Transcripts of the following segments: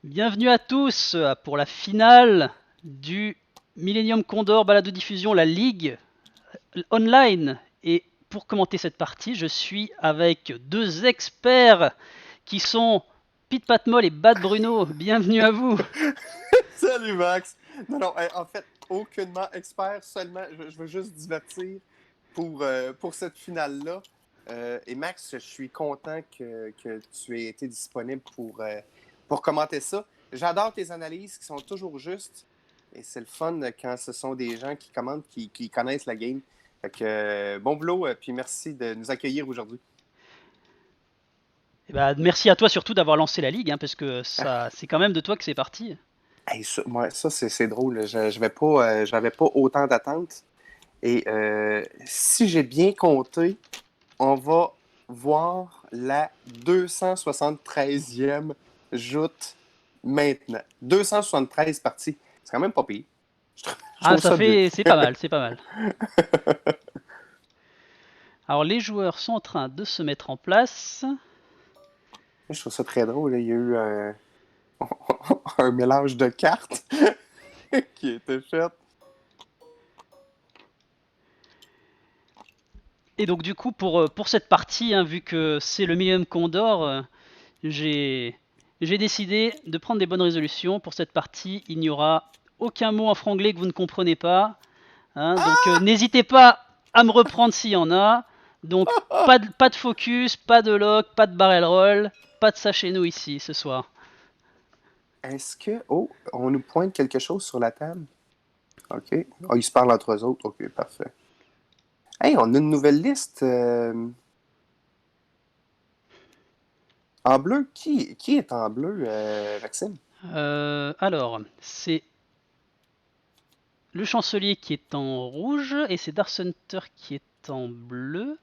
Bienvenue à tous pour la finale du Millennium Condor Balado-diffusion, la Ligue online. Et pour commenter cette partie, je suis avec deux experts qui sont Pete Patmol et Bad Bruno. Bienvenue à vous. Salut Max! Non, non, en fait, aucunement expert, seulement, je veux juste divertir pour cette finale-là. Et Max, je suis content que tu aies été disponible pour commenter ça. J'adore tes analyses qui sont toujours justes. Et c'est le fun quand ce sont des gens qui commentent, qui connaissent la game. Fait que, bon boulot, puis merci de nous accueillir aujourd'hui. Et bah, merci à toi surtout d'avoir lancé la Ligue, parce que ça, c'est quand même de toi que c'est parti. Hey, ça c'est drôle. J'avais pas autant d'attentes. Et si j'ai bien compté, on va voir la 273e joute maintenant. 273 parties. C'est quand même pas pire. Je Ah, trouve ça ça bien. fait, c'est pas mal, c'est pas mal. Alors les joueurs sont en train de se mettre en place. Je trouve ça très drôle. Il y a eu un mélange de cartes qui a été fait. Et donc du coup pour cette partie, vu que c'est le Millennium Condor, j'ai j'ai décidé de prendre des bonnes résolutions. Pour cette partie, il n'y aura aucun mot en franglais que vous ne comprenez pas. Donc n'hésitez pas à me reprendre s'il y en a. Donc pas de focus, pas de lock, pas de barrel roll, pas de ça chez nous ici ce soir. Est-ce que. Oh, on nous pointe quelque chose sur la table? OK. Oh, ils se parlent entre eux autres. OK, parfait. Hey, on a une nouvelle liste. En bleu, qui est en bleu, Maxime? Alors, c'est le chancelier qui est en rouge et c'est Dark Hunter qui est en bleu.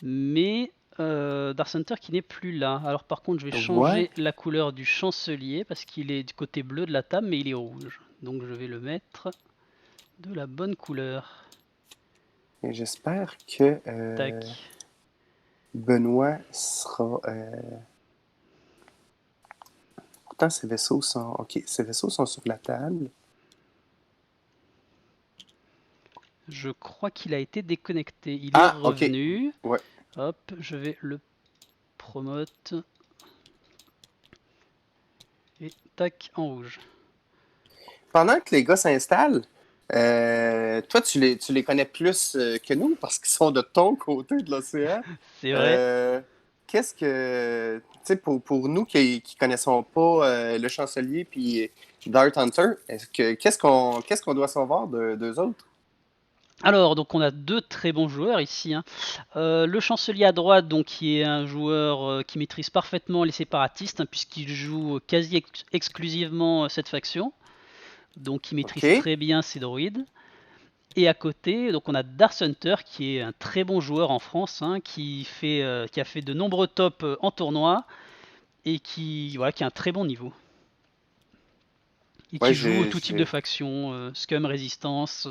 Mais Dark Center qui n'est plus là. Alors par contre, je vais Ouais. changer la couleur du chancelier parce qu'il est du côté bleu de la table, mais il est rouge. Donc je vais le mettre de la bonne couleur. Et j'espère que Tac. Benoît sera. Pourtant, ses vaisseaux sont. Ok, ses vaisseaux sont sur la table. Je crois qu'il a été déconnecté. Il est Ah, ok. revenu. Ouais. Hop, je vais le promote. Et tac, en rouge. Pendant que les gars s'installent, toi, tu les connais plus que nous parce qu'ils sont de ton côté de l'océan. C'est vrai. Euh, Qu'est-ce que. Tu sais, pour nous qui connaissons pas le chancelier puis Dart Hunter, qu'est-ce qu'on doit savoir d'eux autres? Alors, donc on a deux très bons joueurs ici. Le chancelier à droite, donc qui est un joueur qui maîtrise parfaitement les séparatistes, puisqu'il joue quasi exclusivement cette faction, donc il maîtrise OK. très bien ses droïdes. Et à côté, donc on a Dark Hunter qui est un très bon joueur en France, qui a fait de nombreux tops en tournoi et voilà, qui a un très bon niveau et Ouais, qui joue tout type de faction, Scum, Résistance.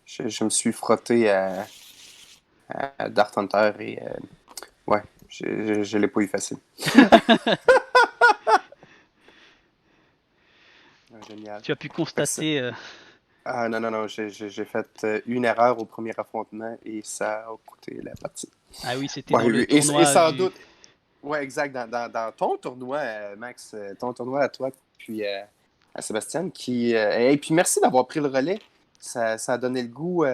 je me suis frotté à Dart Hunter et ouais, je l'ai pas eu facile. Ah, génial. Tu as pu Fait que ça- constater. Ah non, non, non, j'ai fait une erreur au premier affrontement et ça a coûté la partie. Ah oui, c'était dans Ouais, le et tournoi sans du. doute, ouais, exact, dans ton tournoi, Max, ton tournoi à toi, puis à Sébastien, et puis merci d'avoir pris le relais. Ça a donné le goût,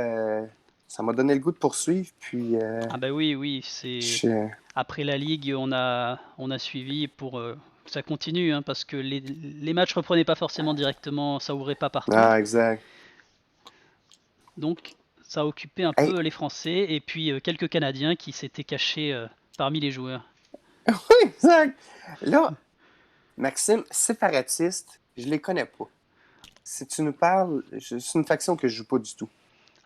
ça m'a donné le goût de poursuivre, puis Ah bah oui, oui, c'est je... après la ligue, on a suivi pour que ça continue, parce que les matchs reprenaient pas forcément directement, ça ouvrait pas partout. Ah, exact. Donc ça a occupé un Hey, peu les Français et puis quelques Canadiens qui s'étaient cachés parmi les joueurs. exact. Là, Maxime, séparatiste, je les connais pas. Si tu nous parles, c'est une faction que je joue pas du tout.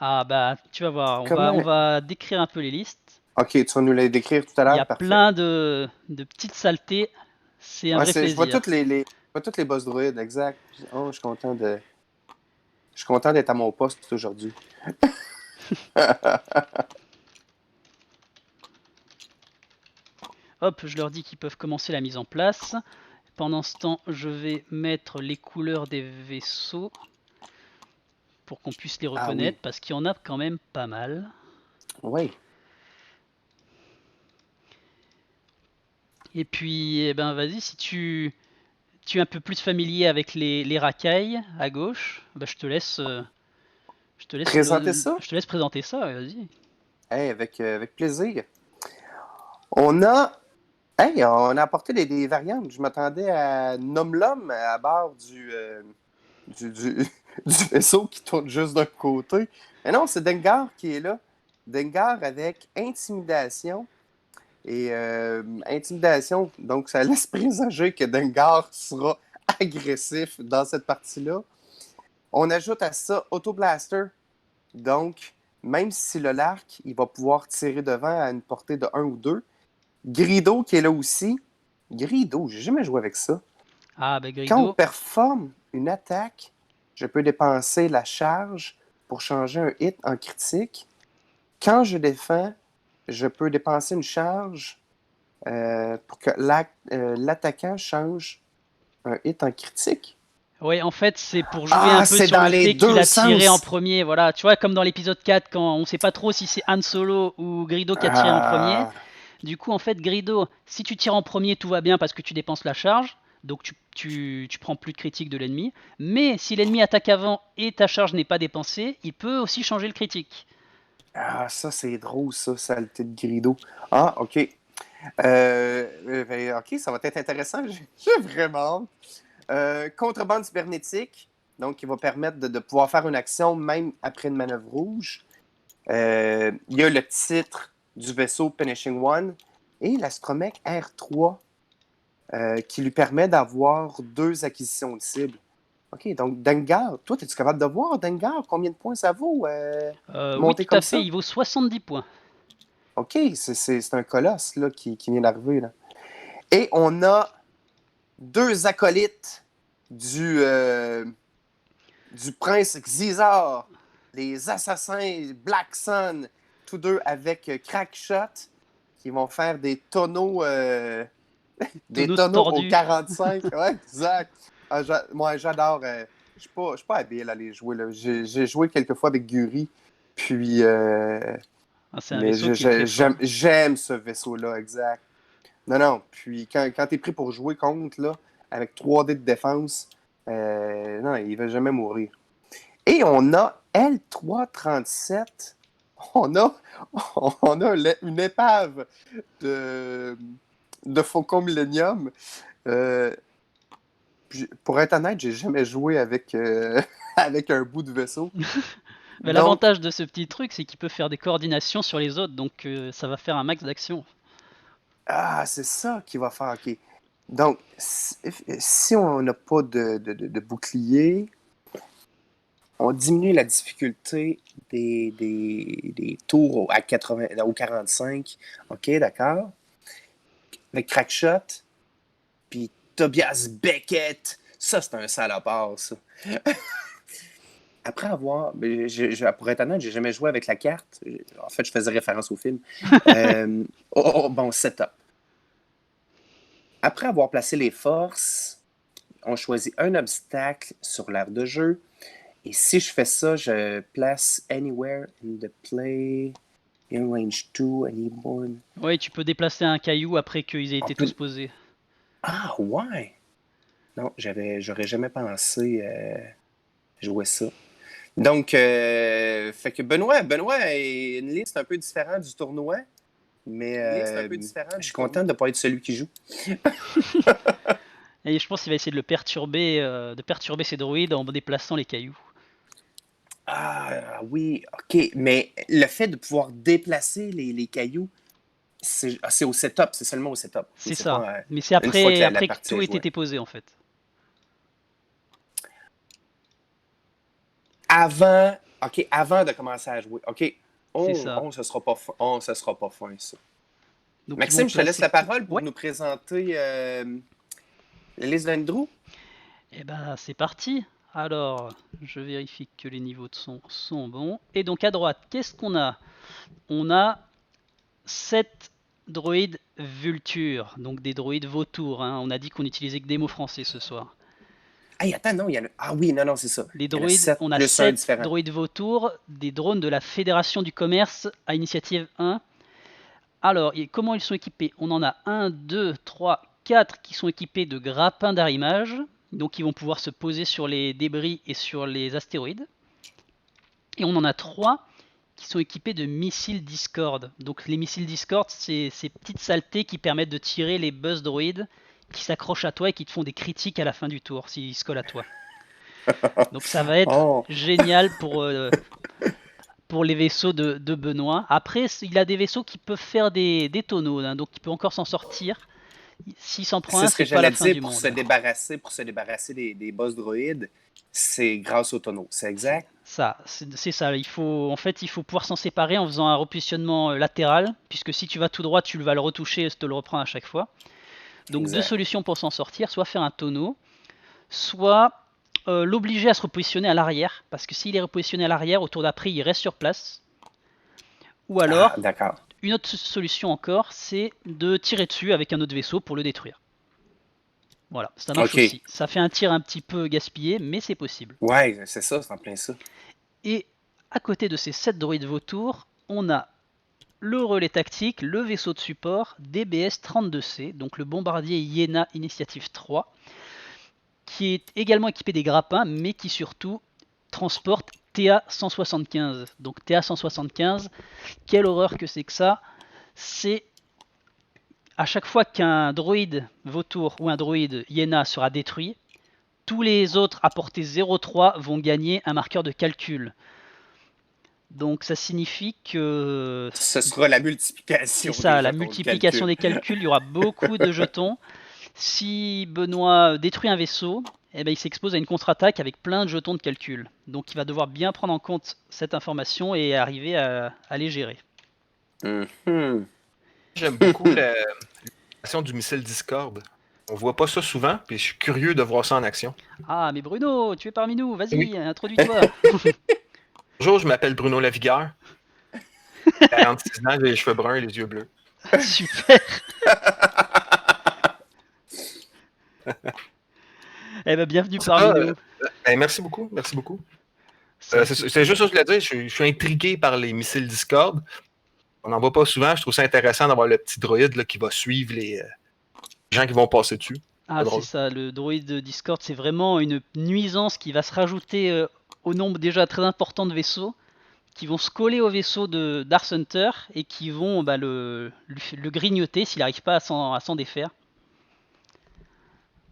Ah bah tu vas voir, on Comment... va décrire un peu les listes. Ok, tu vas nous les décrire tout à Il y a l'heure, parfait. plein de petites saletés, c'est un Ouais, vrai je vois plaisir. je vois toutes les boss druides, exact. Oh, je suis content d'être à mon poste aujourd'hui. Hop, je leur dis qu'ils peuvent commencer la mise en place. Pendant ce temps, je vais mettre les couleurs des vaisseaux pour qu'on puisse les Ah reconnaître, oui. parce qu'il y en a quand même pas mal. Oui. Et puis, eh ben, vas-y, si tu es un peu plus familier avec les racailles à gauche, bah, Présenter ça? je te laisse présenter ça, ouais, vas-y. Hey, avec plaisir. On a. Hey, on a apporté des variantes. Je m'attendais à Nomme-L'Homme à bord du du vaisseau qui tourne juste d'un côté. Mais non, c'est Dengar qui est là. Dengar avec intimidation. Et intimidation, donc ça laisse présager que Dengar sera agressif dans cette partie-là. On ajoute à ça Autoblaster. Donc, même si le l'arc, il va pouvoir tirer devant à une portée de 1 ou 2. Grido qui est là aussi. Grido, j'ai jamais joué avec ça. Ah, bah Quand on Grido. performe une attaque, je peux dépenser la charge pour changer un hit en critique. Quand je défends, je peux dépenser une charge pour que l'attaquant change un hit en critique. Ouais, en fait, c'est pour jouer un Ah, peu c'est sur dans le les fait qu'il deux a tiré en sens! premier. Voilà, tu vois, comme dans l'épisode 4, quand on sait pas trop si c'est Han Solo ou Grido qui a tiré en premier. Ah, Du coup, en fait, Grido, si tu tires en premier, tout va bien parce que tu dépenses la charge. Donc tu prends plus de critique de l'ennemi. Mais si l'ennemi attaque avant et ta charge n'est pas dépensée, il peut aussi changer le critique. ah, ça c'est drôle, ça, saleté de Grido. Ah, ok. Ok, ça va être intéressant. J'ai vraiment hâte. Contrebande cybernétique, donc qui va permettre de pouvoir faire une action même après une manœuvre rouge. Il y a le titre du vaisseau Punishing One et l'astromech R3 qui lui permet d'avoir 2 acquisitions de cibles. OK, donc Dengar, toi, es-tu capable de voir Dengar? Combien de points ça vaut Oui, monter tout à comme fait, ça? il vaut 70 points. OK, c'est un colosse là, qui vient d'arriver. Là. Et on a 2 acolytes du, euh, du prince Xizar, les assassins Black Sun, tous deux avec Crackshot, qui vont faire des Tonneau tonneaux au tordu. 45. Ouais, exact. Ah, moi, j'adore. Je suis pas habile à les jouer. Là. J'ai joué quelques fois avec Guri. Puis, Ah, c'est un mais vaisseau qui est très fort. j'aime ce vaisseau-là, exact. Non, non. Puis, quand tu es pris pour jouer contre, là, avec 3D de défense, non, il va jamais mourir. Et on a L337. On a, on a une épave de, de Faucon Millennium. Euh, pour être honnête, j'ai jamais joué avec, avec un bout de vaisseau. Mais Donc, l'avantage de ce petit truc, c'est qu'il peut faire des coordinations sur les autres, donc ça va faire un max d'action. ah, c'est ça qui va faire. OK. Donc, si on n'a pas de bouclier, on diminue la difficulté des tours à 80, au 45. OK, d'accord. Avec Crackshot, puis Tobias Beckett. Ça, c'est un salopard, ça. Après avoir. Pour être honnête, j'ai jamais joué avec la carte. En fait, je faisais référence au film. Bon, setup. Après avoir placé les forces, on choisit un obstacle sur l'aire de jeu. Et si je fais ça, je place anywhere in the play, in range 2, anyone. Oui, tu peux déplacer un caillou après qu'ils aient On été tous peut. posés. Ah, ouais! Non, j'aurais jamais pensé jouer ça. Donc, fait que Benoît a une liste un peu différente du tournoi, mais je suis content de ne pas être celui qui joue. Et je pense qu'il va essayer de perturber ses droïdes en déplaçant les cailloux. Ah oui, ok, mais le fait de pouvoir déplacer les cailloux, c'est au setup, c'est seulement au setup. C'est C'est ça. pas Mais c'est une fois que la après que partie tout est ait jouée. été posé en fait. Avant de commencer à jouer. Ok, C'est ça. ce sera pas fin. Oh, ça sera pas fin, ça. Donc ils vont Maxime, je te laisse placer la tout. parole pour Ouais. nous présenter la liste d'Andrew. Et ben c'est parti. Alors, je vérifie que les niveaux de son sont bons. Et donc à droite, qu'est-ce qu'on a? On a 7 droïdes vultures, donc des droïdes vautours. Hein. On a dit qu'on utilisait que des mots français ce soir. Hey, attends, non, il y en a. Ah oui, non, c'est ça. Les Il y en a droïdes, 7 on a plus un 7 différent. droïdes vautours, des drones de la Fédération du commerce à initiative 1. Alors, comment ils sont équipés? On en a 1, 2, 3, 4 qui sont équipés de grappins d'arrimage, donc ils vont pouvoir se poser sur les débris et sur les astéroïdes. Et on en a 3 qui sont équipés de missiles Discord. Donc les missiles Discord, c'est ces petites saletés qui permettent de tirer les buzz droïdes qui s'accrochent à toi et qui te font des critiques à la fin du tour s'ils se collent à toi. Donc ça va être Oh, génial pour les vaisseaux de Benoît. Après, il a des vaisseaux qui peuvent faire des tonneaux, hein, donc il peut encore s'en sortir. S'il s'en prend c'est un, ce que c'est pas la j'allais fin dire du pour monde. se débarrasser des boss droïdes. C'est grâce au tonneau. C'est exact? C'est ça. Il faut pouvoir s'en séparer en faisant un repositionnement latéral, puisque si tu vas tout droit, tu vas le retoucher et te le reprendre à chaque fois. Donc deux Exact. solutions pour s'en sortir, soit faire un tonneau, soit l'obliger à se repositionner à l'arrière, parce que s'il est repositionné à l'arrière, au tour d'après, il reste sur place. Ou Ah, alors, d'accord. une autre solution encore, c'est de tirer dessus avec un autre vaisseau pour le détruire. Voilà, ça marche OK. aussi. Ça fait un tir un petit peu gaspillé, mais c'est possible. Ouais, c'est ça, c'est en plein ça. Et à côté de ces 7 droïdes vautours, on a le relais tactique, le vaisseau de support DBS-32C, donc le bombardier Iéna Initiative 3, qui est également équipé des grappins, mais qui surtout transporte TA-175. Donc TA-175, quelle horreur que c'est que ça. C'est à chaque fois qu'un droïde vautour ou un droïde Iéna sera détruit, tous les autres à portée 0,3 vont gagner un marqueur de calcul. Donc ça signifie que Ce sera la c'est multiplication des ça, la jetons de multiplication calcul. des calculs, il y aura beaucoup de jetons. Si Benoît détruit un vaisseau, eh ben, il s'expose à une contre-attaque avec plein de jetons de calcul. Donc il va devoir bien prendre en compte cette information et arriver à les gérer. Mhm. J'aime beaucoup l'utilisation du missile Discord. On voit pas ça souvent, puis je suis curieux de voir ça en action. Ah, mais Bruno, tu es parmi nous, vas-y, Oui. introduis-toi. Bonjour, je m'appelle Bruno Lavigueur. 46 ans, j'ai les cheveux bruns et les yeux bleus. Super. Eh ben, bienvenue parmi nous. Merci beaucoup, merci beaucoup. Ça C'est juste ça que je voulais dire, je suis intrigué par les missiles Discord. On n'en voit pas souvent, je trouve ça intéressant d'avoir le petit droïde là, qui va suivre les gens qui vont passer dessus. Ah, c'est ça, le droïde de Discord, c'est vraiment une nuisance qui va se rajouter au nombre déjà très important de vaisseaux, qui vont se coller au vaisseau de Dark Hunter et qui vont le grignoter s'il n'arrive pas à s'en défaire.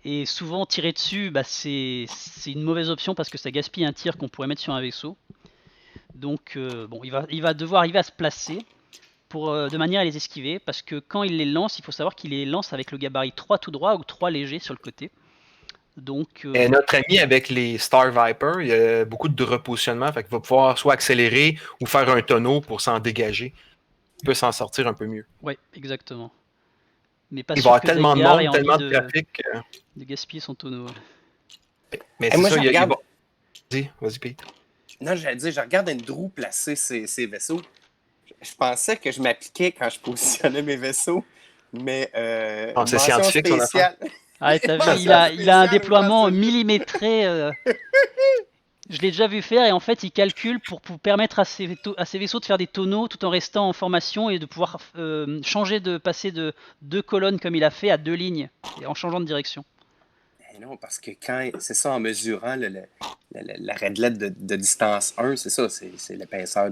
Et souvent, tirer dessus, c'est une mauvaise option parce que ça gaspille un tir qu'on pourrait mettre sur un vaisseau. Donc, bon, il va devoir arriver à se placer de manière à les esquiver, parce que quand il les lance, il faut savoir qu'il les lance avec le gabarit 3 tout droit ou 3 léger sur le côté. Donc, Et notre ami avec les Star Viper, il y a beaucoup de repositionnement, fait qu'il va pouvoir soit accélérer ou faire un tonneau pour s'en dégager. Il peut s'en sortir un peu mieux. ouais, exactement. Mais pas Il va y sûr avoir que tellement de Daglar ait monde, tellement envie de trafic. de gaspiller son tonneau. Mais Et c'est moi, ça, je il regarde. va... Vas-y, Pete. Non, j'allais dire, je regarde Andrew placer ses vaisseaux. Je pensais que je m'appliquais quand je positionnais mes vaisseaux, mais Ah, c'est mention scientifique, son spéciale. Ah, t'as vu, il Mention a un spéciale déploiement au Marcel. millimétré. Je l'ai déjà vu faire et en fait il calcule pour permettre à ses vaisseaux de faire des tonneaux tout en restant en formation et de pouvoir passer de 2 colonnes comme il a fait à 2 lignes et en changeant de direction. Eh non, parce que quand c'est ça, en mesurant la radelette de distance 1, c'est ça, c'est l'épaisseur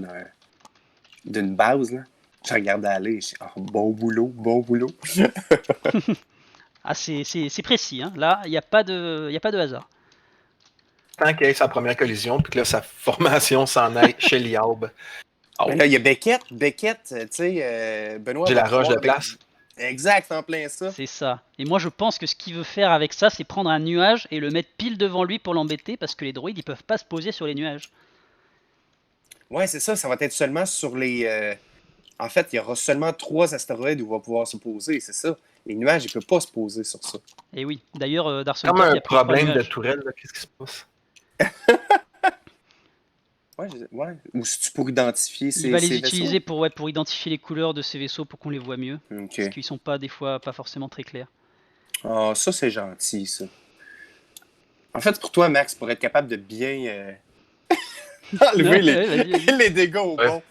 d'une base. Là. Je regardais aller, je dis, oh, bon boulot, bon boulot. Ah, c'est précis, hein. Là il n'y a pas de hasard. Tant qu'il ait sa première collision, puis que là, sa formation s'en aille chez Liaube. Oh, Mais là, il y a Beckett, tu sais, Benoît j'ai va la roche de pouvoir place. Exact, en plein ça. C'est ça. Et moi je pense que ce qu'il veut faire avec ça, c'est prendre un nuage et le mettre pile devant lui pour l'embêter parce que les droïdes ils peuvent pas se poser sur les nuages. Ouais, c'est ça, ça va être seulement sur les... En fait, il y aura seulement 3 astéroïdes où il va pouvoir se poser, c'est ça. Les nuages, il ne peut pas se poser sur ça. Et oui, d'ailleurs Dark Comme Hunter un qui a pris 3 problème de nuages. tourelle, là. Qu'est-ce qui se passe? Ouais, ouais. Ou si tu pour identifier Il va les ces utiliser vaisseaux? pour identifier les couleurs de ces vaisseaux pour qu'on les voit mieux. Parce Ok. qu'ils sont pas des fois pas forcément très clairs. Ah, ça, c'est gentil, ça. En fait, pour toi, Max, pour être capable de bien enlever Ouais, vas-y, vas-y. les dégâts au Ouais. bon.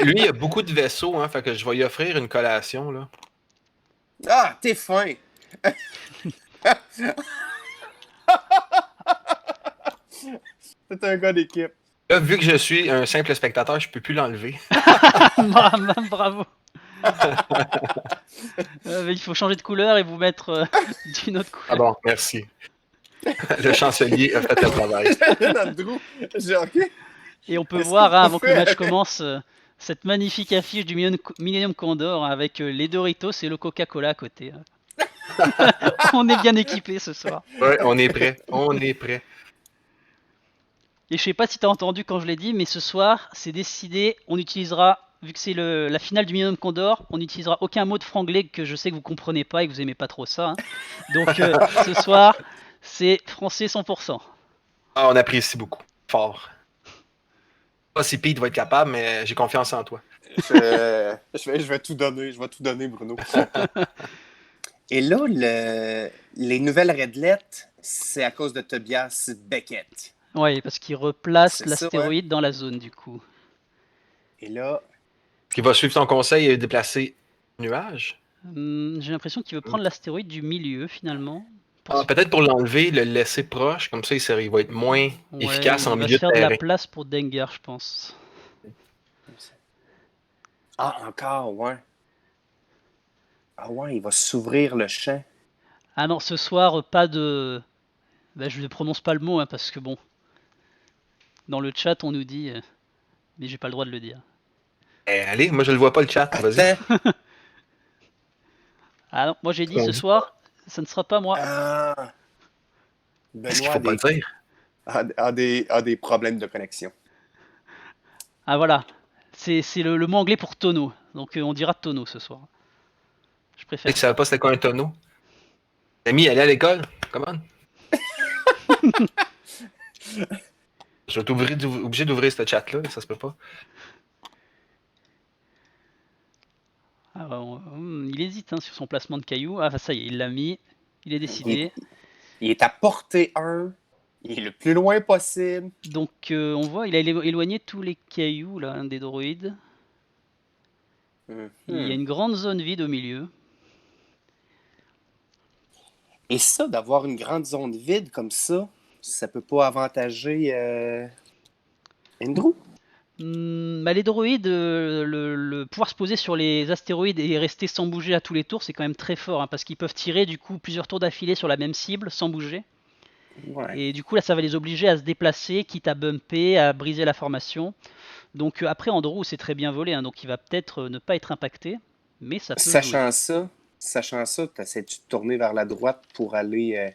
Lui, il a beaucoup de vaisseaux, hein, fait que je vais lui offrir une collation, là. Ah, t'es fin! C'est un gars d'équipe. Là, vu que je suis un simple spectateur, je peux plus l'enlever. Bravo. Il faut changer de couleur et vous mettre d'une autre Ah couleur. bon, merci. Le chancelier a fait le travail. Andrew, j'ai OK. Et on peut Qu'est-ce voir, hein, qu'on avant que le fait match avec? commence, cette magnifique affiche du Millennium Condor avec les Doritos et le Coca-Cola à côté. On est bien équipé ce soir. Ouais, on est prêt. On est prêt. Et je sais pas si t'as entendu quand je l'ai dit, mais ce soir, c'est décidé, on utilisera, vu que c'est la finale du Millennium Condor, on n'utilisera aucun mot de franglais que je sais que vous comprenez pas et que vous aimez pas trop ça. Hein. Donc ce soir, c'est français 100%. Ah, on apprécie beaucoup. Fort. Pas si Pete va être capable, mais j'ai confiance en toi. Je vais tout donner. Je vais tout donner, Bruno. Et là, les nouvelles redlettes, c'est à cause de Tobias Beckett. Ouais, parce qu'il replace C'est ça, hein? l'astéroïde dans la zone du coup. Et là, Qui va suivre ton conseil et déplacer le nuage. J'ai l'impression qu'il veut prendre l'astéroïde du milieu finalement. Ah, peut-être pour l'enlever, le laisser proche, comme ça il va être moins Ouais, efficace en il va milieu se de faire de la terrain. place pour Dengar, je pense. ah, encore, ouais. Ah ouais, il va s'ouvrir le champ. Ah non, ce soir, pas de... Bah, je ne prononce pas le mot, hein, parce que bon, dans le chat, on nous dit... mais j'ai pas le droit de le dire. Allez, moi je le vois pas le chat, vas-y. Attends. Ah non, moi j'ai dit On ce dit soir, ça ne sera pas moi. Ah, Est-ce qu'il Benoît faut pas le dire? a des problèmes de connexion. Ah voilà, c'est le mot anglais pour tonneau. Donc on dira tonneau ce soir. Je Tu sais préfère que ça va ça. pas c'était quoi un tonneau? L'ami, aller à l'école? Comment? Je vais être obligé d'ouvrir ce chat-là, ça se peut pas. Ah, il hésite hein, sur son placement de caillou. Ah ça y est, il l'a mis. Il est décidé. Il est à portée 1. Il est le plus loin possible. Donc on voit, il a éloigné tous les cailloux là, des droïdes. Il y a une grande zone vide au milieu. Et ça, d'avoir une grande zone vide comme ça peut pas avantager Andrew? Bah, les droïdes, pouvoir se poser sur les astéroïdes et rester sans bouger à tous les tours, c'est quand même très fort, hein, parce qu'ils peuvent tirer du coup plusieurs tours d'affilée sur la même cible sans bouger. Ouais. Et du coup là ça va les obliger à se déplacer, quitte à bumper, à briser la formation. Donc après Andrew c'est très bien volé, hein, donc il va peut-être ne pas être impacté, mais ça peut jouer. Sachant ça, tu essaies de te tourner vers la droite pour aller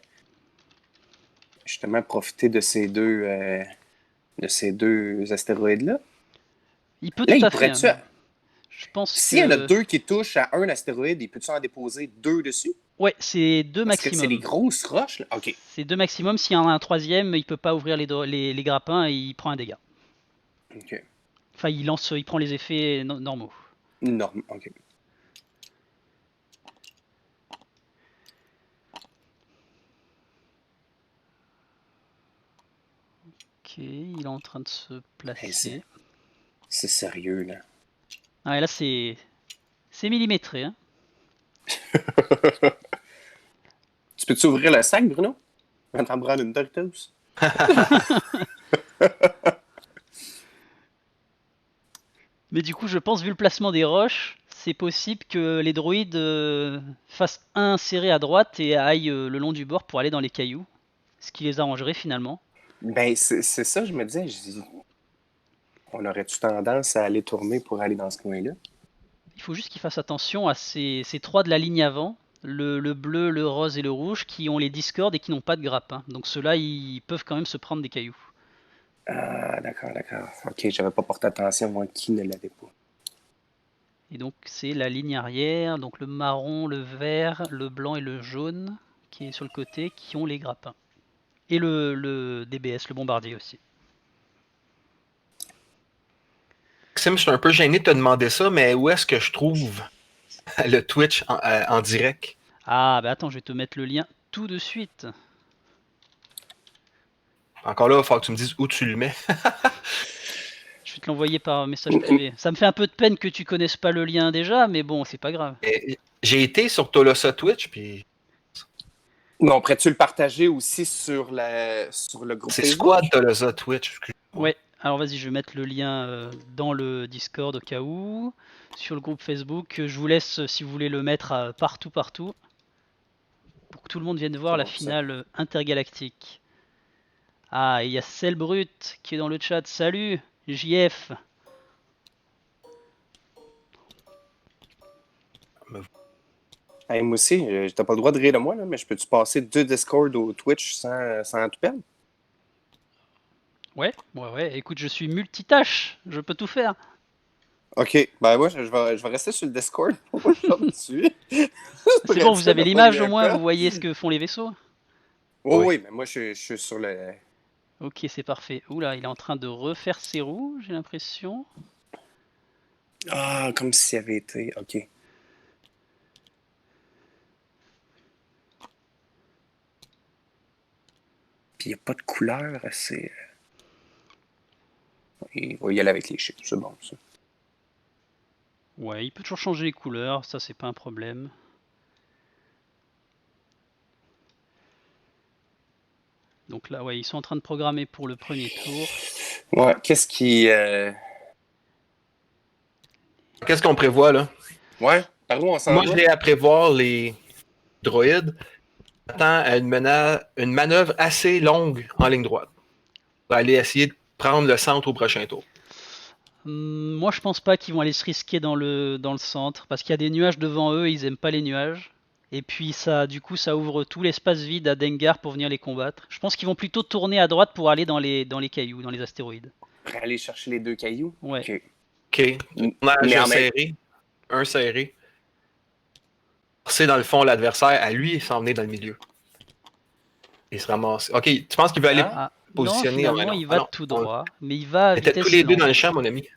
justement profiter de ces deux astéroïdes-là. Il peut Là, tout il à fait. pourrait-tu. Hein. Je pense S'il y en a que... deux qui touchent à un astéroïde, il peut-tu en déposer deux dessus? Ouais, c'est deux Parce que c'est les maximum. grosses roches, là. OK. C'est deux maximum, s'il y en a un troisième, il peut pas ouvrir les grappins et il prend un dégât. OK. Enfin, il prend les effets normaux. Norme. OK. Ok, il est en train de se Hey, placer. c'est sérieux, là. Ah, et là, c'est millimétré. Hein. Tu peux-tu ouvrir le sac, Bruno? En t'en prendre une Doritos? Mais du coup, je pense, vu le placement des roches, c'est possible que les droïdes fassent un serré à droite et aillent le long du bord pour aller dans les cailloux. Ce qui les arrangerait finalement. Ben, c'est ça, je me disais. On aurait-tu tendance à aller tourner pour aller dans ce coin-là? Il faut juste qu'ils fassent attention à ces trois de la ligne avant, le bleu, le rose et le rouge, qui ont les discordes et qui n'ont pas de grappin. Donc ceux-là, ils peuvent quand même se prendre des cailloux. Ah, d'accord, d'accord. OK, j'avais pas porté attention, moi, qui ne l'avait pas. Et donc c'est la ligne arrière, donc le marron, le vert, le blanc et le jaune qui est sur le côté, qui ont les grappins. Et le DBS, le bombardier aussi. Maxime, je suis un peu gêné de te demander ça, mais où est-ce que je trouve le Twitch en direct? Ah, bah attends, je vais te mettre le lien tout de suite. Encore là, il va falloir que tu me dises où tu le mets. Je vais te l'envoyer par message privé. Ça me fait un peu de peine que tu connaisses pas le lien déjà, mais bon, c'est pas grave. J'ai été sur Tolosa Twitch, puis Non, pourrais-tu le partager aussi sur le groupe c'est Facebook? Squad Tolosa Twitch. Excuse-moi. Ouais, alors vas-y, je vais mettre le lien dans le Discord au cas où. Sur le groupe Facebook, je vous laisse si vous voulez le mettre partout, pour que tout le monde vienne voir C'est la bon, ça. finale intergalactique. Ah, il y a Celbrut qui est dans le chat. Salut, JF. Hey, moi aussi, t'as pas le droit de rire de moi, là, mais je peux-tu passer 2 Discord au Twitch sans tout perdre? Ouais, écoute, je suis multitâche, je peux tout faire. Ok, ben moi, je vais rester sur le Discord aujourd'hui. C'est bon, vous avez l'image au moins, vous voyez ce que font les vaisseaux. Oh, Oui. oui, mais moi, je suis sur le. Ok, c'est parfait. Oula, il est en train de refaire ses roues, j'ai l'impression. Ah, comme s'il avait été. Ok. Puis il n'y a pas de couleur assez. Il va y aller avec les chips, c'est bon, ça. Ouais, il peut toujours changer les couleurs, ça c'est pas un problème. Donc là, ouais, ils sont en train de programmer pour le premier tour. Ouais, qu'est-ce qui. Qu'est-ce qu'on prévoit, là? Ouais, par où on s'en Moi, va? j'ai à prévoir les droïdes. J'attends à une manœuvre assez longue en ligne droite. On va aller essayer de prendre le centre au prochain tour. Moi, je pense pas qu'ils vont aller se risquer dans le centre, parce qu'il y a des nuages devant eux, et ils aiment pas les nuages. Et puis ça, du coup, ça ouvre tout l'espace vide à Dengar pour venir les combattre. Je pense qu'ils vont plutôt tourner à droite pour aller dans les cailloux, dans les astéroïdes. Pour aller chercher les 2 cailloux? Ouais. Ok. OK. Tournage Mais en même- serré. Un serré. C'est dans le fond l'adversaire à lui s'en venir dans le milieu. Il se ramasse. OK, tu penses qu'il veut aller Ah, non, positionner? finalement, il va non. tout droit, mais il va à On était vitesse tous les deux lente. dans le champ, mon ami.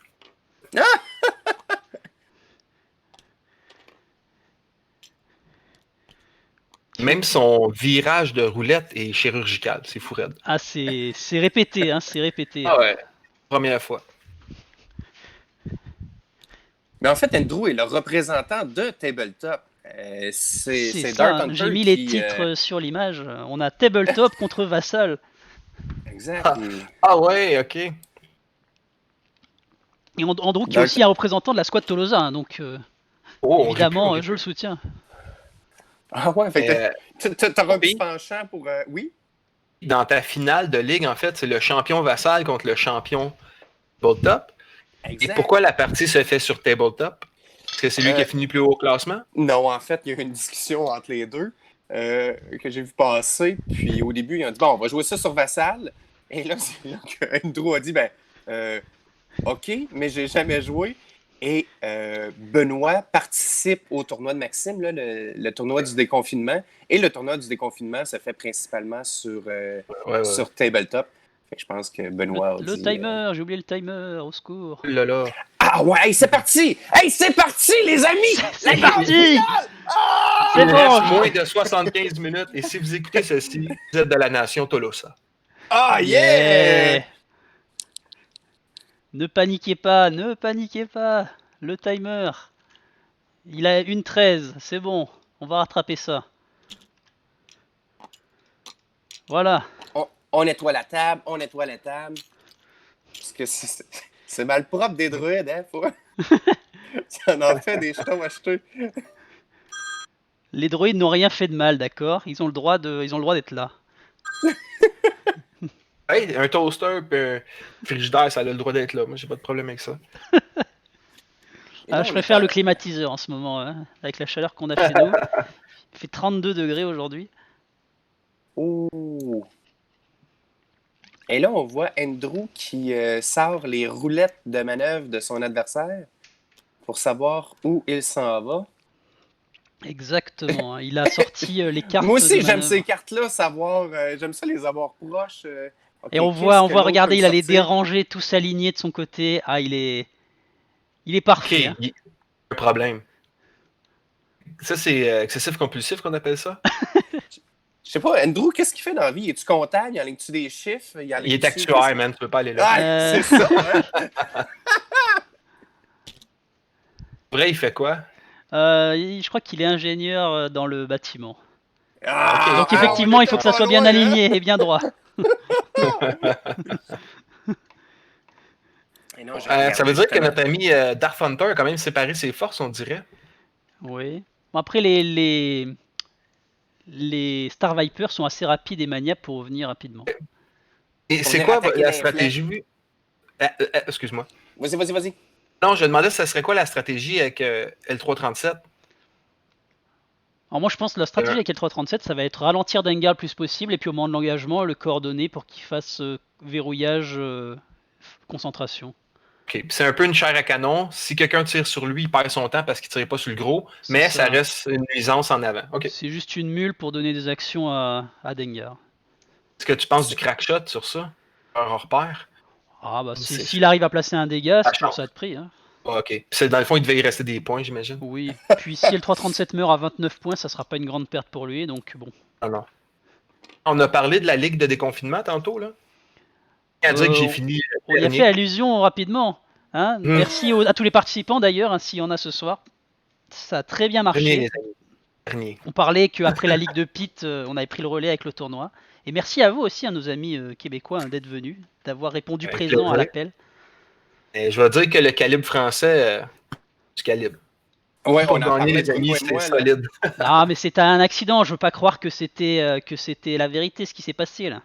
Même son virage de roulette est chirurgical. C'est fou raide. Ah, c'est répété, hein, c'est répété. Ah ouais. Première fois. Mais en fait, Andrew est le représentant de Tabletop. C'est C'est Dark ça, Hunter j'ai mis les qui, titres sur l'image. On a Tabletop contre Vassal. Exact. Ah. Ah ouais, OK. Et Andrew qui est Dark- aussi un représentant de la squad Tolosa, hein, donc Oh, évidemment, je le soutiens. Ah ouais, fait que t'auras un Oui. petit penchant pour. Oui? Dans ta finale de ligue, en fait, c'est le champion Vassal contre le champion Tabletop. Exact. Et pourquoi la partie se fait sur Tabletop? Parce que c'est lui qui a fini plus haut au classement? Non, en fait, il y a eu une discussion entre les deux que j'ai vu passer. Puis au début, ils ont dit bon, on va jouer ça sur Vassal. Et là, c'est là que Andrew a dit ben, OK, mais j'ai jamais joué. Et Benoît participe au tournoi de Maxime, là, le tournoi du déconfinement. Et le tournoi du déconfinement se fait principalement sur Tabletop. Fait que je pense que Benoît a Le dit, timer, j'ai oublié le timer, au secours. Là, là. Ah ouais, hey, c'est parti! Hey, c'est parti, les amis! C'est La grande parti! finale! C'est Il bon! reste moins de 75 minutes. Et si vous écoutez ceci, vous êtes de la nation Tolosa. Ah, yeah! Ne paniquez pas, ne paniquez pas. Le timer. Il a 1:13, c'est bon. On va rattraper ça. Voilà. On nettoie la table, Parce que c'est mal propre des druides, hein, faut... Ça en fait des jetons achetés. Les droïdes n'ont rien fait de mal, d'accord? Ils ont le droit d'être là. Hey, un toaster et un frigidaire, ça a le droit d'être là. Moi, j'ai pas de problème avec ça. Je préfère le climatiseur en ce moment, hein, avec la chaleur qu'on a chez nous. Il fait 32 degrés aujourd'hui. Oh. Et là, on voit Andrew qui sort les roulettes de manœuvre de son adversaire pour savoir où il s'en va. Exactement, hein. Il a sorti les cartes. Moi aussi, de j'aime manœuvre. ces cartes-là, j'aime ça les avoir proches. Et on voit, regarder, il a les dérangés tous alignés de son côté. Ah, il est Il est Ok, parfait. Hein. il y a un problème. Ça, c'est excessif compulsif qu'on appelle ça? Je sais pas, Andrew, qu'est-ce qu'il fait dans la vie? Es-tu comptable? Il enligne-tu des chiffres? Il est actuaire, man, tu peux pas aller là. Ah, c'est ça, hein? Vrai, il fait quoi? Je crois qu'il est ingénieur dans le bâtiment. Ah, Donc on effectivement, il était faut que ça pas soit bien loin, hein? aligné et bien droit. Et non, j'ai Ça regardé veut dire que justement. notre ami Darth Hunter a quand même séparé ses forces, on dirait. Oui. Bon, après, les Star Vipers sont assez rapides et maniables pour revenir rapidement. Et Pour c'est venir quoi attaquer la les flancs. stratégie? Excuse-moi. Vas-y. Non, je me demandais ça serait quoi la stratégie avec L337? Alors moi, je pense que la stratégie avec L337, ça va être ralentir Dengar le plus possible et puis au moment de l'engagement, le coordonner pour qu'il fasse verrouillage, concentration. Ok, c'est un peu une chair à canon. Si quelqu'un tire sur lui, il perd son temps parce qu'il ne tire pas sur le gros, mais ça reste une nuisance en avant. Ok. C'est juste une mule pour donner des actions à Dengar. Est-ce que tu penses du crack shot sur ça? Un repère? Ah bah C'est- s'il arrive à placer un dégât, c'est chance. toujours ça de prix. Hein. Ah, ok. Dans le fond, il devait y rester des points, j'imagine. Oui. Puis si L337 meurt à 29 points, ça sera pas une grande perte pour lui, donc bon. Ah non. On a parlé de la ligue de déconfinement tantôt, là. À dire que j'ai fini. On y a fait allusion rapidement. Hein. Merci à tous les participants d'ailleurs, hein, s'il y en a ce soir. Ça a très bien marché. On parlait qu'après la Ligue de Pit, on avait pris le relais avec le tournoi. Et merci à vous aussi, à nos amis québécois, hein, d'être venus, d'avoir répondu présent à l'appel. Et je vais dire que le calibre français, du calibre. Ouais, pour on en gagner, parlait les amis, c'est moi, solide. Non, mais c'est un accident. Je veux pas croire que c'était la vérité, ce qui s'est passé là.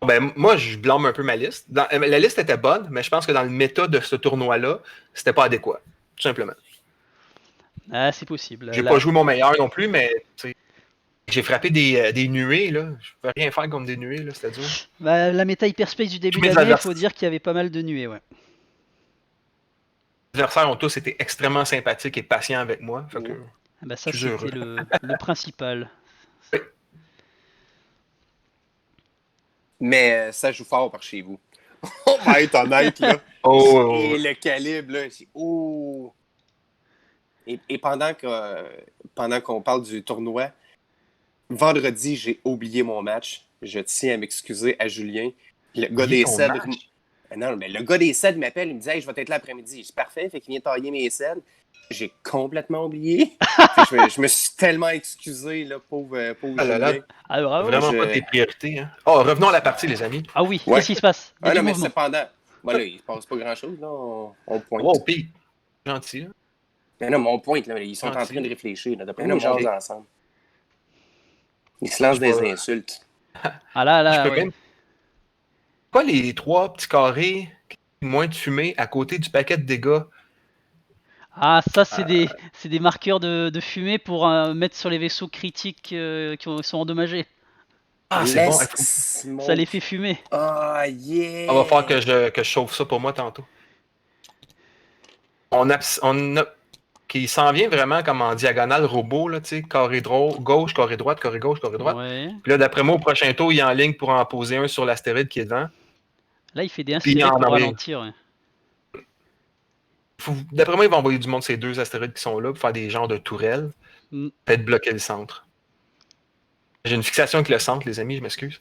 Ben, moi, je blâme un peu ma liste. La liste était bonne, mais je pense que dans le méta de ce tournoi-là, c'était pas adéquat. Tout simplement. Ah, c'est possible. J'ai pas joué mon meilleur non plus, mais j'ai frappé des nuées. Là. Je peux rien faire contre des nuées, c'est dur. Bah, la méta Hyperspace du début d'année, il faut dire qu'il y avait pas mal de nuées. Ouais. Les adversaires ont tous été extrêmement sympathiques et patients avec moi. Fait que, bah, ça, c'était le principal. Oui. Mais ça joue fort par chez vous. On va être honnête, là. Et le calibre, là, c'est... Oh! Et pendant qu'on parle du tournoi, vendredi, j'ai oublié mon match. Je tiens à m'excuser à Julien. Le gars des cèdres... Non, mais le gars des cèdres m'appelle, il me dit « Hey, je vais être là l'après-midi. » C'est parfait, fait qu'il vient tailler mes cèdres. J'ai complètement oublié. je me suis tellement excusé, là, pauvre Julien. Ah, bravo. Vraiment pas tes priorités. Hein. Oh, revenons à la partie, les amis. Ah oui, qu'est-ce qui se passe? Ah non, mais cependant... Voilà, il se passe pas grand-chose, là. On pointe. Oh, pis. Gentil, là. Mais non, mais on pointe, là. Ils sont en train de réfléchir, là. D'après nous, on jase ensemble. Ils se lancent des insultes. Ah là, ouais. Pas les 3 petits carrés moins de fumée à côté du paquet de dégâts. Ah, ça, c'est des marqueurs de fumée pour mettre sur les vaisseaux critiques qui sont endommagés. Ah, c'est bon. Ça les fait fumer. Ah, yeah! On va falloir que je chauffe ça pour moi tantôt. Qui s'en vient vraiment comme en diagonale robot, là, tu sais, carré gauche, carré droite, carré gauche, carré droite. Ouais. Puis là, d'après moi, au prochain tour, il est en ligne pour en poser un sur l'astéroïde qui est devant. Là, il fait des inspirés pour ralentir. Ouais. D'après moi, il va envoyer du monde ces 2 astéroïdes qui sont là pour faire des genres de tourelles. Peut-être bloquer le centre. J'ai une fixation avec le centre, les amis, je m'excuse.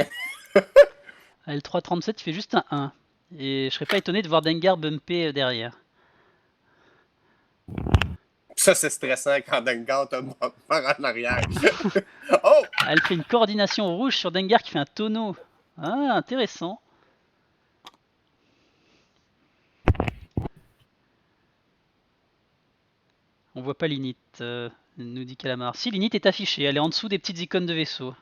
L337, il fait juste un 1. Et je serais pas étonné de voir Dengar bumper derrière. Ça, c'est stressant quand Dengar te part en arrière. Oh! Elle fait une coordination rouge sur Dengar qui fait un tonneau. Ah, intéressant. On voit pas l'init, nous dit Calamar. Si, l'init est affichée, elle est en dessous des petites icônes de vaisseau.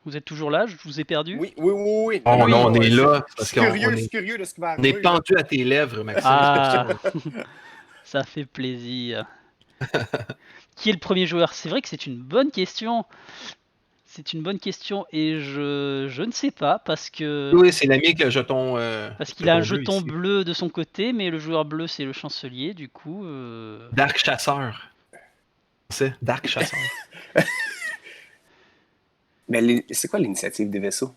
Vous êtes toujours là? Je vous ai perdu? Oui. Oh non, on est là. Je suis curieux de ce qui va arriver. On est pendu à tes lèvres, Maxime. Ah, ça fait plaisir. Qui est le premier joueur? C'est vrai que c'est une bonne question. C'est une bonne question et je ne sais pas parce que... Oui, c'est l'ami avec le jeton... parce qu'il a un jeton bleu de son côté, mais le joueur bleu, c'est le chancelier, du coup... Dark Chasseur. C'est Dark Chasseur. Mais c'est quoi l'initiative des vaisseaux?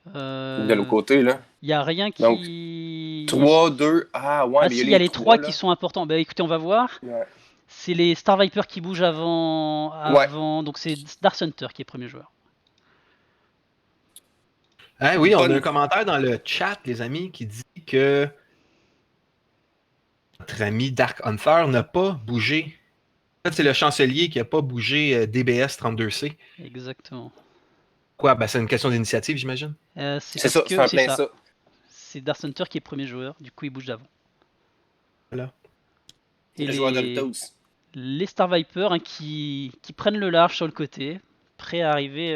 De l'autre Il côté, là. n'y a rien Donc, qui... 3, 2. Ah, ouais, Ah mais si, il il y y a a les les 3 3, qui là. sont importants. Bah écoutez, on va voir. Ouais. C'est les Star Vipers qui bougent Ouais. avant. Donc c'est Dark Hunter qui est premier joueur. Ah oui, on a un Bonne. commentaire dans le chat, les amis, qui dit que notre ami Dark Hunter n'a pas bougé. En fait, c'est le chancelier qui n'a pas bougé DBS 32C. Exactement. Quoi? Ben, c'est une question d'initiative, j'imagine. C'est C'est parce ça, c'est que un c'est plein ça. ça. C'est Dark Hunter qui est premier joueur. Du coup, il bouge d'avant. Voilà. Et Le joueur Doritos. les Star Vipers hein, qui prennent le large sur le côté, prêts à arriver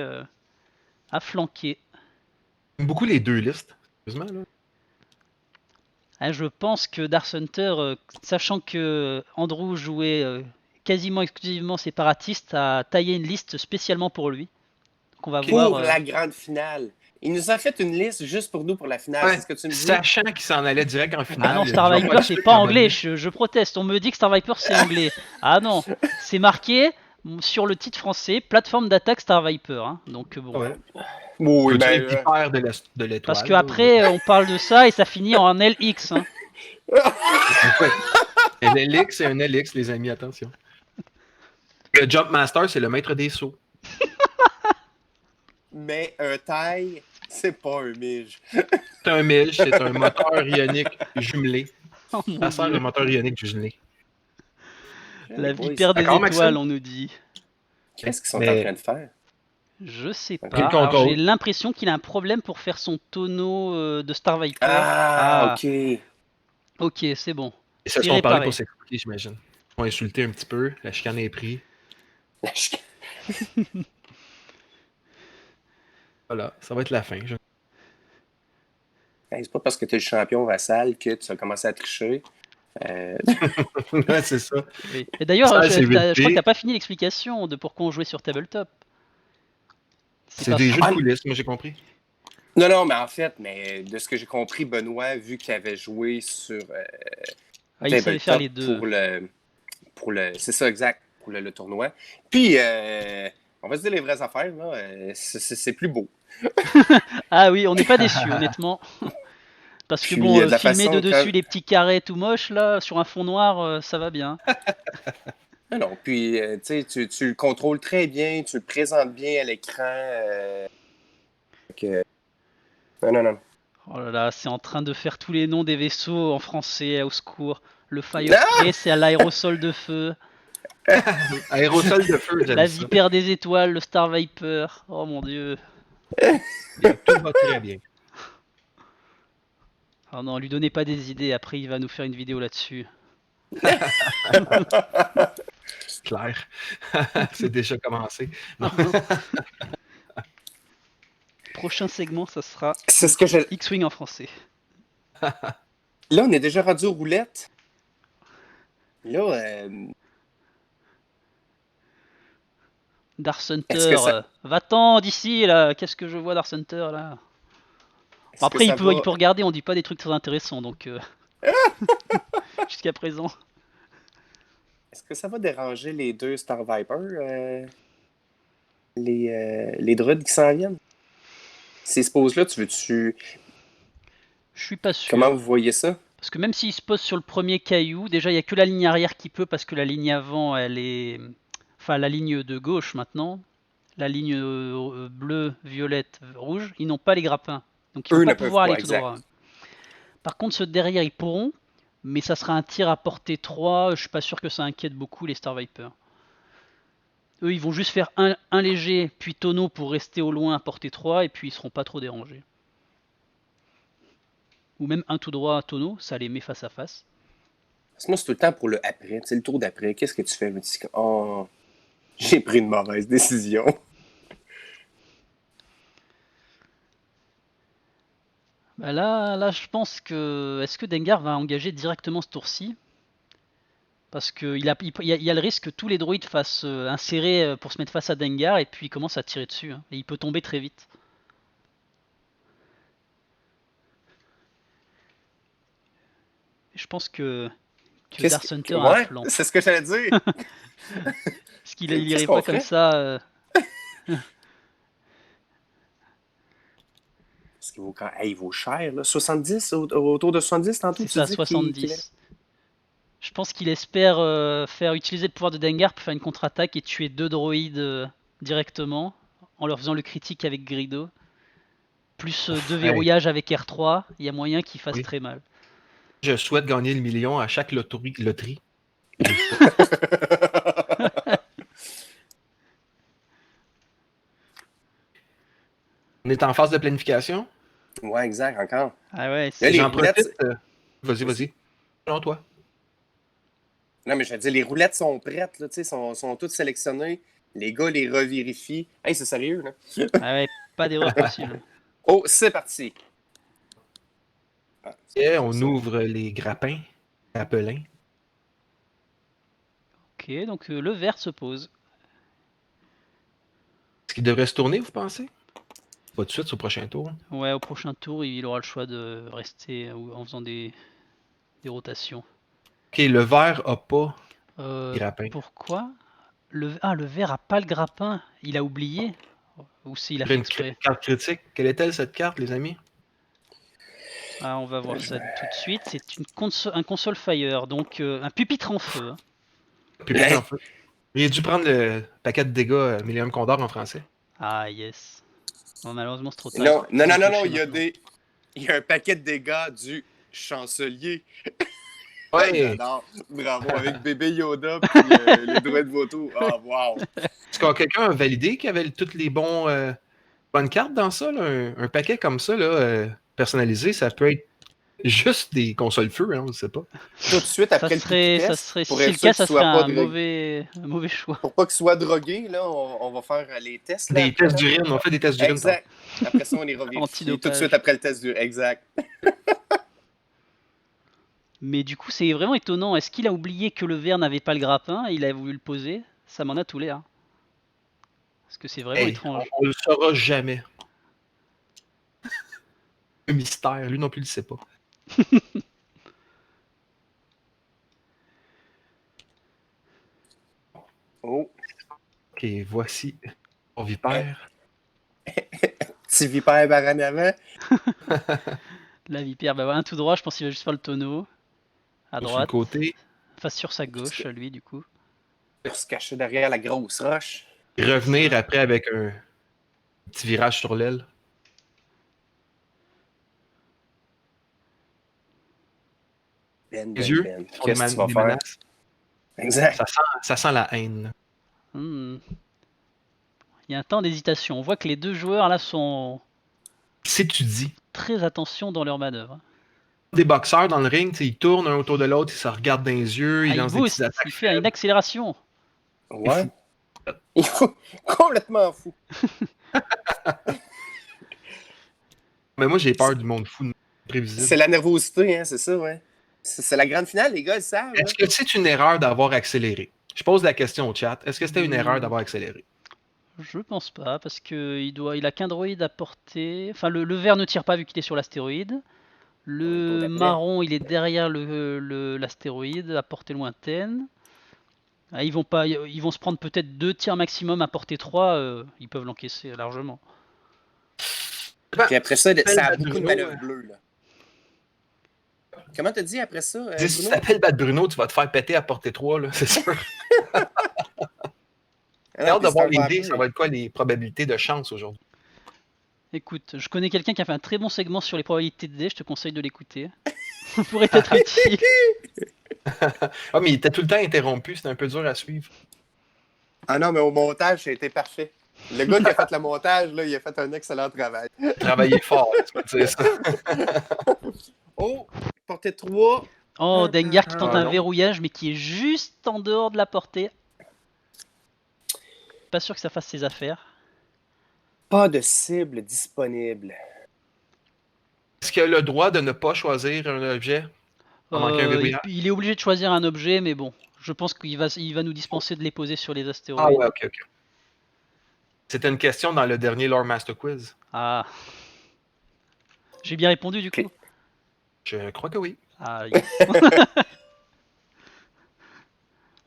à flanquer. J'aime beaucoup les deux listes, sérieusement, là. Hein, je pense que Dark Hunter, sachant que Andrew jouait quasiment exclusivement séparatiste, a taillé une liste spécialement pour lui. Donc on va Ok. voir. Pour la grande finale. Il nous a fait une liste juste pour nous pour la finale. Ouais, C'est ce que tu me dis? sachant qu'il s'en allait direct en finale. Ah non, je Star vais Viper, le c'est suivre pas en anglais, bonne je proteste. On me dit que Star Viper, c'est anglais. Ah non, c'est marqué sur le titre français, plateforme d'attaque Star Viper. Hein. Donc bon. Ouais. Oui, Peux-tu ben. être hyper de l'étoile? Parce que après, on parle de ça et ça finit en LX. Hein. Un LX, c'est un LX, les amis, attention. Le Jump Master, c'est le maître des sauts. Mais un taille, c'est pas un mige. C'est un Midge, c'est un moteur ionique jumelé. Oh mon Ça sert dieu. un moteur ionique jumelé. La Hey, boys, vipère des D'accord, étoiles, Maxime? on nous dit. qu'est-ce qu'ils sont Mais- en train de faire? Je sais Ok. pas. Quel Alors j'ai contrôle? l'impression qu'il a un problème pour faire son tonneau de Star Viper. Ah, ok. Ok, c'est bon. Ils se C'est sont parlé réparé. pour s'expliquer, j'imagine. Ils ont insulté un petit peu, la chicane est prise. Voilà, ça va être la fin. Hey, c'est pas parce que tu es le champion vassal que tu as commencé à tricher. Ouais, c'est ça. Oui. Et d'ailleurs, Ça, je c'est crois que 8B. t'as pas fini l'explication de pourquoi on jouait sur tabletop. C'est parce- des jeux Ah, de coulisses, moi j'ai compris. Non, non, mais en fait, de ce que j'ai compris, Benoît, vu qu'il avait joué sur Ah, il savait faire les deux. pour le c'est ça, exact, pour le tournoi. Puis, on va se dire les vraies affaires, là, c'est plus beau. Ah oui, on n'est pas déçus, honnêtement. Parce que Puis, bon, de la filmer façon de dessus que- les petits carrés tout moches là, sur un fond noir, ça va bien. Ah non, puis, tu sais, tu le contrôles très bien, tu le présentes bien à l'écran. Non, non, non. Oh là là, c'est en train de faire tous les noms des vaisseaux en français, au secours. Le Fire Spray, c'est à l'aérosol de feu. Aérosol de feu, La j'aime ça. vipère des étoiles, le Star Viper. Oh mon dieu. Et tout va très bien. Oh non, lui donnez pas des idées, après il va nous faire une vidéo là-dessus. C'est clair. C'est déjà commencé. Prochain segment, ça sera C'est ce que j'ai. X-Wing en français. Là, on est déjà rendu aux roulettes. Là, Dark Est-ce Hunter, que ça- va-t'en d'ici là, qu'est-ce que je vois Dark Hunter là. est-ce Bon, que après ça il peut va- regarder, on dit pas des trucs très intéressants donc jusqu'à présent. Est-ce que ça va déranger les deux Star Viper, les druides qui s'en viennent? Ces poses-là, tu Je suis pas sûr. comment vous voyez ça? Parce que même s'il se pose sur le premier caillou, déjà il y a que la ligne arrière qui peut parce que la ligne avant elle est. Enfin la ligne de gauche maintenant. La ligne bleue, violette, rouge, ils n'ont pas les grappins. Donc ils Eux vont ne pas peuvent pouvoir pas, aller tout exact. droit. Par contre ceux de derrière ils pourront, mais ça sera un tir à portée 3, je suis pas sûr que ça inquiète beaucoup les Star Vipers. Eux ils vont juste faire un léger puis tonneau pour rester au loin à portée 3 et puis ils seront pas trop dérangés. Ou même un tout droit tonneau, ça les met face à face. Parce que moi, c'est tout le temps pour le après. Tu sais, le tour d'après, qu'est-ce que tu fais? Je me dis, oh, j'ai pris une mauvaise décision. Bah là, je pense que. Est-ce que Dengar va engager directement ce tour-ci? Parce qu'il y a le risque que tous les droïdes fassent insérer pour se mettre face à Dengar et puis il commence à tirer dessus. Hein, et il peut tomber très vite. Et je pense que Dark Hunter a un Ouais, plan. c'est ce que j'allais dire. Parce qu'il Qu'est-ce irait qu'on pas comme ferait? ça. qu'il vaut, il vaut cher, là. 70, autour de 70 tantôt, C'est tu ça, dis qu'il est... 70. Je pense qu'il espère faire utiliser le pouvoir de Dengar pour faire une contre-attaque et tuer 2 droïdes directement en leur faisant le critique avec Grido. Plus 2 verrouillages avec R3, il y a moyen qu'il fasse Oui. très mal. Je souhaite gagner le million à chaque loterie. On est en phase de planification. Ouais, exact, encore. Ah ouais, Là, c'est... les J'en roulettes... profite. Vas-y. Non, toi. Non, mais je veux dire, les roulettes sont prêtes, là, tu sais, sont toutes sélectionnées. Les gars les revérifient. Hey, c'est sérieux, là. Ah ouais, pas d'erreur possible. Oh, c'est parti. Ah, Et on ouvre les grappins, grappelins. Ok, donc le vert se pose. Est-ce qu'il devrait se tourner, vous pensez? Pas tout de suite, au prochain tour. Ouais, au prochain tour, il aura le choix de rester en faisant des rotations. Ok, le vert a pas grappin. Pourquoi le vert a pas le grappin. Il a oublié. Ou s'il a Après fait une exprès. carte critique. Quelle est-elle, cette carte, les amis? Ah, on va voir ça tout de suite. C'est un console fire, donc un pupitre en feu. Hein. Pupitre en feu. Il a dû prendre le paquet de dégâts Millennium Condor en français. Ah, yes. Bon, malheureusement, c'est trop tard. Non, Faut non, toucher il y a maintenant. il y a un paquet de dégâts du chancelier. Ouais! J'adore. Bravo, avec bébé Yoda puis les droits de Voto. Ah, wow. Est-ce que quelqu'un a validé qu'il y avait toutes les bonnes cartes dans ça? Là? Un paquet comme ça, là, personnalisé, ça peut être juste des consoles feu, hein, on ne sait pas. Tout de suite après le pipi Ça test, serait, pour si c'est être le sûr cas, qu'il ça serait soit pas un drogué. mauvais choix. Pour pas qu'il soit drogué, là, on va faire les tests. Là, Des après, tests là. d'urine, on fait des tests d'urine. Exact. Après ça, on les revérifie tout de Antidopage. suite après le test d'urine. Exact. Mais du coup, c'est vraiment étonnant. Est-ce qu'il a oublié que le vert n'avait pas le grappin et il a voulu le poser? Ça m'en a tout l'air. Parce que c'est vraiment étrange. On le saura jamais. Un mystère, lui non plus il le sait pas. Oh. Ok, voici mon vipère. Petit vipère par en avant. La vipère, bah voilà, un tout droit, je pense qu'il va juste faire le tonneau. À Sur le droite. côté. Enfin, sur sa gauche, lui, du coup. Pour se cacher derrière la grosse roche. Revenir après avec un petit virage sur l'aile. Ben, Les yeux. Qu'est-ce que tu vas des faire? menaces. Exact. Ça sent la haine. Hmm. Il y a un temps d'hésitation. On voit que les deux joueurs là sont S'étudie. très attention dans leurs manœuvres. Des boxeurs dans le ring, ils tournent un autour de l'autre, ils se regardent dans les yeux, ils Il lancent des booste, petites attaques. il fait une accélération. Ouais. Il faut complètement fou. Mais moi, j'ai peur du monde fou, prévisible. C'est la nervosité, hein, c'est ça, ouais. C'est la grande finale, les gars, ils savent. Est-ce que c'est une erreur d'avoir accéléré? Je pose la question au chat. Est-ce que c'était une erreur Hmm. d'avoir accéléré? Je pense pas, parce que il a qu'un droïde à porter. Enfin, le vert ne tire pas vu qu'il est sur l'astéroïde. Le marron, il est derrière l'astéroïde à portée lointaine. Ah, ils vont se prendre peut-être 2 tirs maximum à portée 3. Ils peuvent l'encaisser largement. Puis après ça, ça a Bad beaucoup de Bruno, manœuvres bleues, là. Comment t'as dit après ça, Si tu Bruno? t'appelles Bad Bruno, tu vas te faire péter à portée 3, là, c'est sûr. J'ai hâte de voir les dés, ça va être quoi les probabilités de chance aujourd'hui? Écoute, je connais quelqu'un qui a fait un très bon segment sur les probabilités de dés, je te conseille de l'écouter. Ça pourrait être utile. Ah, mais il était tout le temps interrompu, c'était un peu dur à suivre. Ah non, mais au montage, ça a été parfait. Le gars qui a fait le montage, là, il a fait un excellent travail. Travailler fort, tu peux dire ça. Oh, portée 3. Oh, Dengar qui tente Ah, un non. verrouillage, mais qui est juste en dehors de la portée. Pas sûr que ça fasse ses affaires. Pas de cible disponible. Est-ce qu'il a le droit de ne pas choisir un objet? Il est obligé de choisir un objet, mais bon, je pense qu'il va nous dispenser de les poser sur les Ah astéroïdes. ouais, ok. C'était une question dans le dernier Lore Master Quiz. Ah. J'ai bien répondu du coup. Ok. Je crois que oui. Ah, yes.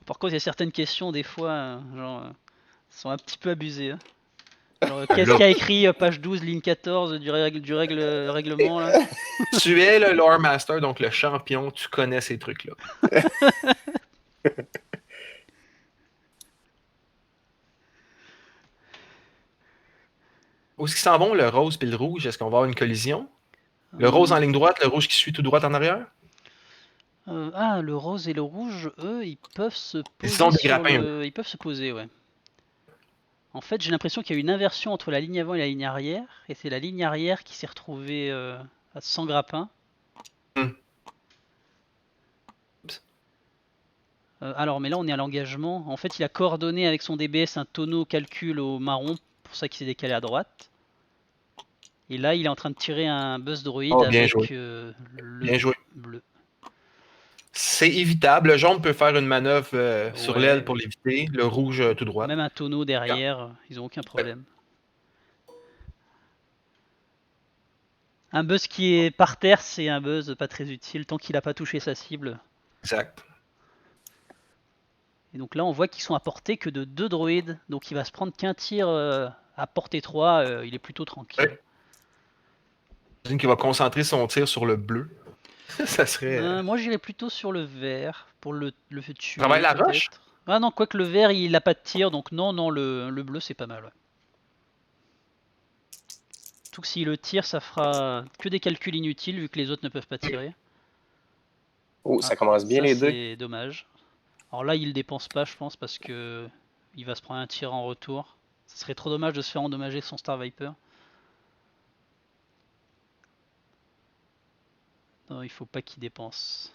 Par contre, il y a certaines questions, des fois, sont un petit peu abusées. Hein. Alors, qu'est-ce qu'il y a écrit page 12, ligne 14 du règlement là? Tu es le lore master, donc le champion, tu connais ces trucs-là. Où est-ce qu'ils s'en vont, le rose et le rouge? Est-ce qu'on va avoir une collision? Le rose en ligne droite, le rouge qui suit tout droit en arrière? Le rose et le rouge, eux, ils peuvent se Ils poser sont des sur grappins. Ils peuvent se poser, ouais. En fait, j'ai l'impression qu'il y a eu une inversion entre la ligne avant et la ligne arrière, et c'est la ligne arrière qui s'est retrouvée à 100 grappins. Alors, mais là, on est à l'engagement. En fait, il a coordonné avec son DBS un tonneau calcul au marron, pour ça qu'il s'est décalé à droite. Et là, il est en train de tirer un buzz droïde avec le Bien joué. bleu. C'est évitable. Le jaune peut faire une manœuvre sur l'aile pour l'éviter. Le rouge tout droit. Même un tonneau derrière, ils n'ont aucun problème. Un buzz qui est par terre, c'est un buzz pas très utile tant qu'il n'a pas touché sa cible. Exact. Et donc là, on voit qu'ils sont à portée que de 2 droïdes. Donc il va se prendre qu'un tir à portée 3. Il est plutôt tranquille. Ouais. J'imagine qu'il va concentrer son tir sur le bleu. Ça serait. Moi, j'irais plutôt sur le vert pour le tuer. Travaille la roche? Ah non, quoique le vert, il n'a pas de tir. Donc non, le bleu, c'est pas mal. Ouais. Tout que s'il le tire, ça fera que des calculs inutiles vu que les autres ne peuvent pas tirer. Oh, ça commence bien les deux. C'est dommage. Alors là, il le dépense pas, je pense, parce que il va se prendre un tir en retour. Ce serait trop dommage de se faire endommager son Star Viper. Non, il faut pas qu'il dépense.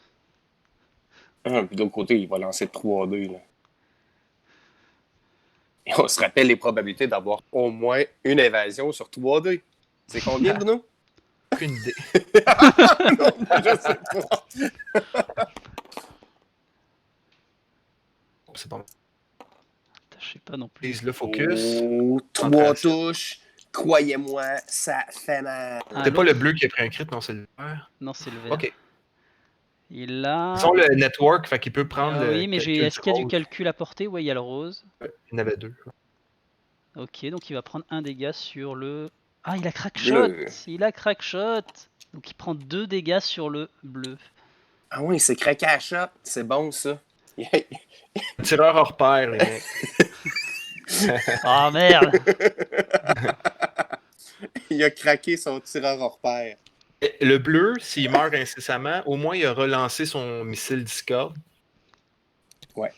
Puis d'autre côté, il va lancer 3-2. Là. Et on se rappelle les probabilités d'avoir au moins une évasion sur 3-2. C'est combien, Bruno? Aucune idée. Non, je sais pas. C'est bon. Je sais pas non plus. Prise le focus. Oh, 3 touches. Croyez-moi, ça fait mal. C'est pas le bleu qui a pris un crit, non, c'est le vert. Non, c'est le vert. Ok. Il a. Ils ont le network, fait qu'il peut prendre le. Oui, mais est-ce qu'il y a du calcul à porter? Oui, il y a le rose. Il y en avait 2. Ok, donc il va prendre un dégât sur le. Ah, il a crackshot! Il a crackshot! Donc il prend 2 dégâts sur le bleu. Ah oui, c'est craqué à shot. C'est bon, ça. Tireur hors pair, les mecs. Ah merde! Il a craqué son tireur hors pair. Le bleu, s'il meurt incessamment, au moins il a relancé son missile Discord. Ouais.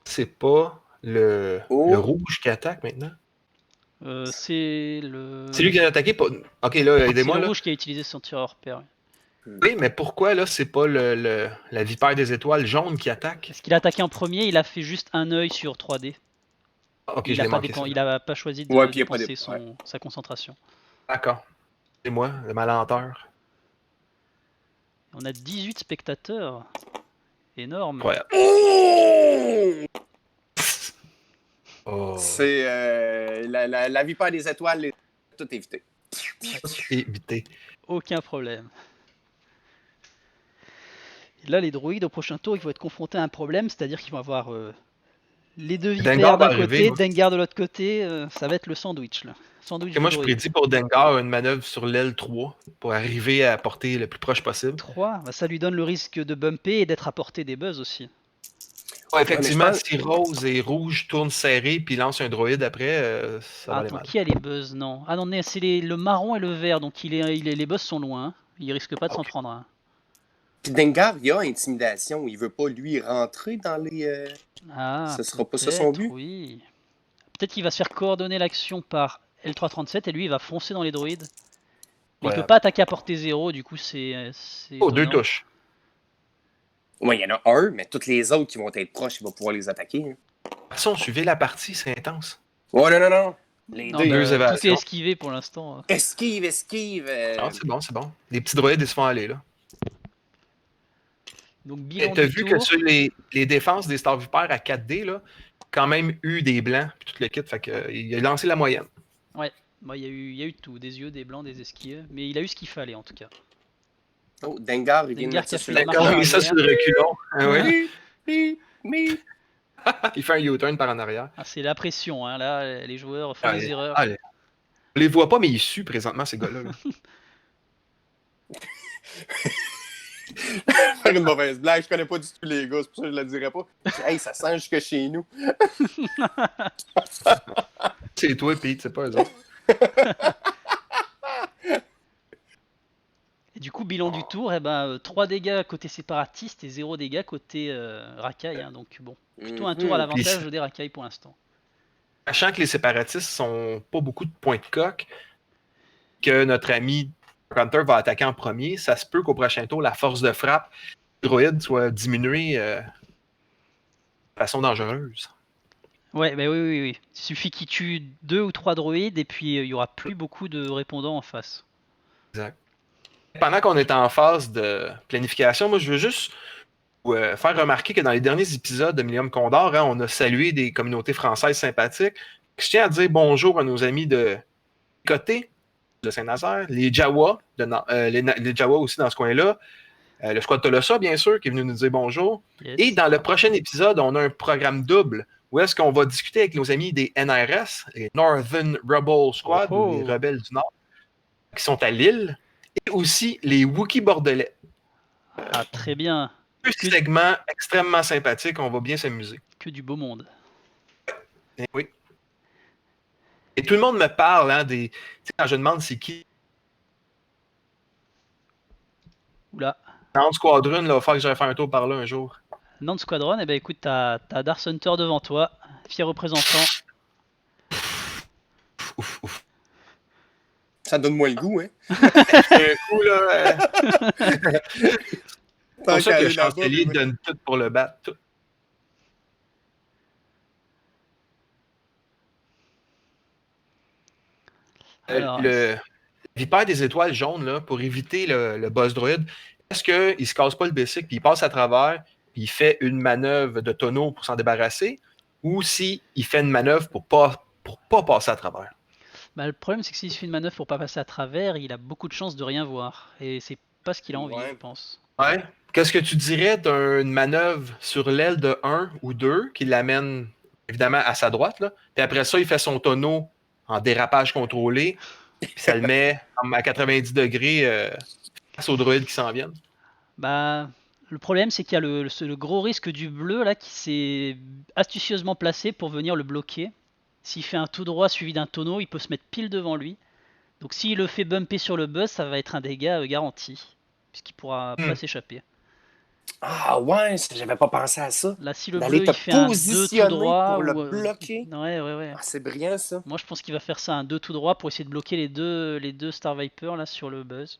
C'est pas le rouge qui attaque maintenant? C'est le. C'est lui qui a attaqué? Ok, là, aidez-moi. C'est le là. rouge qui a utilisé son tir hors pair. Oui, mais pourquoi là, c'est pas la vipère des étoiles jaune qui attaque? Parce qu'il a attaqué en premier, il a fait juste un œil sur 3D. Ok, il a pas choisi de dépenser sa concentration. D'accord. C'est moi, le malenteur. On a 18 spectateurs. Énorme. Incroyable. Oh. C'est la vipère des étoiles, tout évité. Évité. Aucun problème. Et là, les droïdes, au prochain tour, ils vont être confrontés à un problème, c'est-à-dire qu'ils vont avoir les 2 vipères d'un côté, Dengar de l'autre côté. Ça va être le sandwich, là. Moi, je prédis pour Dengar une manœuvre sur l'aile 3 pour arriver à porter le plus proche possible. 3, ça lui donne le risque de bumper et d'être à portée des buzz aussi. Ouais, effectivement, si rose et rouge tournent serré puis lancent un droïde après, ça va aller mal. Qui a les buzz? Non. Ah non, c'est le marron et le vert, donc les buzz sont loin. Hein. Il risque pas de s'en prendre un. Puis Dengar, il y a intimidation. Il veut pas, lui, rentrer dans les... ce sera pas ça son but? Oui. Peut-être qu'il va se faire coordonner l'action par L337 et lui, il va foncer dans les droïdes. Mais il peut pas attaquer à portée 0, du coup, c'est 2 touches. Oui, il y en a un, mais toutes les autres qui vont être proches, il va pouvoir les attaquer. Hein. De toute façon, suivez la partie, c'est intense. Ouais, non. Les deux évasions. Tout est esquivé pour l'instant. Esquive. Ah, c'est bon. Les petits droïdes, ils se font aller, là. Donc, bilan t'as du vu tour. que sur les défenses des Star Vipers à 4D, là, quand même eu des blancs, puis tout le kit, fait qu'il a lancé la moyenne. Ouais, il y a eu tout, des yeux, des blancs, des esquives, mais il a eu ce qu'il fallait en tout cas. Oh, Dengar, il vient de mettre ça sur le reculon. Ah, ouais. Il fait un U-turn par en arrière. Ah, c'est la pression, hein. Là, les joueurs font des erreurs. Allez. On les voit pas, mais ils suent présentement, ces gars-là. Là. Faire une mauvaise blague, je connais pas du tout les gars, c'est pour ça que je la dirais pas. Hey, ça sent jusque chez nous. C'est toi, Pete, c'est pas eux autres. Et du coup, bilan du tour, 3 dégâts côté séparatiste et 0 dégâts côté racaille. Hein. Donc bon, plutôt un tour à l'avantage des racailles pour l'instant. Sachant que les séparatistes sont pas beaucoup de points de coque, que notre ami Hunter va attaquer en premier, ça se peut qu'au prochain tour, la force de frappe du droïde soit diminuée de façon dangereuse. Ouais, bah oui. Il suffit qu'il tue 2 ou 3 droïdes et puis il y aura plus beaucoup de répondants en face. Exact. Pendant qu'on est en phase de planification, moi je veux juste faire remarquer que dans les derniers épisodes de Millennium Condor, hein, on a salué des communautés françaises sympathiques. Je tiens à dire bonjour à nos amis de côté de Saint-Nazaire, les Jawa, les Jawa aussi dans ce coin-là, le squad Tolosa, bien sûr, qui est venu nous dire bonjour. Yes. Et dans le prochain épisode, on a un programme double où est-ce qu'on va discuter avec nos amis des NRS, les Northern Rebel Squad, ou les Rebelles du Nord, qui sont à Lille, et aussi les Wookiees bordelais. Ah, très bien. Deux segments extrêmement sympathiques, on va bien s'amuser. Que du beau monde. Et oui. Et tout le monde me parle, hein, des. Tu sais, quand je demande c'est qui. Oula. Dans Squadron, là, il va falloir que j'aille faire un tour par là un jour. Nantes Squadron, écoute, t'as Darth Hunter devant toi, fier représentant. Ouf. Ça donne moins le goût, hein? Un coup, là. C'est pour ça que le chancelier donne tout pour le battre. Tout. Alors, le Vipère des étoiles jaunes, là, pour éviter le boss droïde, est-ce qu'il se casse pas le basic puis il passe à travers puis il fait une manœuvre de tonneau pour s'en débarrasser, ou s'il fait une manœuvre pour pas passer à travers? Le problème, c'est que s'il fait une manœuvre pour pas passer à travers, il a beaucoup de chances de rien voir. Et c'est pas ce qu'il a envie, je pense. Ouais. Qu'est-ce que tu dirais d'une manœuvre sur l'aile de 1 ou 2 qui l'amène évidemment à sa droite, là, puis après ça, il fait son tonneau en dérapage contrôlé, puis ça le met à 90 degrés face aux droïdes qui s'en viennent? Le problème, c'est qu'il y a le gros risque du bleu là qui s'est astucieusement placé pour venir le bloquer. S'il fait un tout droit suivi d'un tonneau, il peut se mettre pile devant lui. Donc s'il le fait bumper sur le buzz, ça va être un dégât garanti, puisqu'il pourra pas s'échapper. Ah ouais, j'avais pas pensé à ça. Là, si le bleu il fait un 2 tout droit pour le ou bloquer. Ouais. Ah, c'est brillant ça. Moi, je pense qu'il va faire ça un 2 tout droit pour essayer de bloquer les deux Star Viper là sur le buzz.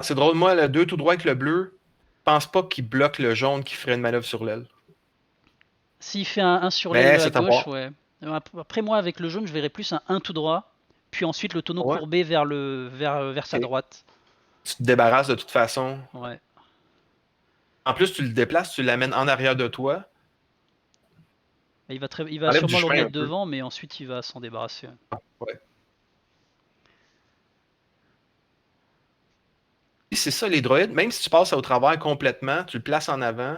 C'est drôle, moi, le 2 tout droit avec le bleu, je pense pas qu'il bloque le jaune qui ferait une manœuvre sur l'aile. S'il fait un 1 sur l'aile à gauche, ouais. Après, moi, avec le jaune, je verrais plus un 1 tout droit, puis ensuite le tonneau courbé vers sa droite. Tu te débarrasses de toute façon. Ouais. En plus, tu le déplaces, tu l'amènes en arrière de toi. Il va sûrement le remettre devant, mais ensuite il va s'en débarrasser. Ouais. C'est ça, les droïdes, même si tu passes au travers complètement, tu le places en avant,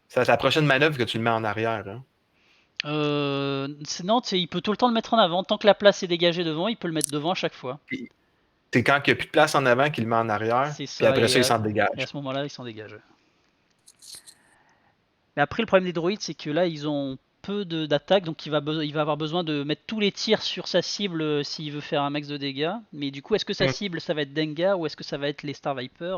c'est la prochaine manœuvre que tu le mets en arrière. Hein. Non, il peut tout le temps le mettre en avant. Tant que la place est dégagée devant, il peut le mettre devant à chaque fois. C'est quand il n'y a plus de place en avant qu'il le met en arrière, puis après ça, il s'en dégage. Et à ce moment-là, il s'en dégage. Mais après, le problème des droïdes, c'est que là, ils ont peu d'attaque, donc il va avoir besoin de mettre tous les tirs sur sa cible s'il veut faire un max de dégâts. Mais du coup, est-ce que sa cible, ça va être Dengar ou est-ce que ça va être les Star Viper?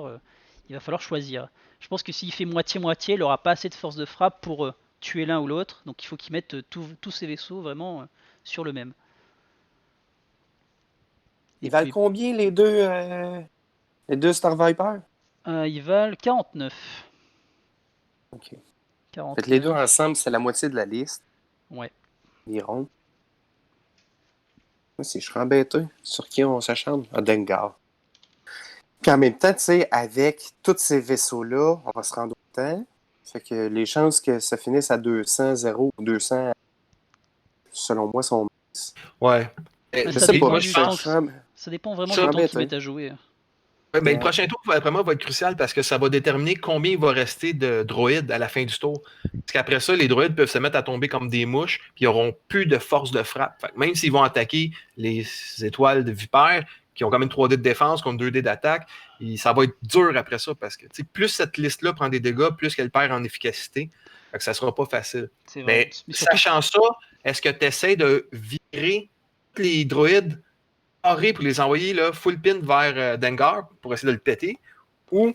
Il va falloir choisir. Je pense que s'il fait moitié-moitié, il n'aura pas assez de force de frappe pour tuer l'un ou l'autre. Donc il faut qu'il mette tous ses vaisseaux vraiment sur le même. Ils valent combien les deux Star Viper? Ils valent 49. Ok. Fait les deux ensemble, c'est la moitié de la liste. Ouais. Environ. Moi, si je serais embêté, sur qui on s'acharne? À Dengar. Puis en même temps, tu sais, avec tous ces vaisseaux-là, on va se rendre au temps. Fait que les chances que ça finisse à 200, 0 ou 200, selon moi, sont minces. Ouais. Ça dépend vraiment du temps qu'ils mettent à jouer. Ouais, ben, le Yeah. prochain tour, après moi, va être crucial parce que ça va déterminer combien il va rester de droïdes à la fin du tour. Parce qu'après ça, les droïdes peuvent se mettre à tomber comme des mouches, puis ils n'auront plus de force de frappe. Fait que même s'ils vont attaquer les étoiles de Vipère, qui ont quand même 3D de défense contre 2D d'attaque, ça va être dur après ça parce que plus cette liste-là prend des dégâts, plus qu'elle perd en efficacité. Fait que ça ne sera pas facile. C'est vrai. Mais Mais surtout, sachant ça, est-ce que tu essaies de virer tous les droïdes carré pour les envoyer là, full pin vers Dengar pour essayer de le péter, ou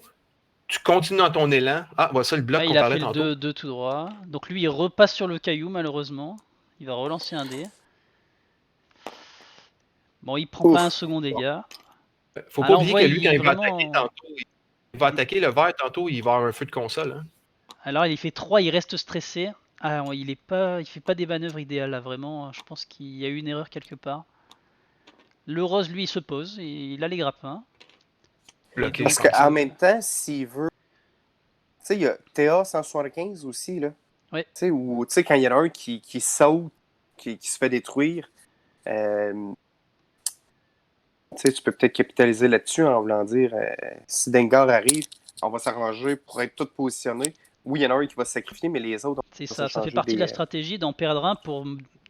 tu continues dans ton élan. Ah, voilà ça le bloc là, qu'on il a parlait fait le tantôt. 2 tout droit. Donc lui, il repasse sur le caillou, malheureusement. Il va relancer un dé. Bon, il prend pas un Ouf. second dégât. Faut Ah pas là, on oublier voit, que lui, il quand est il va attaquer vraiment... tantôt, il va attaquer le vert tantôt, il va avoir un feu de console. Hein. Alors, il fait 3, il reste stressé. Ah, il fait pas des manœuvres idéales, là, vraiment. Je pense qu'il y a eu une erreur quelque part. Le rose, lui, il se pose, et il a les grappins. Bloqué, Parce je pense. qu'en même temps, s'il veut. Tu sais, il y a TA 175 aussi, là. Ouais. Tu sais, ou tu sais, quand il y en a un qui saute, qui se fait détruire, tu sais, tu peux peut-être capitaliser là-dessus en voulant dire si Dengar arrive, on va s'arranger pour être tous positionnés. Oui, il y en a un qui va se sacrifier, mais les autres, C'est on va ça, ça fait s'échanger partie de la des. stratégie d'en perdre un pour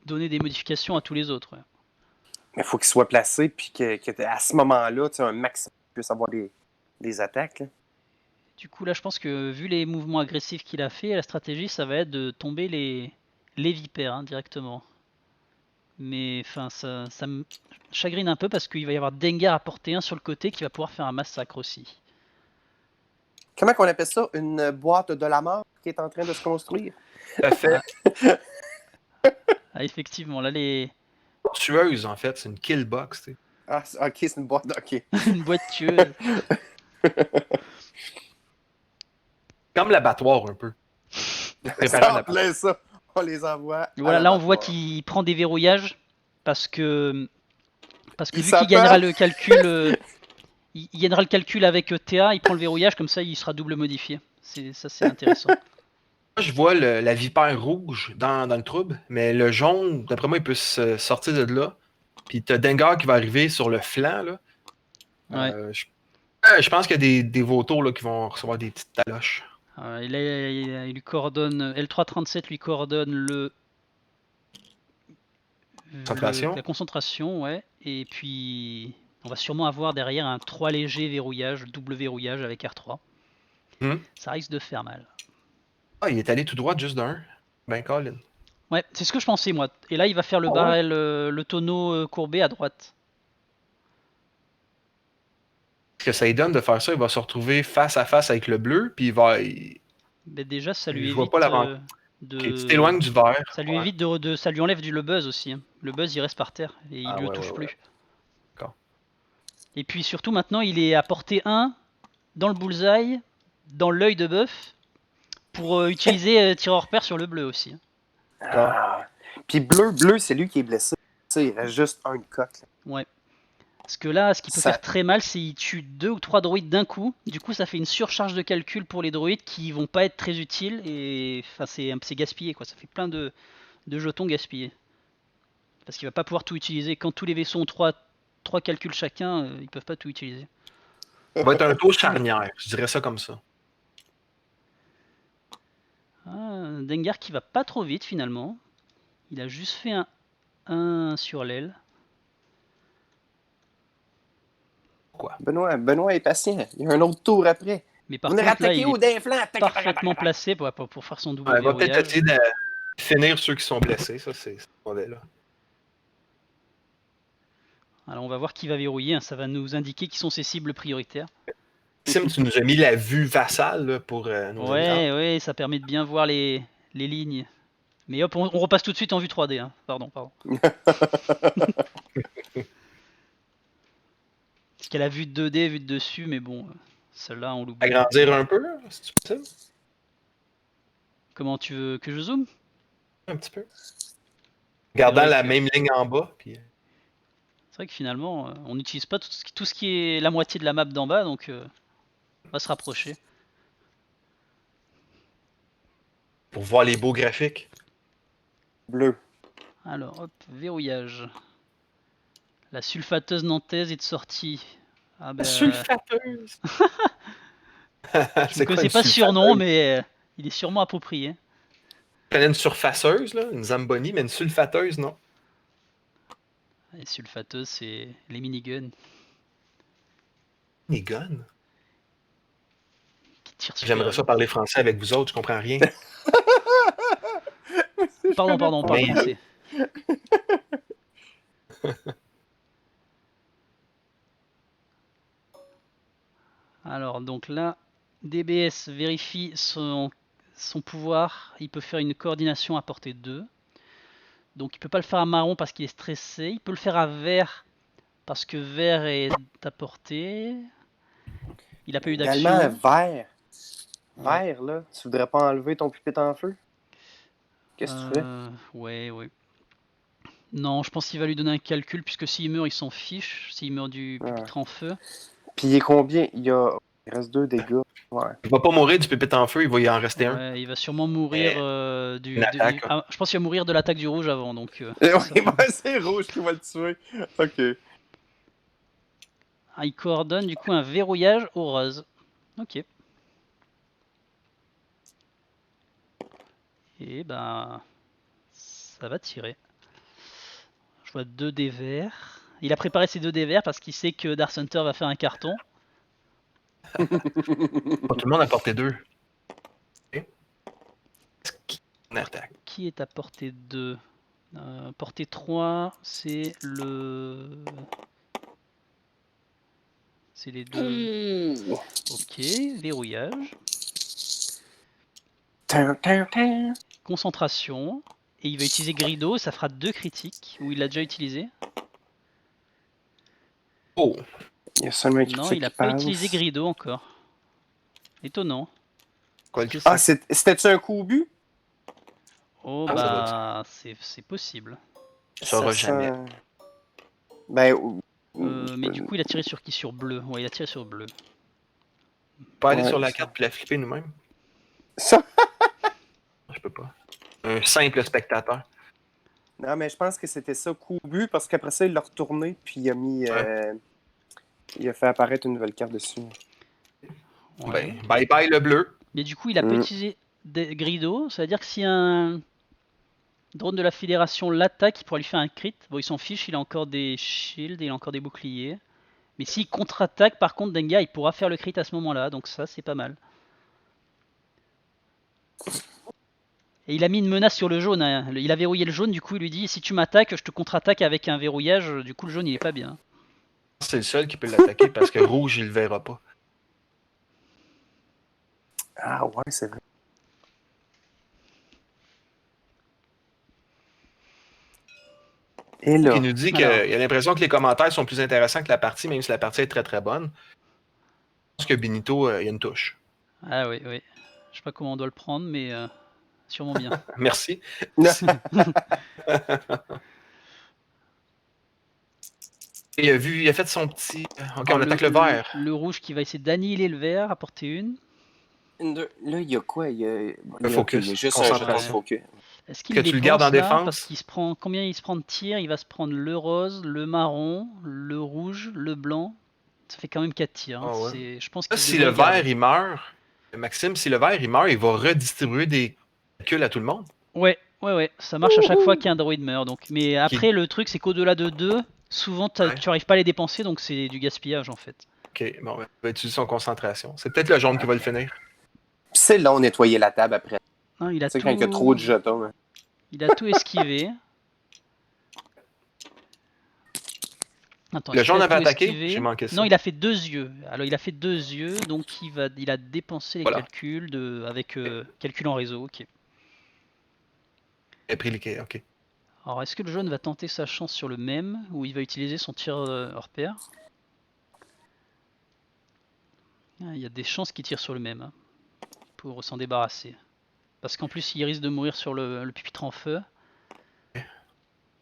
donner des modifications à tous les autres. Ouais. Mais il faut qu'il soit placé, puis qu'à ce moment-là, tu sais, un max puisse avoir des attaques. Là. Du coup, là, je pense que vu les mouvements agressifs qu'il a fait, la stratégie, ça va être de tomber les vipères hein, directement. Mais enfin, ça me chagrine un peu parce qu'il va y avoir Dengar à portée 1 sur le côté qui va pouvoir faire un massacre aussi. Comment qu'on appelle ça? Une boîte de la mort qui est en train de se construire? Tout à fait. Ah, effectivement, là, les... Tueuse, en fait, c'est une kill box. Tu sais. Ah, ok, c'est une boîte. Ok. une boîte tueuse. Comme l'abattoir, un peu. Préparant Ça en l'abattoir. plein ça. On les envoie. Voilà, là, on voit qu'il prend des verrouillages parce que Il vu qu'il gagnera s'appelle. le calcul, il gagnera le calcul avec TA, il prend le verrouillage comme ça, il sera double modifié. Ça, c'est intéressant. Moi, je vois la vipère rouge dans le trouble, mais le jaune, d'après moi, il peut se sortir de là. Puis t'as Dengar qui va arriver sur le flanc. Là. Ouais. Je pense qu'il y a des vautours là, qui vont recevoir des petites taloches. Il lui coordonne L337 lui coordonne Concentration. la concentration, ouais. Et puis on va sûrement avoir derrière un 3 léger verrouillage, double verrouillage avec R3. Ça risque de faire mal. Ah, il est allé tout droit juste d'un. Ben, Colin. Ouais, c'est ce que je pensais moi. Et là, il va faire le barrel, le tonneau courbé à droite. Ce que ça lui donne de faire ça, il va se retrouver face à face avec le bleu, puis Mais déjà, ça lui je vois évite pas l'avant. de. Ok, tu t'éloignes du vert. Ça lui évite ça lui enlève le buzz aussi. Hein. Le buzz, il reste par terre et il le touche plus. D'accord. Et puis surtout maintenant, il est à portée 1 dans le bullseye, dans l'œil de bœuf, pour utiliser tireur repère sur le bleu aussi. Ah. Puis bleu, c'est lui qui est blessé. Tu sais, il reste juste un coq. Là. Ouais. Parce que là, ce qui peut faire très mal, c'est qu'il tue 2 ou 3 droïdes d'un coup. Du coup, ça fait une surcharge de calcul pour les droïdes qui vont pas être très utiles. Et enfin, c'est gaspillé, quoi. Ça fait plein de jetons gaspillés. Parce qu'il va pas pouvoir tout utiliser. Quand tous les vaisseaux ont 3 calculs chacun, ils peuvent pas tout utiliser. Ça va être un tour charnière, je dirais ça comme ça. Ah, Dengar qui va pas trop vite finalement. Il a juste fait un 1 sur l'aile. Quoi? Benoît est patient. Il y a un autre tour après. Mais par Vous ne contre, là, rattaquez il au est déflanc. parfaitement placé pour faire son double Il va peut-être verrouillage. essayer de finir ceux qui sont blessés, ça c'est mauvais là. Alors on va voir qui va verrouiller, hein. Ça va nous indiquer qui sont ses cibles prioritaires. Sim, tu nous as mis la vue vassale là, pour nos amis. Ouais, ça permet de bien voir les lignes. Mais hop, on repasse tout de suite en vue 3D. Hein. Pardon. Parce qu'elle a vue de 2D, vue de dessus, mais bon, celle-là on l'oublie. Agrandir un peu, si tu possible. Comment tu veux que je zoome? Un petit peu. Gardant vrai la que- même ligne en bas. Puis... C'est vrai que finalement, on n'utilise pas tout ce qui est la moitié de la map d'en bas, donc on va se rapprocher. Pour voir les beaux graphiques. Bleu. Alors, hop, verrouillage. La sulfateuse nantaise est de sortie. Ah ben, Sulfateuse! je ne connaissais pas ce surnom, mais il est sûrement approprié. Je connais une surfaceuse, là, une Zamboni, mais une sulfateuse, non. Les sulfateuses, c'est les miniguns Les guns? qui tirent super J'aimerais ça vite. parler français avec vous autres, je comprends rien. Pardon, on parle Mais- français. Alors, donc là, DBS vérifie son pouvoir. Il peut faire une coordination à portée 2. Donc, il peut pas le faire à marron parce qu'il est stressé. Il peut le faire à vert parce que vert est à portée. Il a pas eu Également, d'action. vert. Vert, là. Tu voudrais pas enlever ton pupitre en feu? Qu'est-ce que tu fais? Ouais. Non, je pense qu'il va lui donner un calcul puisque s'il meurt, il s'en fiche. S'il meurt du pupitre en feu. Puis il est combien? Il reste 2 dégâts. Ouais. Il va pas mourir du pépite en feu, il va y en rester un. Ouais, il va sûrement mourir une attaque, je pense qu'il va mourir de l'attaque du rouge avant. Donc, Ouais, ben, c'est rouge qui va le tuer. Ok. il coordonne du coup un verrouillage au rose. Ok. Et ben, ça va tirer. Je vois 2 dés verts. Il a préparé ses 2 dés verts parce qu'il sait que Dark Hunter va faire un carton. Pas tout le monde a porté 2. On attaque. Qui est à portée 2 portée 3, c'est le... C'est les deux. Ok, verrouillage. Concentration. Et il va utiliser Grido, ça fera 2 critiques, ou il l'a déjà utilisé. Oh! Il y a seulement un Non, critique il n'a qui pas passe. utilisé Grido encore. Étonnant. Quoi, Que Ah, c'était-tu un coup au but? Oh Ah, bah, c'est possible. Tu sauras Ça jamais. sent- Ben, Mais du coup, il a tiré sur qui? Sur bleu. Ouais, il a tiré sur bleu. On peut aller Ouais, sur la ça. carte et la flipper nous-mêmes? ça- Je peux pas. Un simple spectateur. Non, mais je pense que c'était ça, coup au but, parce qu'après ça, il l'a retourné, puis il a mis. Il a fait apparaître une nouvelle carte dessus. Ouais. Ben, bye bye le bleu. Mais du coup, il a pas utilisé Grido. Ça veut dire que si un drone de la fédération l'attaque, il pourra lui faire un crit. Bon, il s'en fiche, il a encore des shields, il a encore des boucliers. Mais s'il contre-attaque, par contre, Denga, il pourra faire le crit à ce moment-là. Donc ça, c'est pas mal. Et il a mis une menace sur le jaune. Hein. Il a verrouillé le jaune, du coup, il lui dit si tu m'attaques, je te contre-attaque avec un verrouillage. Du coup, le jaune, il est pas bien. C'est le seul qui peut l'attaquer parce que rouge, il le verra pas. Ah, ouais, c'est vrai. Et là. Il nous dit qu'il a l'impression que les commentaires sont plus intéressants que la partie, même si la partie est très très bonne. Je pense que Benito, il y a une touche. Ah oui. Je sais pas comment on doit le prendre, mais sûrement bien. Merci. Il a fait son petit. Ok, on attaque le vert. Le rouge qui va essayer d'annihiler le vert, apporter une. Là, il y a quoi? Il y a focus. il y a juste Concentration. un focus. Est-ce qu'il Que tu le gardes en défense? Parce qu'il se prend combien il se prend de tirs? Il va se prendre le rose, le marron, le rouge, le blanc. Ça fait quand même 4 tirs. Hein. Ah ouais. Je pense Là, qu'il si devrait le garder. vert il meurt, Maxime, si le vert il meurt, il va redistribuer des calculs à tout le monde. Ouais. Ça marche à chaque fois qu'un droïde meurt. Donc. Mais après, le truc, c'est qu'au-delà de 2, souvent tu n'arrives pas à les dépenser, donc c'est du gaspillage en fait. Ok, bon, il va utiliser son concentration. C'est peut-être le jaune qui va le finir. C'est long nettoyer la table après. Non, il a C'est tout... quand il y a trop de jetons. Hein. Il a tout esquivé. Attends, Le jaune il a avait tout attaqué? esquivé. J'ai manqué ça. Non, il a fait 2 yeux. Alors, il a fait 2 yeux, donc il a dépensé les Voilà. calculs avec calcul en réseau. Ok. Il a pris les. Ok. Alors, est-ce que le jaune va tenter sa chance sur le même, ou il va utiliser son tir hors pair? Il y a des chances qu'il tire sur le même, hein, pour s'en débarrasser. Parce qu'en plus, il risque de mourir sur le pupitre en feu.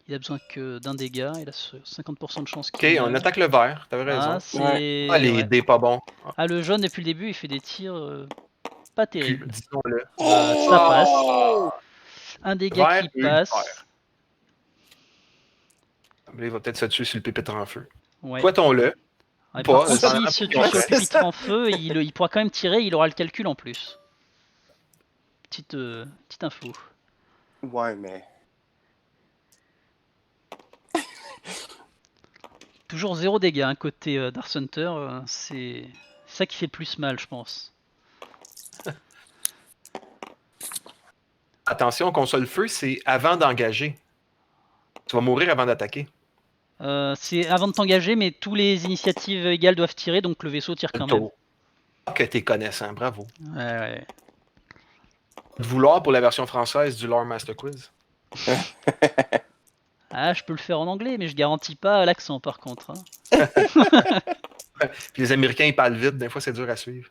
Il a besoin que d'un dégât, il a 50% de chance Ok, qu'il meure. on attaque le vert, t'avais raison. Ah, c'est... Ah, les ouais. dés pas bons. Ah, le jaune, depuis le début, il fait des tirs pas terribles. Disons-le. Ça passe. Un dégât qui passe. Là, il va peut-être se tuer sur le pépite en feu. Ouais. Fouettons-le. Ouais, par Pas, contre, ça en s'il a se pas tue sur le c'est pupitre ça. en feu, il pourra quand même tirer, il aura le calcul en plus. Petite info. Ouais, mais. Toujours 0 dégâts hein, côté Dark Hunter, c'est ça qui fait le plus mal, je pense. Attention, console feu, c'est avant d'engager. Tu vas mourir avant d'attaquer. C'est avant de t'engager, mais tous les initiatives égales doivent tirer, donc le vaisseau tire Le quand même. tour. Ah, que t'es connaissant, bravo. Ouais. De vouloir pour la version française du Lore Master Quiz. Ah, je peux le faire en anglais, mais je garantis pas l'accent par contre. Hein. Puis les Américains, ils parlent vite, des fois c'est dur à suivre.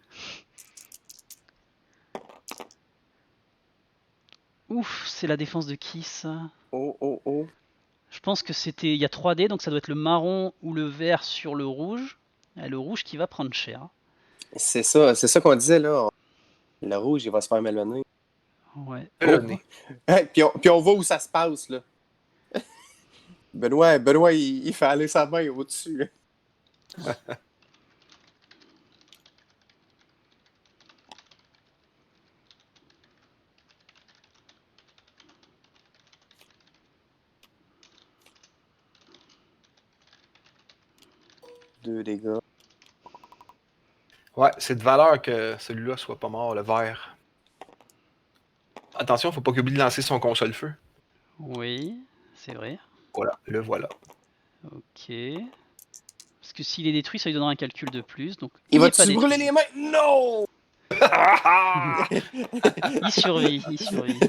Ouf, c'est la défense de qui ça? Oh, oh, oh. Je pense que c'était. Il y a 3D, donc ça doit être le marron ou le vert sur le rouge. Et le rouge qui va prendre cher. C'est ça qu'on disait, là. Le rouge, il va se faire malmener. Ouais. Le nez. Puis on voit où ça se passe, là. Benoît il fait aller sa main au-dessus. Deux dégâts. Ouais, c'est de valeur que celui-là soit pas mort, le vert. Attention, faut pas qu'il oublie de lancer son console feu. Oui, c'est vrai. Voilà, le voilà. Ok. Parce que s'il est détruit, ça lui donnera un calcul de plus. Donc Il est pas va-tu brûler détruit. les mains? Non! Il survit, il survit.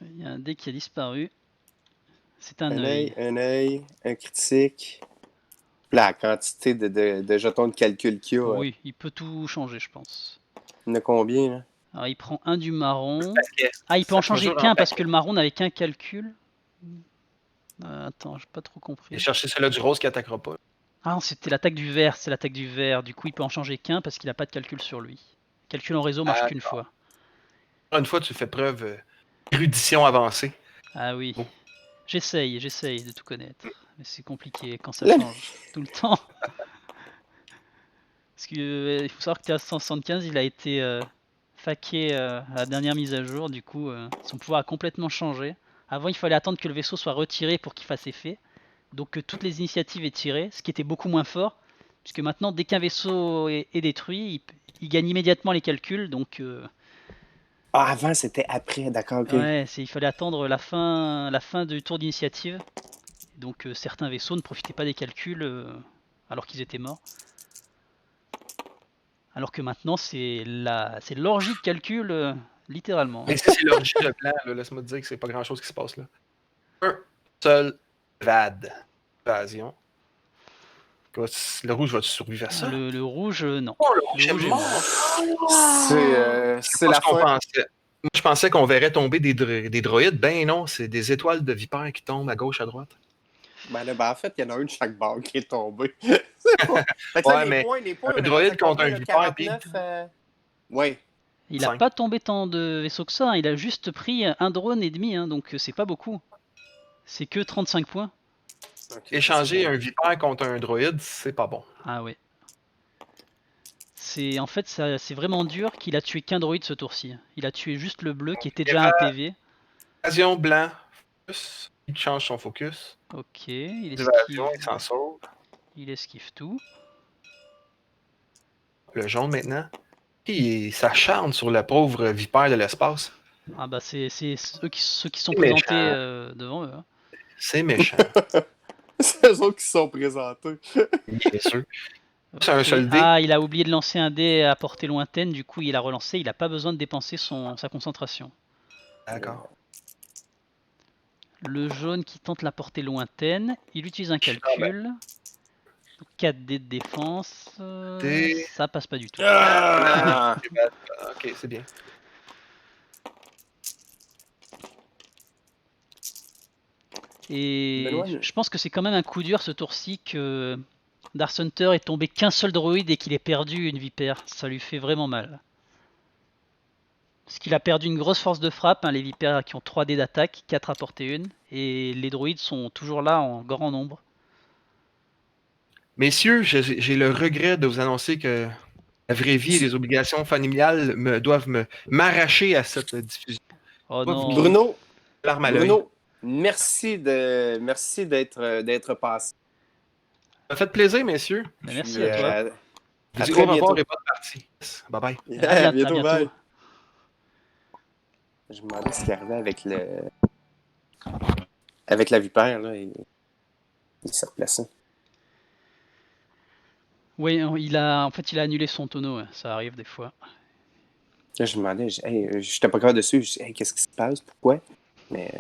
Il y a un dé qui a disparu. C'est un œil. Un œil, un critique. La quantité de jetons de calcul qu'il y a, Oui, il peut tout changer, je pense. il y en a combien, là? Alors il prend un du marron. Paquet. Ah, il peut Ça en changer mesure en qu'un parce paquet. que le marron n'avait qu'un calcul. Attends, j'ai pas trop compris. Et chercher celui-là du rose qui attaquera pas. Ah non, c'était l'attaque du vert, c'est l'attaque du vert. Du coup, il peut en changer qu'un parce qu'il a pas de calcul sur lui. Calcul en réseau marche qu'une fois. Une fois, tu fais preuve d'érudition avancée. Ah oui. Bon. J'essaye de tout connaître. Mais c'est compliqué quand ça Là- change tout le temps. Parce que il faut savoir que TS175 il a été faqué à la dernière mise à jour, du coup son pouvoir a complètement changé. Avant il fallait attendre que le vaisseau soit retiré pour qu'il fasse effet, donc que toutes les initiatives aient tiré, ce qui était beaucoup moins fort, puisque maintenant dès qu'un vaisseau est détruit, il gagne immédiatement les calculs, donc Ah, avant, c'était après, d'accord, ok. ouais, il fallait attendre la fin du tour d'initiative, donc certains vaisseaux ne profitaient pas des calculs alors qu'ils étaient morts. Alors que maintenant, c'est l'orgie de calcul, littéralement. Mais si c'est l'origine de plan, là, laisse-moi te dire que c'est pas grand-chose qui se passe là. Un seul VAD. Évasion. Le rouge va-tu survivre à ça? Le rouge, non. Oh, le rouge Le est rouge est mort. C'est Pas la ce qu'on fin. pensait. Moi, je pensais qu'on verrait tomber des droïdes. Ben non, c'est des étoiles de vipères qui tombent à gauche, à droite. Ben, en fait, il y en a une de chaque barre qui est tombée. C'est pas- Fait que là, Ouais, mais les points, un on est droïde rendu à contre combien, un là? vipère, 49, Ouais. Il a 5. pas tombé tant de vaisseaux que ça, hein. Il a juste pris un drone et demi, hein, donc c'est pas beaucoup. C'est que 35 points. Ok, Échanger c'est bon. un vipère contre un droïde, c'est pas bon. Ah ouais. En fait, c'est vraiment dur qu'il a tué qu'un droïde ce tour-ci. Il a tué juste le bleu qui était déjà un PV. Évasion blanc. Focus. Il change son focus. Ok, il Évasion, il s'en sauve. esquive tout. Le jaune maintenant. Il s'acharne sur le pauvre vipère de l'espace. Ah bah c'est ceux qui se sont C'est présentés méchant. devant eux. Hein. C'est méchant. C'est eux autres qui se sont présentés. Bien sûr. C'est un Ok. seul dé. Ah, il a oublié de lancer un dé à portée lointaine, du coup il a relancé, il n'a pas besoin de dépenser sa concentration. D'accord. Le jaune qui tente la portée lointaine, il utilise un calcul. 4 dés de défense, ça passe pas du tout. Ah! Ok, c'est bien. Et Benoît, je pense que c'est quand même un coup dur ce tour-ci que Dark Hunter est tombé qu'un seul droïde et qu'il ait perdu une vipère. Ça lui fait vraiment mal. Parce qu'il a perdu une grosse force de frappe, hein, les vipères qui ont 3 dés d'attaque, 4 à portée 1, et les druides sont toujours là en grand nombre. Messieurs, j'ai le regret de vous annoncer que la vraie vie et les obligations familiales doivent m'arracher à cette diffusion. Oh Moi, vous non, Bruno, larme à l'œil. Bruno, merci d'être passé. Ça m'a fait plaisir, messieurs. bah, merci Puis, à toi. Je vous à dis très au revoir bientôt. et bonne partie. Bye bye. À bientôt. bye. Je me demandais ce qui arrivait avec la vipère, là. Il s'est replacé. Oui, il a annulé son tonneau, ouais, ça arrive des fois. Là, je me demandais, hey, j'étais pas encore dessus. Je dis, hey, qu'est-ce qui se passe? Pourquoi? Mais.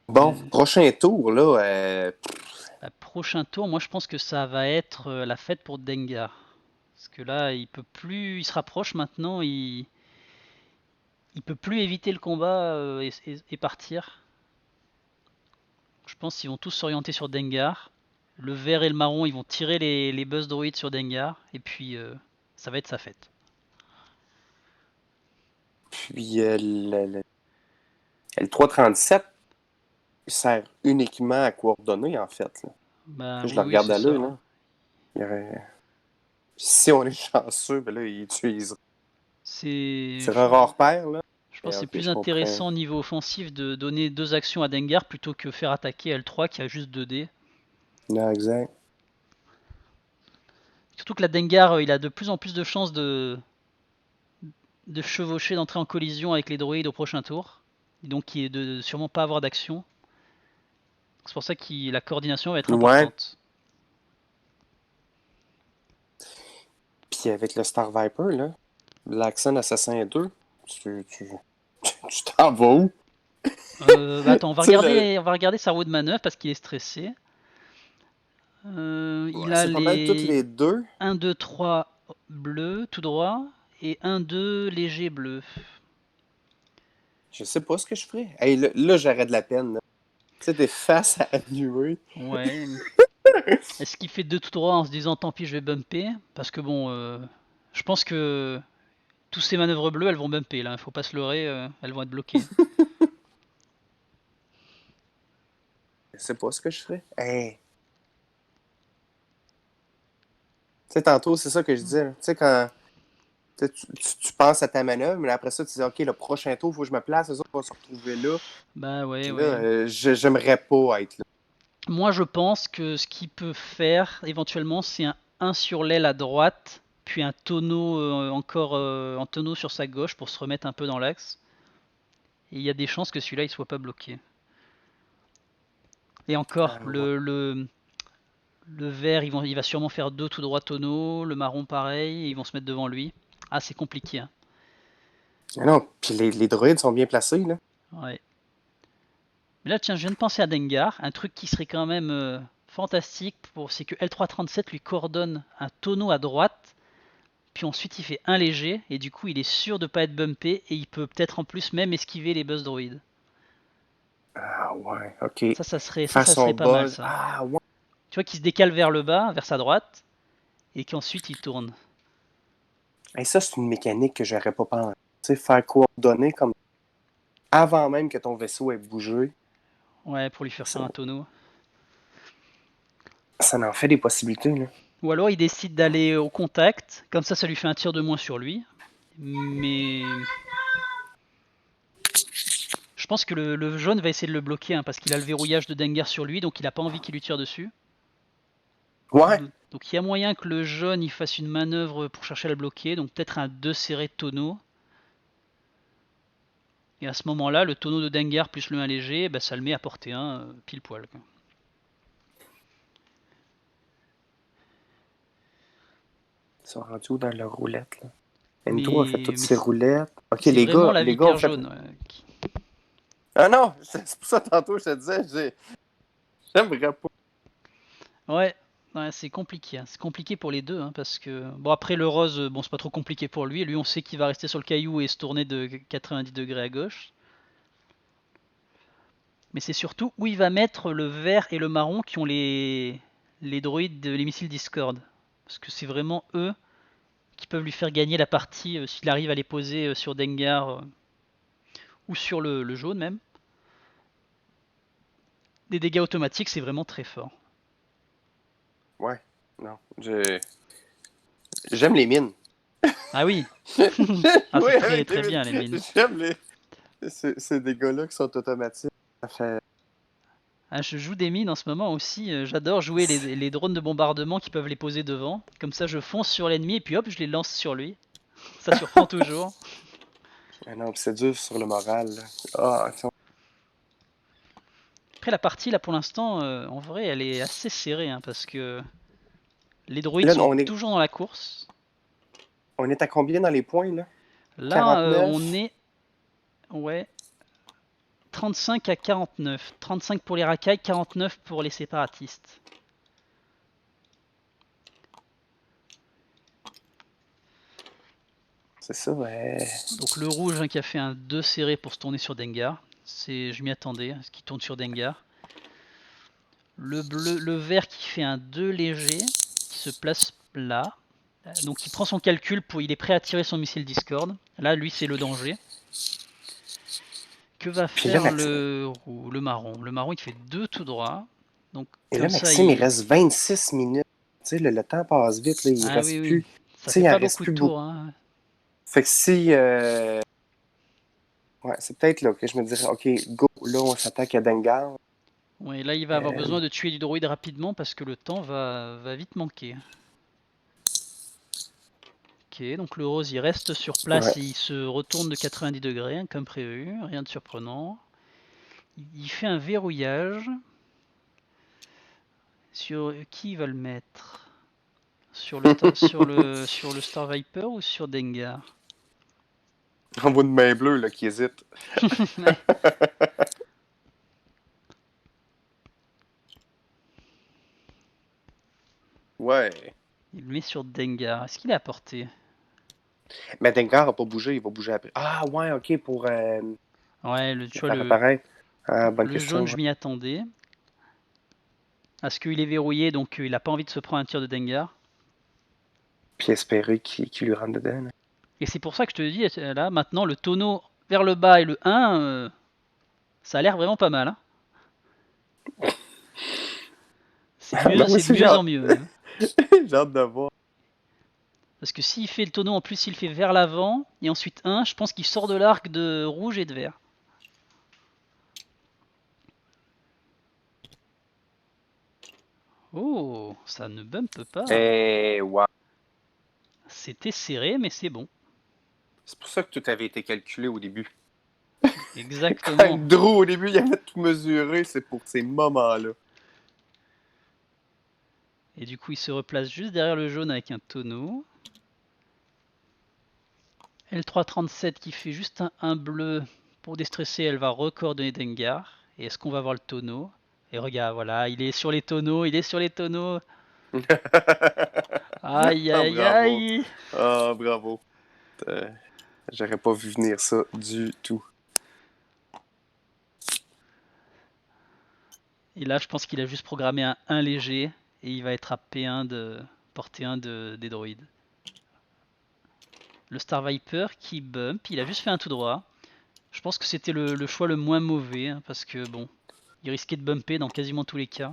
Bon, prochain tour, là. Prochain tour, moi je pense que ça va être la fête pour Dengar. Parce que là, il peut plus, il se rapproche maintenant, il peut plus éviter le combat et partir. Je pense qu'ils vont tous s'orienter sur Dengar. Le vert et le marron, ils vont tirer les buzz droids sur Dengar. Et puis, ça va être sa fête. Puis, le 337 sert uniquement à coordonner, en fait. Là. Bah, Je oui, le oui, regarde c'est à ça. l'œil, là. Il y aurait... Si on est chanceux, ben là, il utilise. C'est C'est un rare pair, là. Je pense que c'est Ok, plus je comprends. intéressant au niveau offensif de donner 2 actions à Dengar plutôt que faire attaquer L3 qui a juste 2 dés. Non, exact. Surtout que la Dengar, il a de plus en plus de chances de chevaucher, d'entrer en collision avec les droïdes au prochain tour. Et donc qui est de sûrement pas avoir d'action. C'est pour ça que la coordination va être importante. Puis avec le Star Viper, là, Black Sun Assassin 2, tu t'en vas où? Attends, on va regarder sa roue de manœuvre parce qu'il est stressé. Il a C'est pas mal toutes les les deux. 1, 2, 3 bleus tout droit et 1, 2 léger bleu. Je sais pas ce que je ferais. Hey, là j'aurais de la peine. Là. Tu sais, t'es face à annuler. Ouais. Est-ce qu'il fait 2 tout droit en se disant tant pis je vais bumper? Parce que bon, je pense que tous ces manœuvres bleues elles vont bumper là, faut pas se leurrer, elles vont être bloquées. Je sais pas ce que je ferais. Hey. Tu sais, tantôt, c'est ça que je disais. Tu sais, quand tu penses à ta manœuvre, mais après ça, tu dis, OK, le prochain tour, il faut que je me place, les autres vont se retrouver là. Bah ouais, Puis ouais. là, j'aimerais pas être là. Moi je pense que ce qu'il peut faire éventuellement c'est un 1 sur l'aile à droite, puis un tonneau encore en tonneau sur sa gauche pour se remettre un peu dans l'axe. Et il y a des chances que celui-là il soit pas bloqué. Et encore, Ouais. le vert il va sûrement faire 2 tout droit tonneau, le marron pareil, et ils vont se mettre devant lui. Ah c'est compliqué hein. Ah non, puis les droïdes sont bien placés, là. Ouais. Mais là tiens, je viens de penser à Dengar, un truc qui serait quand même fantastique, c'est que L337 lui coordonne un tonneau à droite, puis ensuite il fait un léger, et du coup il est sûr de pas être bumpé, et il peut peut-être en plus même esquiver les buzz droïdes. Ah ouais, OK. Ça serait Faire son pas mal buzz. ça. Ah ouais. Tu vois qu'il se décale vers le bas, vers sa droite, et qu'ensuite il tourne. Et ça, c'est une mécanique que j'aurais pas pensé. Tu sais, faire coordonner comme avant même que ton vaisseau ait bougé. Ouais, pour lui faire faire un tonneau. Ça en fait des possibilités, là. Ou alors il décide d'aller au contact, comme ça lui fait un tir de moins sur lui. Mais je pense que le jaune va essayer de le bloquer hein, parce qu'il a le verrouillage de Dengar sur lui, donc il a pas envie qu'il lui tire dessus. Ouais. Donc il y a moyen que le jaune il fasse une manœuvre pour chercher à le bloquer, donc peut-être un 2 serré tonneau. Et à ce moment-là, le tonneau de Dengar plus le 1 léger, bah, ça le met à portée 1 pile poil. Quoi. Ils sont rendus où dans leur roulette, là? Mais, N3 a fait toutes ses roulettes. OK, c'est les vraiment gars, la les gars vipère ont fait... jaune. Ah non, c'est pour ça tantôt je te disais, j'aimerais pas. Ouais, c'est compliqué. Hein. C'est compliqué pour les deux, hein, parce que bon après le rose, bon c'est pas trop compliqué pour lui. Lui on sait qu'il va rester sur le caillou et se tourner de 90 degrés à gauche. Mais c'est surtout où il va mettre le vert et le marron qui ont les droïdes, les missiles Discord. Parce que c'est vraiment eux qui peuvent lui faire gagner la partie s'il arrive à les poser sur Dengar ou sur le jaune même. Des dégâts automatiques, c'est vraiment très fort. Ouais, non. J'aime les mines. Ah oui, J'aime ah, c'est jouer très avec très les bien les mines. mines. J'aime ces dégâts-là qui sont automatiques. Ça fait... Ah, je joue des mines en ce moment aussi. J'adore jouer les drones de bombardement qui peuvent les poser devant. Comme ça, je fonce sur l'ennemi et puis hop, je les lance sur lui. Ça surprend toujours. Ah non, puis c'est dur sur le moral. Là. Ah, Après, la partie là pour l'instant, en vrai, elle est assez serrée hein, parce que les droïdes là, sont toujours dans la course. on est à combien dans les points, là? Là, 49? on est. Ouais. 35 à 49. 35 pour les racailles, 49 pour les séparatistes. C'est ça, ouais. Donc le rouge hein, qui a fait un 2 serré pour se tourner sur Dengar. Je m'y attendais, ce qui tourne sur Dengar. Le vert qui fait un 2 léger, qui se place là. Donc il prend son calcul, il est prêt à tirer son missile Discord. Là, lui, c'est le danger. Que va Puis là, faire le marron? Le marron, il fait 2 tout droit. Donc Et là, comme ça, Maxime, il reste 26 minutes. Tu sais, le temps passe vite, là, il Ah reste oui, oui. plus. Tu Ça sais, fait il en pas reste beaucoup de plus beaucoup. tours. Hein. Fait que si. Ouais, c'est peut-être là que je me dirais, OK, go, là, on s'attaque à Dengar. Ouais, là, il va avoir besoin de tuer du droïde rapidement parce que le temps va vite manquer. Ok, donc le rose il reste sur place Ouais. et il se retourne de 90 degrés, hein, comme prévu, rien de surprenant. Il fait un verrouillage. Sur qui il va le mettre? Sur le Star Viper ou sur Dengar? On voit une main bleue là, qui hésite. Ouais. Ouais. Il le met sur Dengar. Est-ce qu'il est à portée? Mais Dengar n'a pas bougé, il va bouger après. Ah, ouais, OK, pour Ouais, tu vois, faire apparaître. Ah, bonne le question. jaune, je Ouais. m'y attendais. Parce qu'il est verrouillé, donc il n'a pas envie de se prendre un tir de Dengar. Puis espérer qu'il lui rentre dedans. Là. Et c'est pour ça que je te dis, là, maintenant, le tonneau vers le bas et le 1, ça a l'air vraiment pas mal. Hein. C'est Ben, moi c'est de aussi, mieux en mieux même. j'ai hâte de voir. Parce que s'il fait le tonneau, en plus il fait vers l'avant, et ensuite 1, je pense qu'il sort de l'arc de rouge et de vert. Oh, ça ne bump pas. Eh, ouais. C'était serré, mais c'est bon. C'est pour ça que tout avait été calculé au début. Exactement. Quand Drew, au début, il avait tout mesuré, c'est pour ces moments-là. Et du coup, il se replace juste derrière le jaune avec un tonneau. L337 qui fait juste un bleu pour déstresser, elle va recoordonner Dengar. Et est-ce qu'on va voir le tonneau? Et regarde, voilà, il est sur les tonneaux, il est sur les tonneaux. Aïe, Ah, aïe, bravo. aïe. Ah, bravo. J'aurais pas vu venir ça du tout. Et là, je pense qu'il a juste programmé un 1 léger et il va être à P1 de portée 1 des droïdes. Le Star Viper qui bump, il a juste fait un tout droit. Je pense que c'était le choix le moins mauvais hein, parce que bon, il risquait de bumper dans quasiment tous les cas.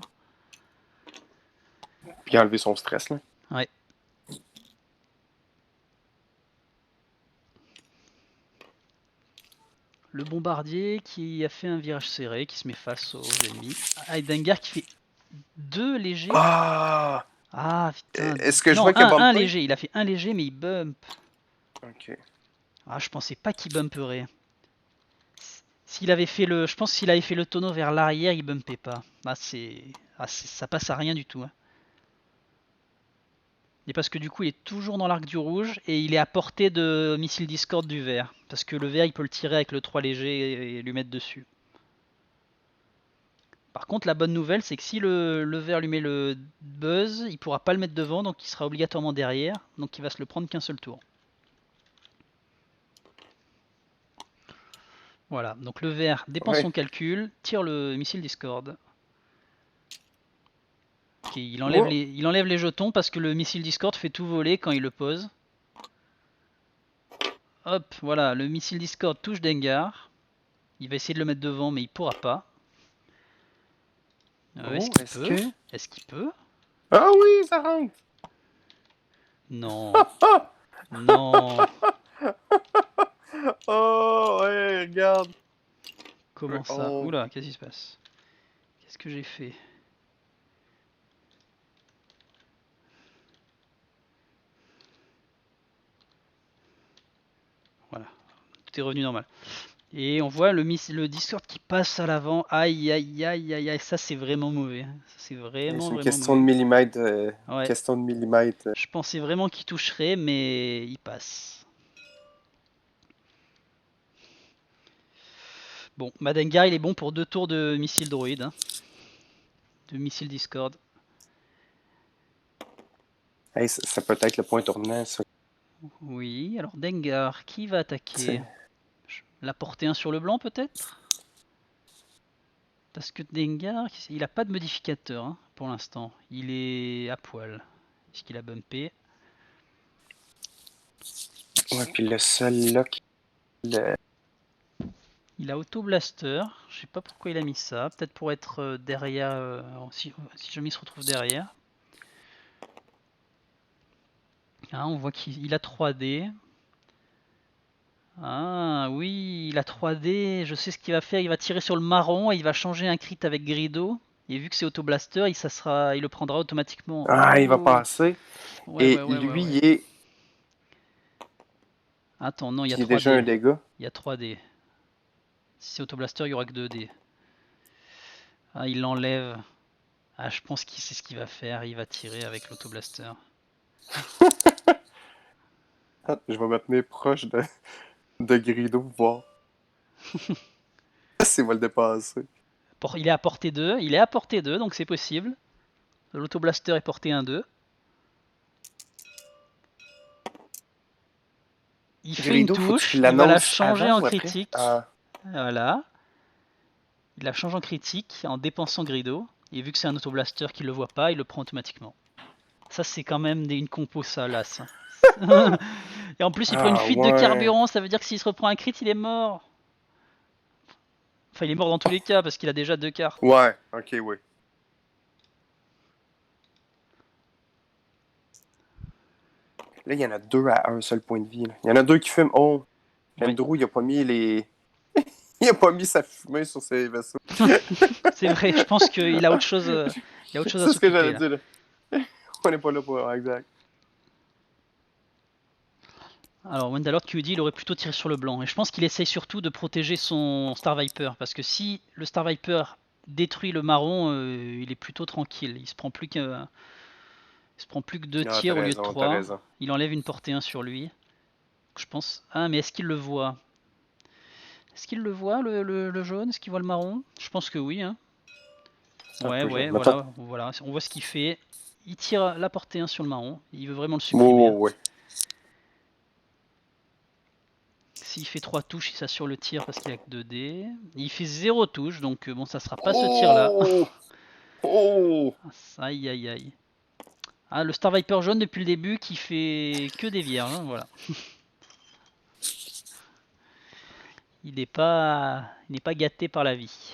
Puis enlever son stress, là. Ouais. Le bombardier qui a fait un virage serré, qui se met face aux ennemis. Ah, et Dengar qui fait 2 légers. Ah! Ah putain. Est-ce que je Non, vois qu'il a un bumpé? léger. Il a fait un léger mais il bump. Ok. Ah, je pensais pas qu'il bumperait. S'il avait fait le, je pense s'il avait fait le tonneau vers l'arrière, il bumpait pas. Ça passe à rien du tout. Hein. Et parce que du coup, il est toujours dans l'arc du rouge et il est à portée de missile Discord du vert. Parce que le vert, il peut le tirer avec le 3 léger et lui mettre dessus. Par contre, la bonne nouvelle, c'est que si le vert lui met le buzz, il pourra pas le mettre devant, donc il sera obligatoirement derrière. Donc il va se le prendre qu'un seul tour. Voilà, donc le vert dépense son calcul, tire le missile Discord. Okay, il enlève les jetons parce que le missile Discord fait tout voler quand il le pose. Hop, voilà, le missile Discord touche Dengar. Il va essayer de le mettre devant, mais il pourra pas. Est-ce Oh, qu'il est-ce peut? que... Est-ce qu'il peut? Ah oui, ça rentre! Non. Ah! Non. Oh, ouais, regarde. Comment ça? On... Oula, qu'est-ce qui se passe? Qu'est-ce que j'ai fait? Voilà, tout est revenu normal. Et on voit le Discord qui passe à l'avant. Aïe, aïe, aïe, aïe, aïe. Ça, c'est vraiment mauvais. Ça, c'est vraiment, C'est une vraiment question de mauvais. millimètres. Ouais, Question de millimètres. je pensais vraiment qu'il toucherait, mais il passe. Bon, Madengar, il est bon pour 2 tours de missile droïde. Hein. De missile Discord. Hey, ça peut être le point tournant, ça. Oui, alors Dengar, qui va attaquer? La portée 1 sur le blanc, peut-être? Parce que Dengar, il a pas de modificateur hein, pour l'instant. Il est à poil. Est-ce qu'il a bumpé? Ouais, puis le seul là qui. Il a Auto Blaster. Je sais pas pourquoi il a mis ça. Peut-être pour être derrière. Si jamais il se retrouve derrière. Ah, on voit qu'il a 3D. Ah oui, il a 3D. Je sais ce qu'il va faire. Il va tirer sur le marron et il va changer un crit avec Grido. Et vu que c'est Auto Blaster, il le prendra automatiquement. Ah, il va Oh. passer. Ouais, ouais, Et ouais, ouais, lui, ouais. Attends, non, il y a il est déjà 3D. un dégât. Il y a 3D. Si c'est Auto Blaster, il y aura que 2D. Ah, il l'enlève. Ah, je pense qu'il sait ce qu'il va faire. Il va tirer avec l'Auto Blaster. Ah, je vais me tenir proche de Grido pour voir s'il va le dépasser. Il est à portée 2. Il est à portée 2, donc c'est possible. L'Auto Blaster est portée 1-2. Il fait une Grido, faut-tu touche. qu'il Il va la l'annonce changer avant en ou après? critique. Ah, Voilà. Il la change en critique en dépensant Grido. Et vu que c'est un Auto Blaster qui le voit pas, il le prend automatiquement. Ça, c'est quand même une compo salace. Et en plus, il prend une fuite de ouais. carburant. Ça veut dire que s'il se reprend un crit, il est mort. Enfin, il est mort dans tous les cas parce qu'il a déjà 2 cartes. Ouais, ok, oui. Là, il y en a 2 à un seul point de vie. Là. Il y en a 2 qui fument. Oh, Ouais. Andrew, il a pas mis les. Il a pas mis sa fumée sur ses vaisseaux. C'est vrai, je pense qu'il a autre chose, il a autre chose à C'est ce que j'allais s'occuper là. dire. Là. On n'est pas là pour. Exact. Alors Wendalord QD il aurait plutôt tiré sur le blanc et je pense qu'il essaye surtout de protéger son Star Viper parce que si le Star Viper détruit le marron, il est plutôt tranquille. Il se prend plus que 2 Ah, t'as tirs au lieu de raison, t'as 3. raison. Il enlève une portée 1 sur lui. Je pense. Ah mais est-ce qu'il le voit? Est-ce qu'il le voit le jaune? Est-ce qu'il voit le marron? Je pense que oui. Hein. Un Ouais peu ouais jeune. voilà, voilà. On voit ce qu'il fait. Il tire la portée 1 sur le marron. Il veut vraiment le supprimer. Oh, ouais. S'il fait 3 touches, il s'assure le tir parce qu'il a que 2 dés. Il fait 0 touche, donc bon, ça sera pas ce tir-là. Oh! Oh! Aïe aïe aïe. Ah, le Star Viper jaune depuis le début qui fait que des vierges, hein, voilà. Il n'est pas gâté par la vie.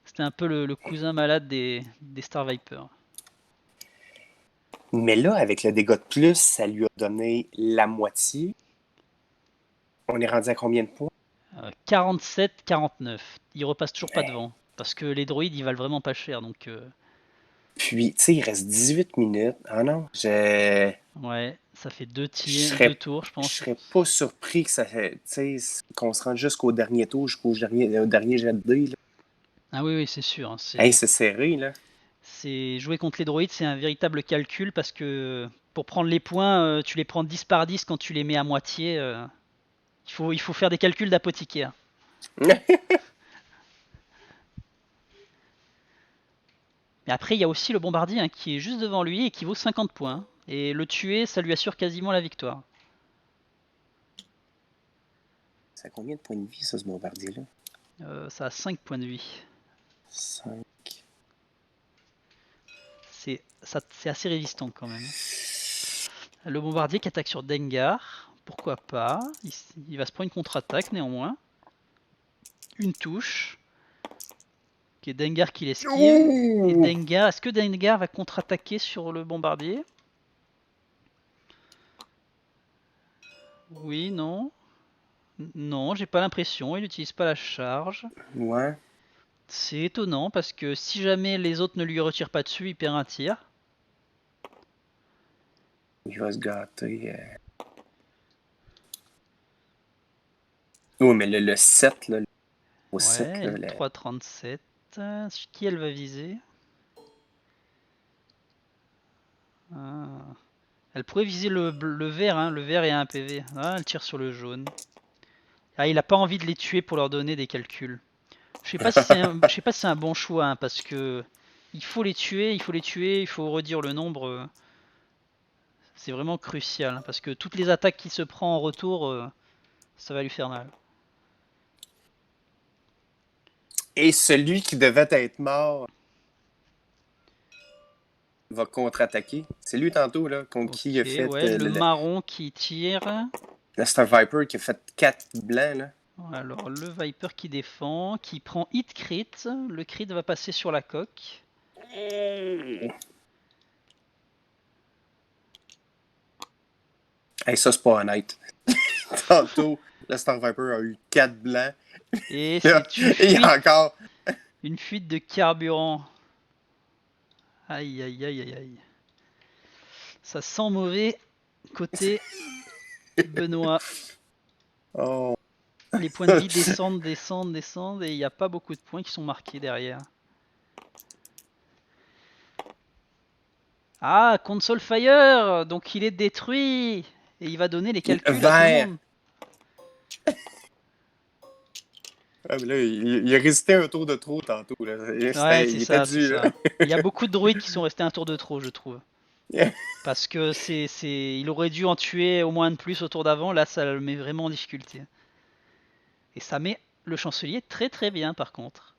C'était un peu le cousin malade des Star Viper. Mais là, avec le dégât de plus, ça lui a donné la moitié. On est rendu à combien de points? 47-49. Il repasse toujours pas devant. Parce que les droïdes, ils valent vraiment pas cher, donc... Puis, tu sais, il reste 18 minutes. Ah non, Ouais, ça fait 2 je tirs, 2 serais, tours, je je pense. serais pas surpris que qu'on se rende jusqu'au dernier tour, jusqu'au dernier jet de dés. Là. Ah oui, oui, c'est sûr. Hein, Hey, c'est serré, là. c'est jouer contre les droïdes, c'est un véritable calcul parce que pour prendre les points, tu les prends 10 par 10 quand tu les mets à moitié. Il faut faire des calculs d'apothicaire. Mais après, il y a aussi le bombardier hein, qui est juste devant lui et qui vaut 50 points. Et le tuer, ça lui assure quasiment la victoire. Ça a combien de points de vie, ça, ce bombardier-là? Ça a 5 points de vie. 5. C'est assez résistant quand même. Le bombardier qui attaque sur Dengar. Pourquoi pas. Il va se prendre une contre-attaque néanmoins. Une touche. Ok, Dengar qui l'esquive. Et Dengar, est-ce que Dengar va contre-attaquer sur le bombardier? Oui, non. Non, j'ai pas l'impression. Il n'utilise pas la charge. Ouais. C'est étonnant parce que si jamais les autres ne lui retirent pas dessus, il perd un tir. Il va se gâter. Oh, mais le 7, là, au 7, Ouais, là, 3,37. Qui elle va viser? Ah. Elle pourrait viser le vert, hein. Le vert est à 1 PV. Ah, elle tire sur le jaune. Ah, il a pas envie de les tuer pour leur donner des calculs. Je sais pas si c'est un bon choix, hein, parce que il faut les tuer, il faut redire le nombre. C'est vraiment crucial, hein, parce que toutes les attaques qu'il se prend en retour, ça va lui faire mal. Et celui qui devait être mort va contre-attaquer. C'est lui tantôt, là, contre qui il a Ok, fait ouais, le marron qui tire. le Star Viper qui a fait 4 blancs, là. Alors, le Viper qui défend, qui prend hit crit. Le crit va passer sur la coque. Hey, ça, c'est pas honnête. Tantôt, le Star Viper a eu 4 blancs. Et Là, c'est une il y fuite, a encore. une fuite de carburant. Aïe, aïe, aïe, aïe, aïe. Ça sent mauvais côté Benoît. Oh. Les points de vie descendent, descendent, descendent, et il n'y a pas beaucoup de points qui sont marqués derrière. Ah, Console Fire! Donc il est détruit! Et il va donner les calculs à tout le Vert. monde. Ah, mais là, il a résisté un tour de trop tantôt. Là. Ouais, Il c'est était ça, c'est dû. Là. ça. Il y a beaucoup de druides qui sont restés un tour de trop, je trouve. Parce que il aurait dû en tuer au moins un de plus au tour d'avant, là ça le met vraiment en difficulté. Et ça met le chancelier très très bien par contre.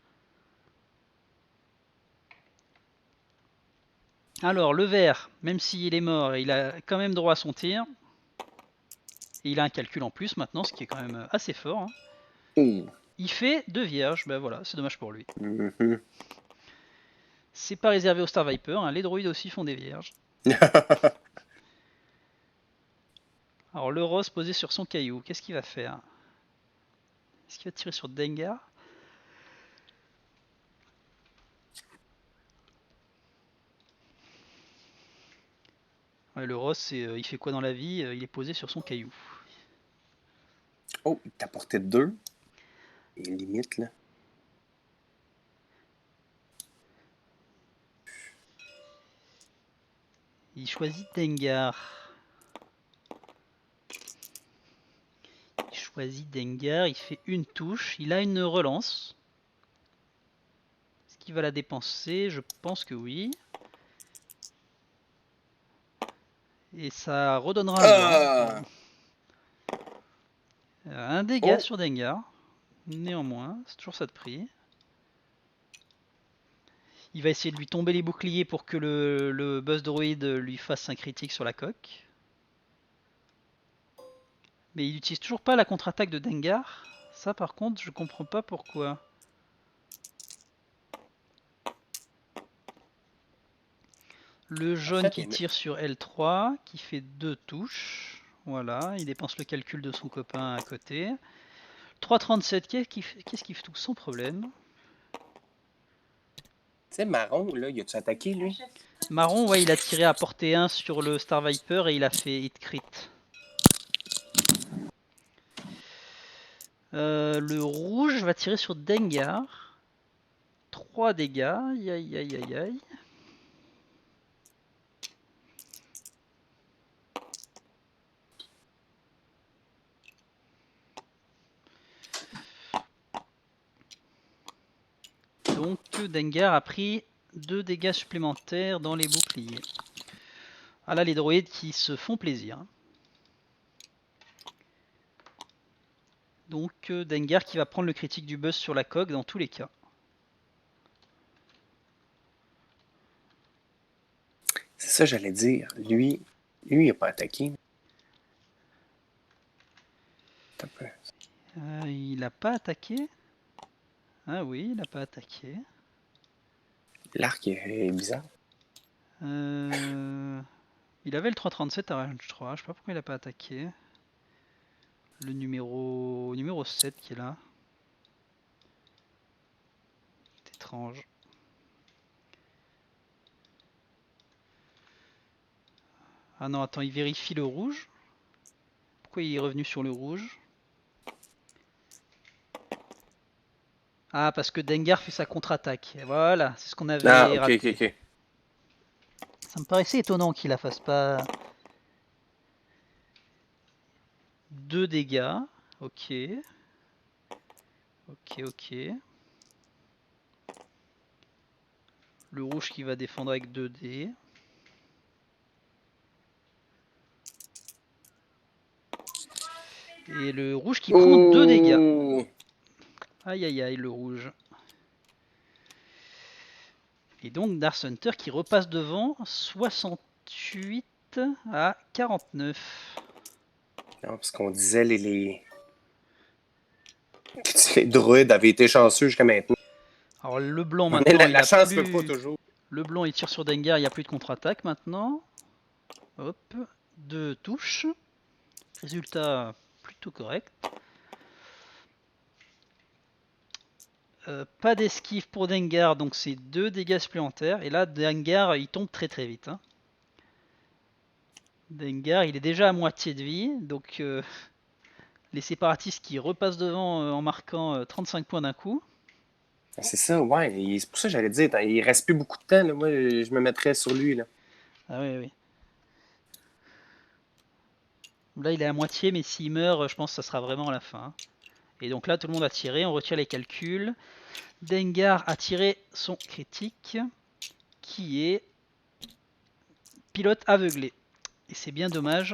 Alors le vert, même s'il est mort, il a quand même droit à son tir. Et il a un calcul en plus maintenant, ce qui est quand même assez fort, hein. Oh. Il fait 2 vierges, ben voilà, c'est dommage pour lui. Mhm. C'est pas réservé au Star Viper, hein, les droïdes aussi font des vierges. Alors le rose posé sur son caillou, qu'est-ce qu'il va faire? Est-ce qu'il va tirer sur Dengar? Ouais, le rose, il fait quoi dans la vie? Il est posé sur son caillou. Oh, il t'a porté 2. Il est limite, là. Il choisit Dengar. Il choisit Dengar, il fait une touche, il a une relance. Est-ce qu'il va la dépenser? Je pense que oui. Et ça redonnera un blanc. Un dégât sur Dengar. Néanmoins, c'est toujours ça de prix. Il va essayer de lui tomber les boucliers pour que le Buzz Droid lui fasse un critique sur la coque. Mais il n'utilise toujours pas la contre-attaque de Dengar. Ça par contre, je comprends pas pourquoi. Le jaune qui tire sur L3, qui fait 2 touches. Voilà, il dépense le calcul de son copain à côté. 3,37, qu'est-ce qu'il fait tout sans problème. Tu sais, Marron, là, il a-tu attaqué, lui? Marron, ouais, il a tiré à portée 1 sur le Star Viper et il a fait hit crit. Le rouge va tirer sur Dengar. 3 dégâts, aïe aïe aïe aïe aïe. Donc Dengar a pris 2 dégâts supplémentaires dans les boucliers. Ah là, les droïdes qui se font plaisir. Donc Dengar qui va prendre le critique du buzz sur la coque dans tous les cas. C'est ça, j'allais dire. Lui, Lui, il n'a pas attaqué. Attends un peu. Il a pas attaqué. Ah oui, il a pas attaqué. L'arc est bizarre. Il avait le 337 à range 3, je sais pas pourquoi il a pas attaqué. Le numéro 7 qui est là. C'est étrange. Ah non, attends, il vérifie le rouge. Pourquoi il est revenu sur le rouge? Ah, parce que Dengar fait sa contre-attaque. Voilà, c'est ce qu'on avait Ah, ok, raté. ok, ok. Ça me paraissait étonnant qu'il la fasse pas. 2 dégâts. Ok. Ok, ok. Le rouge qui va défendre avec 2 dés. Et le rouge qui prend 2 dégâts. Oh! Aïe aïe aïe, le rouge. Et donc Dark Hunter qui repasse devant 68 à 49. Non, parce qu'on disait les druides avaient été chanceux jusqu'à maintenant. Alors le blanc Mais maintenant, la il a chance plus... ne peut pas toujours. Le blanc il tire sur Dengar, il n'y a plus de contre-attaque maintenant. Hop, 2 touches. Résultat plutôt correct. Pas d'esquive pour Dengar, donc c'est 2 dégâts supplémentaires. Et là, Dengar, il tombe très très vite. Hein. Dengar, il est déjà à moitié de vie, donc les séparatistes qui repassent devant en marquant 35 points d'un coup. C'est ça, ouais. C'est pour ça que j'allais dire, il reste plus beaucoup de temps. Là. Moi, je me mettrais sur lui. Là. Ah oui, oui. Là, il est à moitié, mais s'il meurt, je pense que ça sera vraiment à la fin. Et donc là, tout le monde a tiré, on retire les calculs. Dengar a tiré son critique, qui est pilote aveuglé. Et c'est bien dommage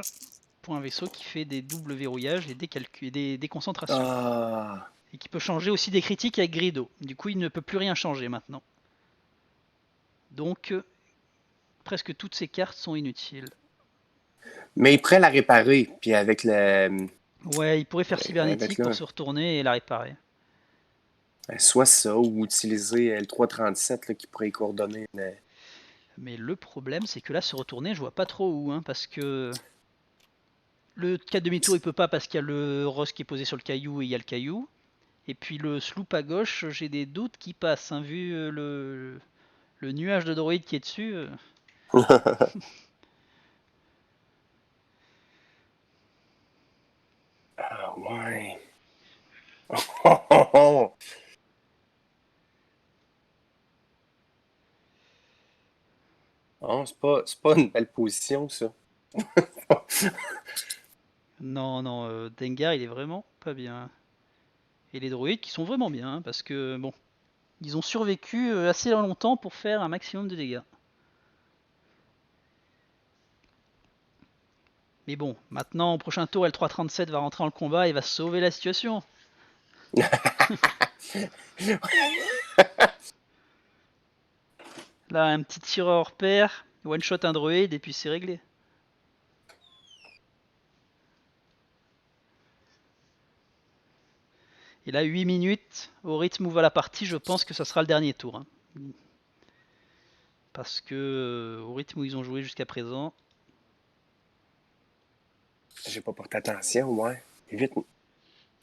pour un vaisseau qui fait des doubles verrouillages et des concentrations. Ah. Et qui peut changer aussi des critiques avec Grido. Du coup, il ne peut plus rien changer maintenant. Donc, presque toutes ces cartes sont inutiles. Mais il pourrait la réparer, puis avec le. Ouais, il pourrait faire avec cybernétique le pour se retourner et la réparer. soit ça, ou utiliser le 337 là, qui pourrait coordonner. Mais le problème, c'est que là, se retourner, je vois pas trop où, hein, parce que le 4 demi-tour, il peut pas parce qu'il y a le Ross qui est posé sur le caillou et il y a le caillou. Et puis le sloop à gauche, j'ai des doutes qui passent, hein, vu le nuage de droïdes qui est dessus. Ah ouais. Oh, c'est pas une belle position, ça. Non, non, Dengar, il est vraiment pas bien. Et les droïdes qui sont vraiment bien, hein, parce que, bon, ils ont survécu assez longtemps pour faire un maximum de dégâts. Mais bon, maintenant, au prochain tour, L337 va rentrer dans le combat et va sauver la situation. Là, un petit tireur hors pair, one shot un droïde et puis c'est réglé. Et là, 8 minutes, au rythme où va la partie, je pense que ça sera le dernier tour. Hein. Parce que, au rythme où ils ont joué jusqu'à présent. J'ai pas porté attention, ouais. Vite.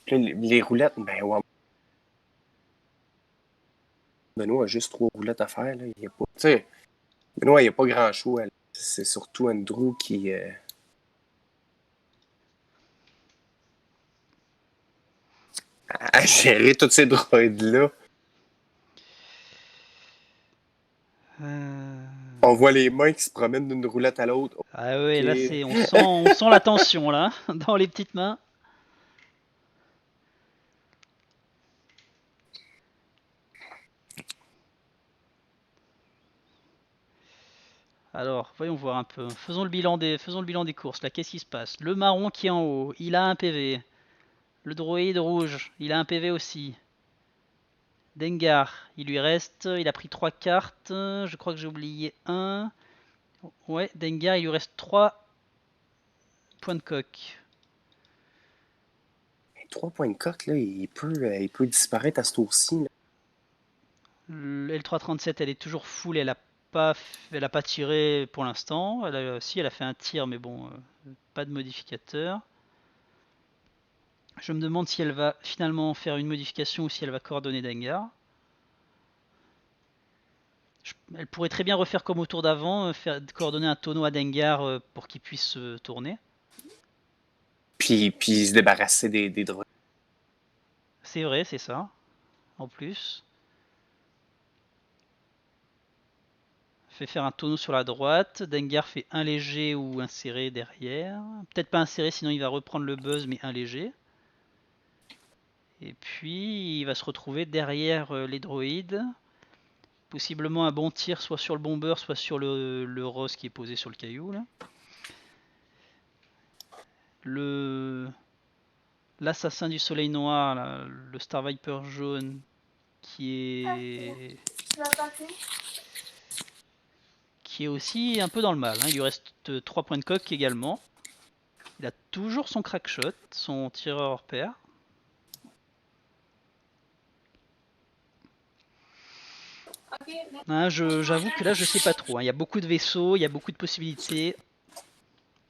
Les roulettes, ben ouais. Benoît a juste 3 roulettes à faire. Là. Il y a pas... Tu sais, Benoît, il n'y a pas grand choix. Là. C'est surtout Andrew qui. À gérer tous ces droïdes-là. On voit les mains qui se promènent d'une roulette à l'autre. Ah ouais, Ok. là c'est, on sent la tension là, dans les petites mains. Alors, voyons voir un peu. Faisons le bilan des courses. Là, qu'est-ce qui se passe? Le marron qui est en haut, il a un PV. Le droïde rouge, il a un PV aussi. Dengar, il lui reste, il a pris 3 cartes. Je crois que j'ai oublié un. Ouais, Dengar, il lui reste 3 points de coq. 3 points de coq, là, il peut disparaître à ce tour-ci. Là. L337, elle est toujours full, elle a pas tiré pour l'instant. Si, elle a fait un tir, mais bon, pas de modificateur. Je me demande si elle va finalement faire une modification ou si elle va coordonner Dengar. Elle pourrait très bien refaire comme au tour d'avant, coordonner un tonneau à Dengar pour qu'il puisse tourner. Puis se débarrasser des droits. C'est vrai, c'est ça. En plus. Fait faire un tonneau sur la droite. Dengar fait un léger ou un serré derrière. Peut-être pas un serré, sinon il va reprendre le buzz, mais un léger. Et puis il va se retrouver derrière les droïdes. Possiblement un bon tir, soit sur le bomber, soit sur le rose qui est posé sur le caillou. Là. L'assassin du soleil noir, là, le Star Viper jaune, qui est aussi un peu dans le mal. Hein. Il lui reste 3 points de coque également. Il a toujours son crackshot, son tireur hors pair. Hein, j'avoue que là je sais pas trop. Hein. Il y a beaucoup de vaisseaux, il y a beaucoup de possibilités.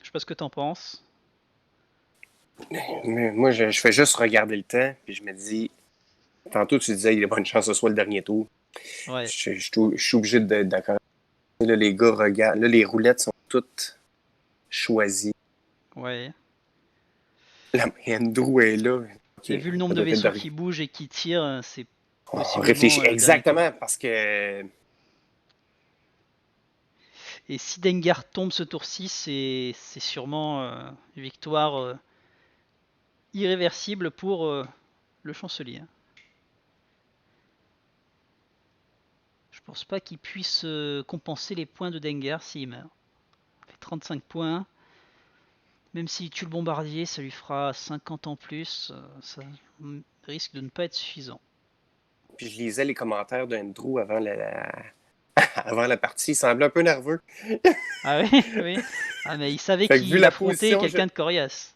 Je sais pas ce que t'en penses. Mais moi, je fais juste regarder le temps, puis je me dis. Tantôt, tu disais, il y a de bonnes chances que ce soit le dernier tour. Ouais. Je suis obligé d'être d'accord. Là, les gars regardent. Là, les roulettes sont toutes choisies. Ouais. La Andrew est là. Et vu le nombre de vaisseaux qui bougent et qui tirent, c'est On possiblement réfléchit le dernier exactement tour. parce que. Et si Dengar tombe ce tour-ci, c'est sûrement une victoire irréversible pour le chancelier. Je pense pas qu'il puisse compenser les points de Dengar s'il meurt. Il fait 35 points. Même s'il tue le bombardier, ça lui fera 50 en plus. Ça risque de ne pas être suffisant. Puis je lisais les commentaires d'Andrew avant avant la partie. Il semblait un peu nerveux. Ah oui, oui. Ah mais il savait Fait que vu qu'il la affrontait position, quelqu'un de coriace.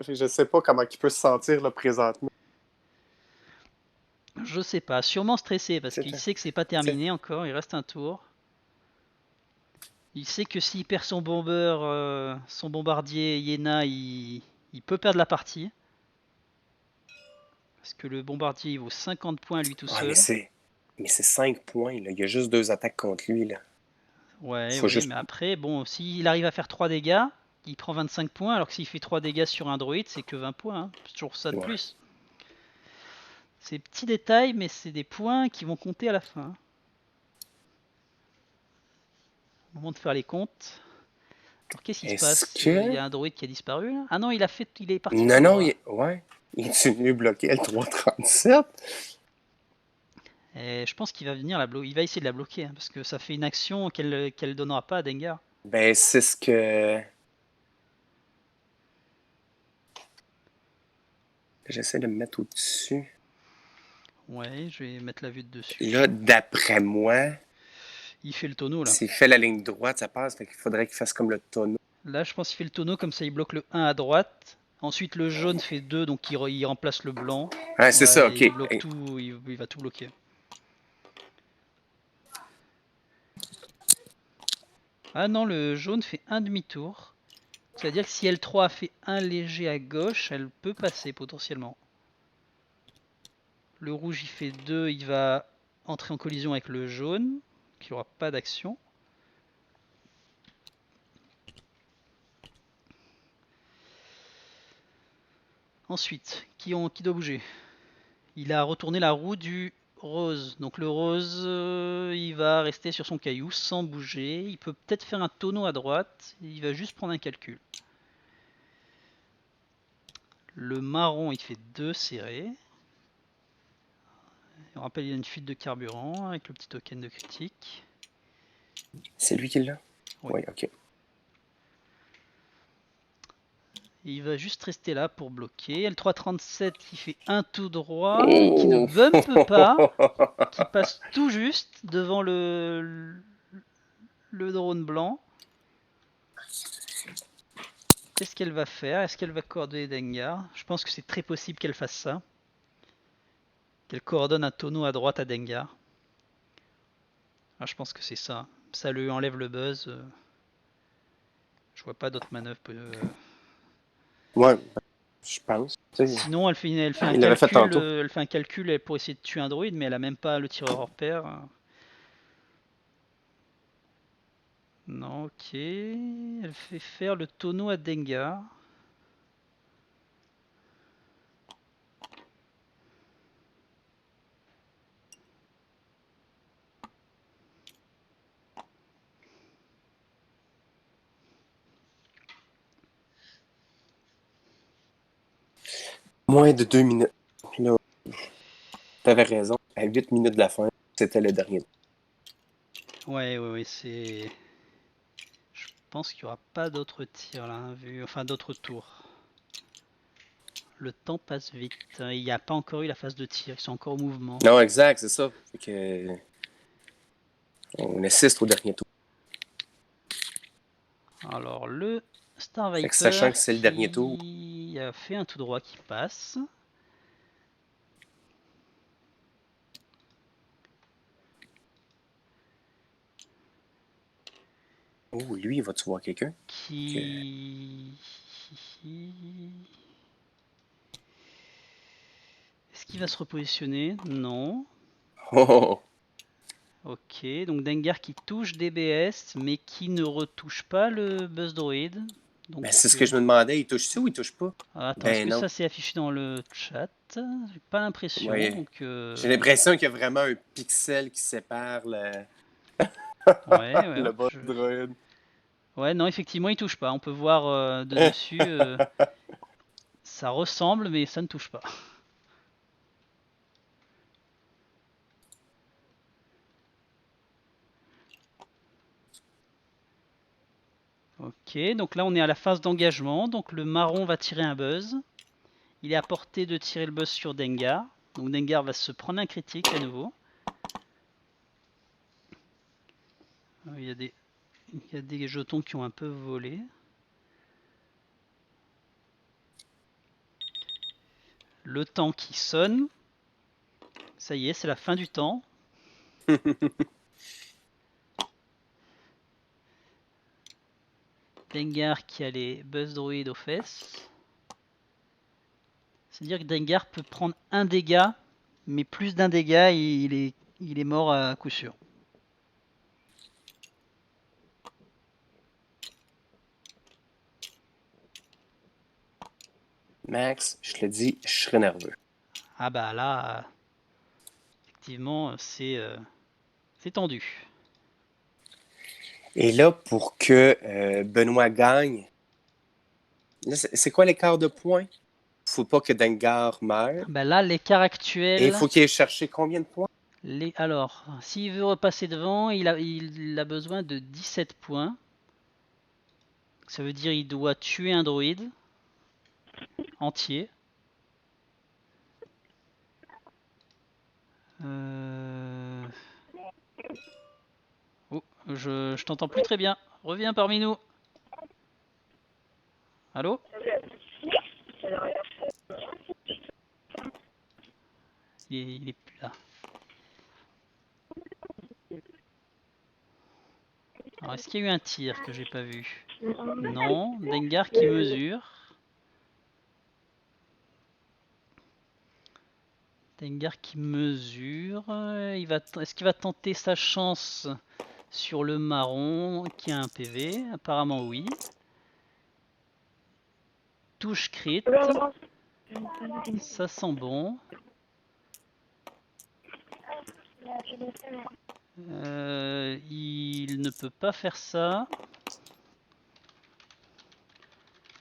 je sais pas comment il peut se sentir là, présentement. Je sais pas, sûrement stressé parce qu'il sait que c'est pas terminé encore, il reste un tour. Il sait que s'il perd son son bombardier Yéna, il peut perdre la partie. Parce que le bombardier il vaut 50 points lui tout seul. Mais c'est 5 points, là. Il y a juste 2 attaques contre lui, là. Ouais, oui, mais après, bon, s'il arrive à faire 3 dégâts, il prend 25 points, alors que s'il fait 3 dégâts sur un droïde, c'est que 20 points. Hein. C'est toujours ça de plus. C'est petits détails, mais c'est des points qui vont compter à la fin. Moment de faire les comptes. Alors qu'est-ce qui se passe Il y a un droïde qui a disparu là. Ah non, il est parti. Non, il est venu bloquer le 337. Et je pense qu'il va venir il va essayer de la bloquer, hein, parce que ça fait une action qu'elle donnera pas à Dengar. Ben, c'est ce que. J'essaie de me mettre au-dessus. Ouais, je vais mettre la vue de dessus. Là, d'après moi. Il fait le tonneau là. S'il fait la ligne droite, ça passe. Fait qu'il faudrait qu'il fasse comme le tonneau. Là, je pense qu'il fait le tonneau, comme ça il bloque le 1 à droite. Ensuite, le jaune fait 2, donc il remplace le blanc. Ah, c'est ça, ok. Il bloque tout, il va tout bloquer. Ah non, le jaune fait un demi-tour. C'est-à-dire que si L3 a fait un léger à gauche, elle peut passer potentiellement. Le rouge il fait 2, il va entrer en collision avec le jaune, qui n'aura pas d'action. Ensuite, qui doit bouger? Il a retourné la roue du rose. Donc le rose, il va rester sur son caillou sans bouger. Il peut peut-être faire un tonneau à droite. Il va juste prendre un calcul. Le marron, il fait 2 serrés. On rappelle, il y a une fuite de carburant avec le petit token de critique. C'est lui qui l'a? Oui, ok. Il va juste rester là pour bloquer. L337 qui fait un tout droit, qui ne bump pas, qui passe tout juste devant le drone blanc. Qu'est-ce qu'elle va faire? Est-ce qu'elle va coordonner Dengar? Je pense que c'est très possible qu'elle fasse ça. Qu'elle coordonne un tonneau à droite à Dengar. Ah, je pense que c'est ça. Ça lui enlève le buzz. Je vois pas d'autres manœuvres. Ouais, je pense. Tu sais, Sinon, elle fait un il l'avait fait calcul. tantôt. Elle fait un calcul pour essayer de tuer un droïde, mais elle a même pas le tireur hors pair. Non, ok. Elle fait faire le tonneau à Dengar. Moins de 2 minutes. Là, t'avais raison. À 8 minutes de la fin, c'était le dernier. Ouais, c'est. Je pense qu'il n'y aura pas d'autres tirs là, hein, enfin d'autres tours. Le temps passe vite. Il n'y a pas encore eu la phase de tir, ils sont encore au mouvement. Non, exact, c'est ça. Fait que, on assiste au dernier tour. Alors le Star Fait que Viper sachant que c'est le dernier tour. qui a fait un tout droit qui passe. Oh, lui, va-tu voir quelqu'un? Qui. Est-ce qu'il va se repositionner? Non. Oh, Ok, donc Dengar qui touche DBS, mais qui ne retouche pas le Buzz Droid. Donc, ben, c'est ce que je me demandais. Il touche-tu ou il touche pas? attends, est-ce Ben que non. ça s'est affiché dans le chat? J'ai pas l'impression. Ouais. Donc, J'ai l'impression qu'il y a vraiment un pixel qui sépare ouais, le hop, bas droïde. ouais, non, effectivement, il touche pas. On peut voir de dessus, ça ressemble, mais ça ne touche pas. Ok, donc là on est à la phase d'engagement. Donc le marron va tirer un buzz. Il est à portée de tirer le buzz sur Dengar. Donc Dengar va se prendre un critique à nouveau. Il y a des jetons qui ont un peu volé. Le temps qui sonne. Ça y est, c'est la fin du temps. Dengar qui a les Buzz Droid aux fesses. C'est-à-dire que Dengar peut prendre un dégât, mais plus d'un dégât, il est mort à coup sûr. Max, je te le dis, je serais nerveux. Ah bah là, effectivement, c'est tendu. Et là, pour que Benoît gagne, là, c'est quoi l'écart de points? Faut pas que Dengar meure. Bah là, l'écart Et il actuel, faut qu'il aille chercher combien de points? alors, s'il veut repasser devant, il a besoin de 17 points. Ça veut dire qu'il doit tuer un droïde entier. Oh, je t'entends plus très bien. Reviens parmi nous. Allô? Il est plus là. Alors, est-ce qu'il y a eu un tir que j'ai pas vu? Non. Dengar qui mesure. Dengar qui mesure. Est-ce qu'il va tenter sa chance sur le marron qui a un PV? Apparemment oui. Touche crit. Ça sent bon. Il ne peut pas faire ça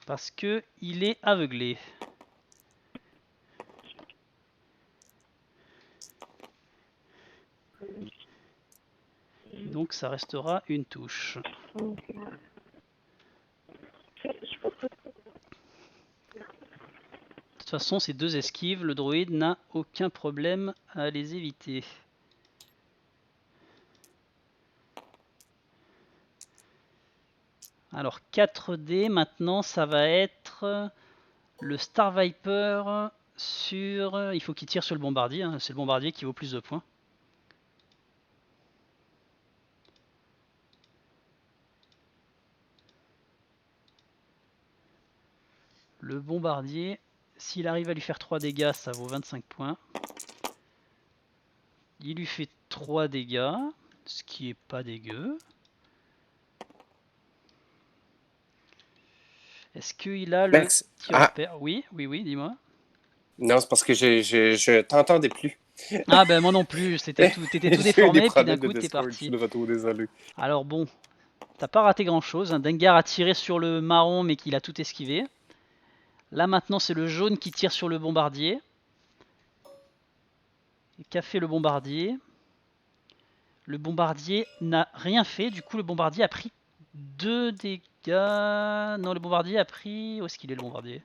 parce que il est aveuglé. Donc ça restera une touche. De toute façon, ces deux esquives, le droïde n'a aucun problème à les éviter. Alors 4D, maintenant ça va être le Star Viper sur... Il faut qu'il tire sur le bombardier, hein. C'est le bombardier qui vaut plus de points. Le bombardier, s'il arrive à lui faire 3 dégâts, ça vaut 25 points. Il lui fait 3 dégâts, ce qui est pas dégueu. Est-ce qu'il a le Max, tir au pair? Oui, dis-moi. non, c'est parce que je t'entendais plus. Ah ben moi non plus, t'étais tout J'ai eu des déformé, puis d'un problèmes de coup t'es Discord, je parti. suis de retour, désolé. Alors bon, t'as pas raté grand chose, hein. Dengar a tiré sur le marron mais qu'il a tout esquivé. Là maintenant c'est le jaune qui tire sur le bombardier. Qu'a fait le bombardier? Le bombardier n'a rien fait, du coup le bombardier a pris 2 dégâts. Non, le bombardier a pris... Où est-ce qu'il est le bombardier?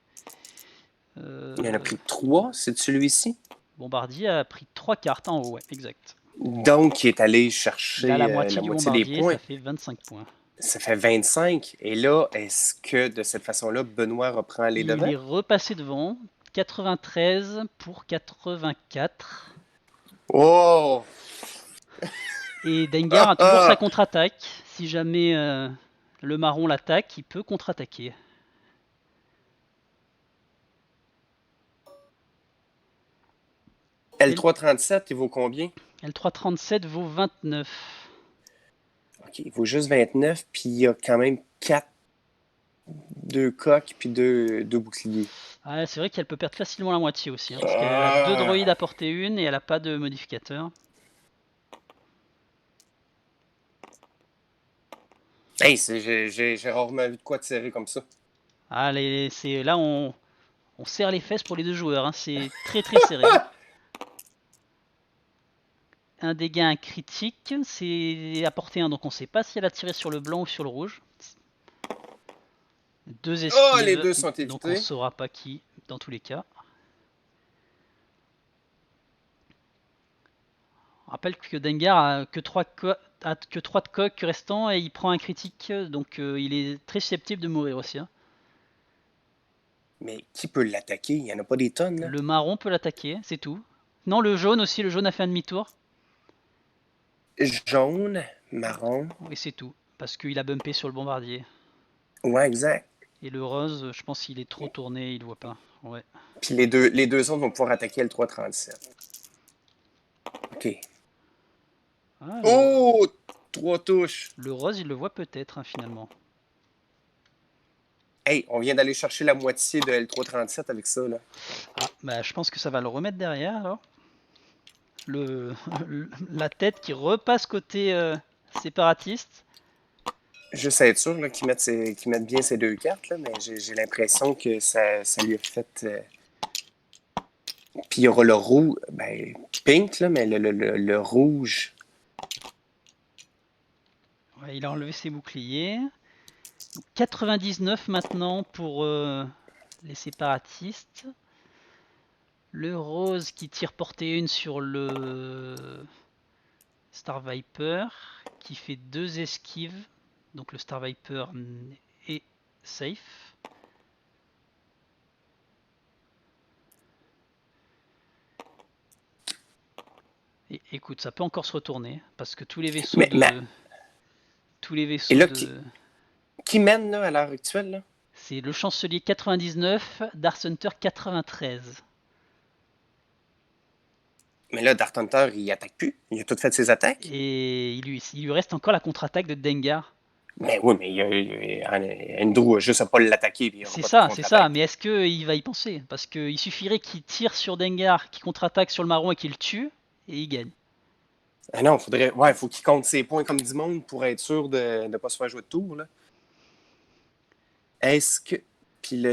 Il en a pris 3, c'est celui-ci? Bombardier a pris 3 cartes en haut, ouais, exact. Donc, il est allé Il a chercher la la moitié du moitié des bombardier, points. ça fait 25 points. Ça fait 25. Et là, est-ce que de cette façon-là, Benoît reprend les Il devants? est repassé devant, 93 pour 84. Oh! Et Dengar a toujours sa contre-attaque. Si jamais le marron l'attaque, il peut contre-attaquer. L337, il vaut combien? L337 vaut 29. OK, il vaut juste 29, puis il y a quand même 4, 2 coques, puis 2 boucliers. Ah, c'est vrai qu'elle peut perdre facilement la moitié aussi, hein, parce qu'elle a 2 droïdes à portée 1 et elle a pas de modificateur. Hey, j'ai rarement vu de quoi tirer comme ça. Allez, là on serre les fesses pour les deux joueurs, hein, c'est très très serré. Un dégât critique, c'est à portée 1, donc on sait pas si elle a tiré sur le blanc ou sur le rouge. 2 Oh, les esquives, deux sont donc on évités. saura pas qui dans tous les cas. On rappelle que Dengar a que 3 de coque restants et il prend un critique, donc il est très susceptible de mourir aussi, hein. Mais qui peut l'attaquer? Il n'y en a pas des tonnes, là. Le marron peut l'attaquer, c'est tout. Non, le jaune aussi, le jaune a fait un demi-tour. Jaune, marron. Et c'est tout, parce qu'il a bumpé sur le bombardier. Ouais, exact. Et le rose, je pense qu'il est trop tourné, il ne voit pas. Ouais. Puis les deux autres vont pouvoir attaquer le 337. OK. Ah, Oh! 3 touches. le rose, il le voit peut-être, hein, finalement. Hey, on vient d'aller chercher la moitié de L337 avec ça, là. Ah, bah je pense que ça va le remettre derrière, alors. La tête qui repasse côté séparatiste. Juste à être sûr qu'ils mettent bien ces deux cartes, là, mais j'ai l'impression que ça lui a fait... Puis il y aura le rouge, ben, pink, là, mais le rouge. Ouais, il a enlevé ses boucliers. 99 maintenant pour les séparatistes. Le rose qui tire portée 1 sur le Star Viper, qui fait 2 esquives. Donc le Star Viper est safe. Et écoute, ça peut encore se retourner, parce que tous les vaisseaux tous les vaisseaux Et là, qui mène là, à l'heure actuelle, là? C'est le chancelier 99, Darth Hunter 93. Mais là, Darth Hunter, il attaque plus. Il a tout fait ses attaques. Et il lui reste encore la contre-attaque de Dengar. Mais oui, mais Andrew a juste à pas l'attaquer. C'est ça, mais est-ce qu'il va y penser? Parce qu'il suffirait qu'il tire sur Dengar, qu'il contre-attaque sur le marron et qu'il le tue, et il gagne. Ah non, faut qu'il compte ses points comme du monde pour être sûr de ne pas se faire jouer de tour, là. Est-ce que... Puis Le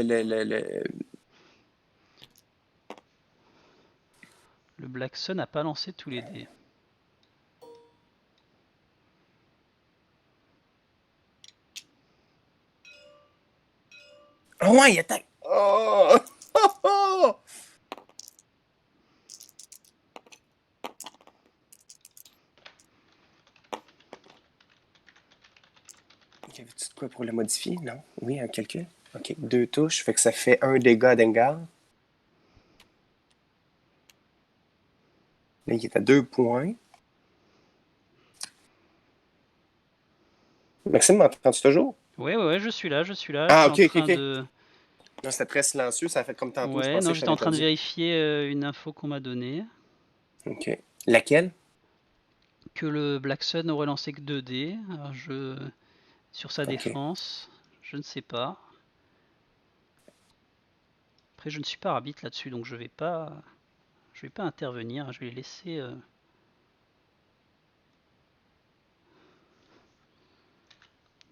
Black Sun n'a pas lancé tous les dés. Oh ouais, il attaque! Oh! Oh! Oh! Y avait-tu de quoi pour le modifier? Non? Oui, un calcul. OK, 2 touches, fait que ça fait 1 dégât à Dengar. Là, il est à 2 points. Maxime, m'entends-tu toujours? Ouais, je suis là, je suis là. Ah, J'étais ok, en ok, train ok. de... Non, c'était très silencieux, ça a fait comme tantôt, je Ouais, pensais non, que je j'étais en t'avais train de perdu. vérifier une info qu'on m'a donnée. OK. Laquelle? Que le Black Sun aurait lancé que 2 dés. Alors sur sa OK. défense, je ne sais pas. Après, je ne suis pas arbitre là-dessus, donc je vais pas intervenir. Je vais les laisser.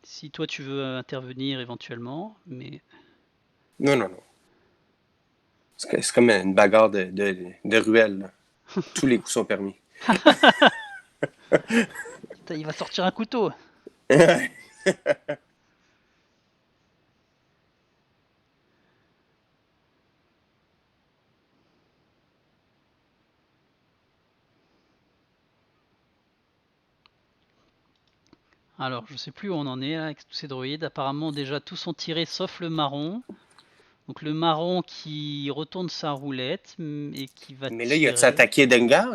Si toi tu veux intervenir éventuellement, mais Non, non, non. C'est comme une bagarre de ruelle, là. Tous les coups sont permis. putain, il va sortir un couteau. Alors, je sais plus où on en est là, avec tous ces droïdes. Apparemment, déjà tous sont tirés sauf le marron. Donc le marron qui retourne sa roulette et qui va Mais là, y a-tu tirer. attaqué Dengar?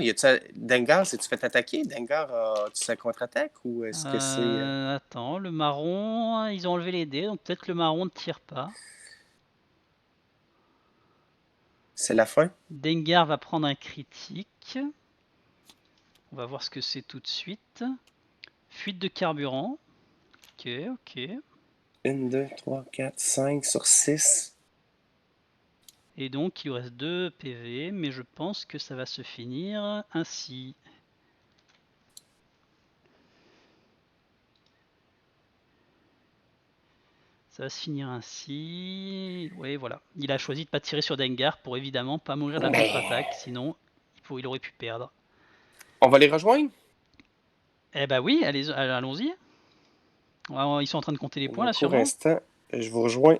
Dengar, s'est-tu fait attaquer? Dengar, tu sa contre-attaque ou est-ce que c'est. Attends, le marron, ils ont enlevé les dés, donc peut-être le marron ne tire pas. C'est la fin? Dengar va prendre un critique. On va voir ce que c'est tout de suite. Fuite de carburant. Ok, ok. 1, 2, 3, 4, 5 sur 6. Et donc il lui reste 2 PV, mais je pense que ça va se finir ainsi. Ça va se finir ainsi. Oui, voilà. Il a choisi de pas tirer sur Dengar pour évidemment pas mourir de la contre-attaque, sinon il aurait pu perdre. On va les rejoindre? Eh bah oui, allons-y. Ils sont en train de compter les points là Pour sûrement. l'instant, je vous rejoins.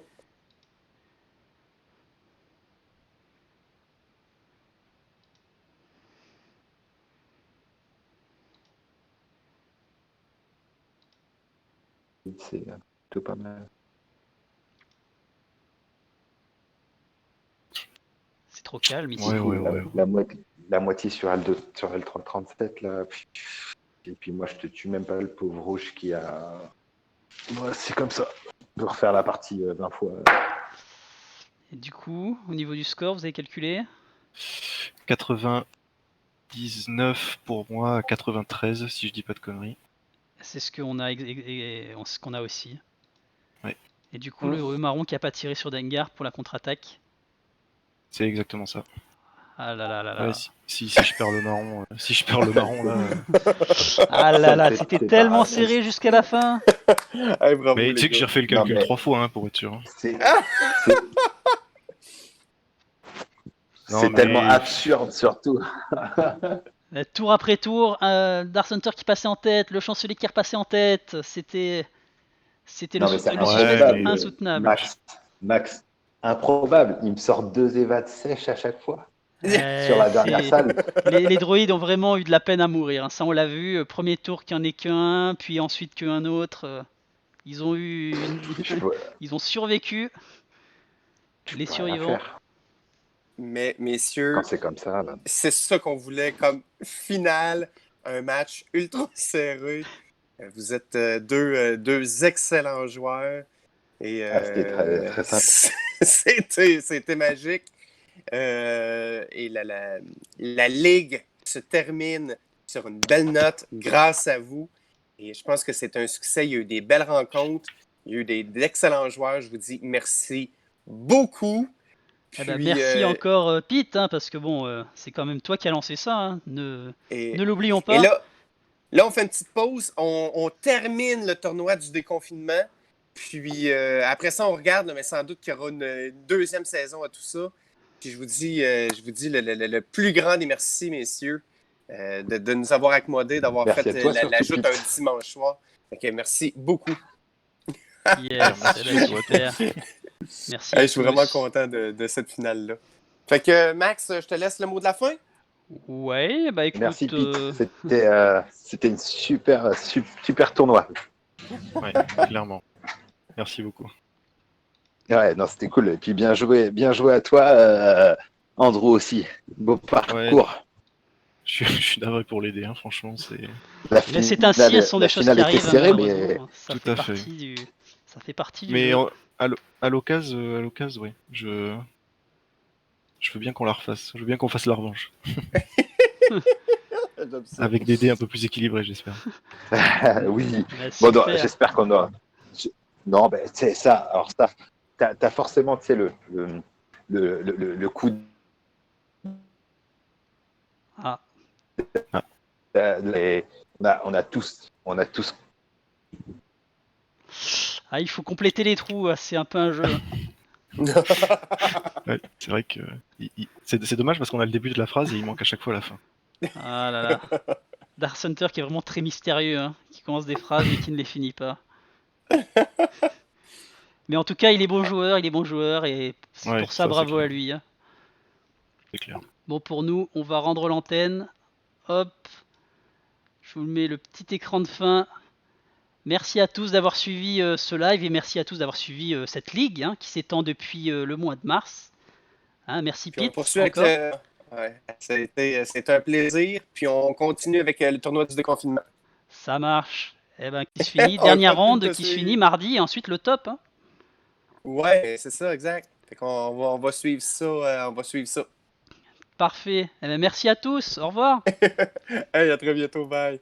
C'est plutôt pas mal. C'est trop calme ici. La moitié sur L337 là. Et puis moi je te tue même pas le pauvre rouge qui a. Ouais, c'est comme ça. On peut refaire la partie 20 fois. Et du coup, au niveau du score, vous avez calculé 99 pour moi, 93 si je dis pas de conneries. C'est ce qu'on a, ce qu'on a aussi. Ouais. Et du coup, le marron qui a pas tiré sur Dengar pour la contre-attaque. C'est exactement ça. Ah là là là là. Ouais, si je perds le marron, là. Ah là là, c'était tellement serré jusqu'à la fin. Hey, bravo, Mais les tu sais que gars. j'ai refait le calcul Non, mais- 3 fois hein, pour être sûr. C'est Non, c'est mais- tellement absurde surtout. Tour après tour, Dark Hunter qui passait en tête, le chancelier qui repassait en tête. C'était Non, mais c'est le improbable. suspense insoutenable. Max, improbable. Il me sort 2 évades sèches à chaque fois. Euh, Sur la dernière c'est- salle. les droïdes ont vraiment eu de la peine à mourir, hein. Ça, on l'a vu. Premier tour qu'il n'y en ait qu'un, puis ensuite qu'un autre. Ils ont ils ont survécu. Les survivants. Mais, messieurs, Quand c'est comme ça, là. c'est ça qu'on voulait comme finale, un match ultra serré. Vous êtes deux excellents joueurs. Et, C'était très simple. c'était magique. Et la ligue se termine sur une belle note grâce à vous. Et je pense que c'est un succès. Il y a eu des belles rencontres. Il y a eu d'excellents joueurs. Je vous dis merci beaucoup. Eh ben, Puis, merci encore Pete, hein, parce que bon, c'est quand même toi qui as lancé ça, hein. Ne l'oublions pas. Et là, on fait une petite pause. On termine le tournoi du déconfinement. Puis après ça, on regarde, mais sans doute qu'il y aura une deuxième saison à tout ça. Puis je vous dis le plus grand des merci, messieurs, de nous avoir accommodés, d'avoir Merci fait à toi, la surtout, joute un Pete. dimanche soir. Ok, merci beaucoup. Yes, Merci à toi. super. Merci. Hey, à je suis vraiment tous. content de cette finale-là. Fait que Max, je te laisse le mot de la fin. Ouais, bah écoute. Merci Pete. C'était une super tournoi. Ouais, clairement. Merci beaucoup. Ouais, non, c'était cool. Et puis bien joué à toi, Andrew aussi. Beau parcours. Je suis navré pour l'aider, hein, franchement, c'est La Mais c'est ainsi, ce sont la des choses finale qui était arrivent, hein, serrée, malheureusement. mais Ça Tout fait à fait. partie du, ça fait partie du mais jeu. à l'occasion, ouais, je veux bien qu'on la refasse. Je veux bien qu'on fasse la revanche J'aime ça. avec des dés un peu plus équilibrés, j'espère. oui. Bah, Bon, non, super. j'espère qu'on aura. Non, ben, c'est ça. Alors, ça, t'as forcément, tu sais, le coup. Ah. On a tous. Ah, il faut compléter les trous, c'est un peu un jeu. Ouais, c'est vrai que c'est dommage parce qu'on a le début de la phrase et il manque à chaque fois la fin. Ah là là. Dark Hunter qui est vraiment très mystérieux, hein, qui commence des phrases mais qui ne les finit pas. Mais en tout cas, il est bon joueur et Ouais, pour ça, ça, c'est bravo à clair. lui, hein. C'est clair. Bon, pour nous, on va rendre l'antenne. Hop, je vous mets le petit écran de fin. Merci à tous d'avoir suivi ce live et merci à tous d'avoir suivi cette ligue, hein, qui s'étend depuis le mois de mars. Hein, merci Puis on Pete, poursuit avec encore. le. Ouais, c'était un plaisir. Puis on continue avec le tournoi du déconfinement. Ça marche. Eh ben, qui se finit. On Dernière continue ronde de qui se suivre. finit mardi et ensuite le top, hein. Ouais, c'est ça, exact. Fait qu'on on va suivre ça. On va suivre ça. Parfait. Eh ben, merci à tous. Au revoir. Hey, à très bientôt. Bye.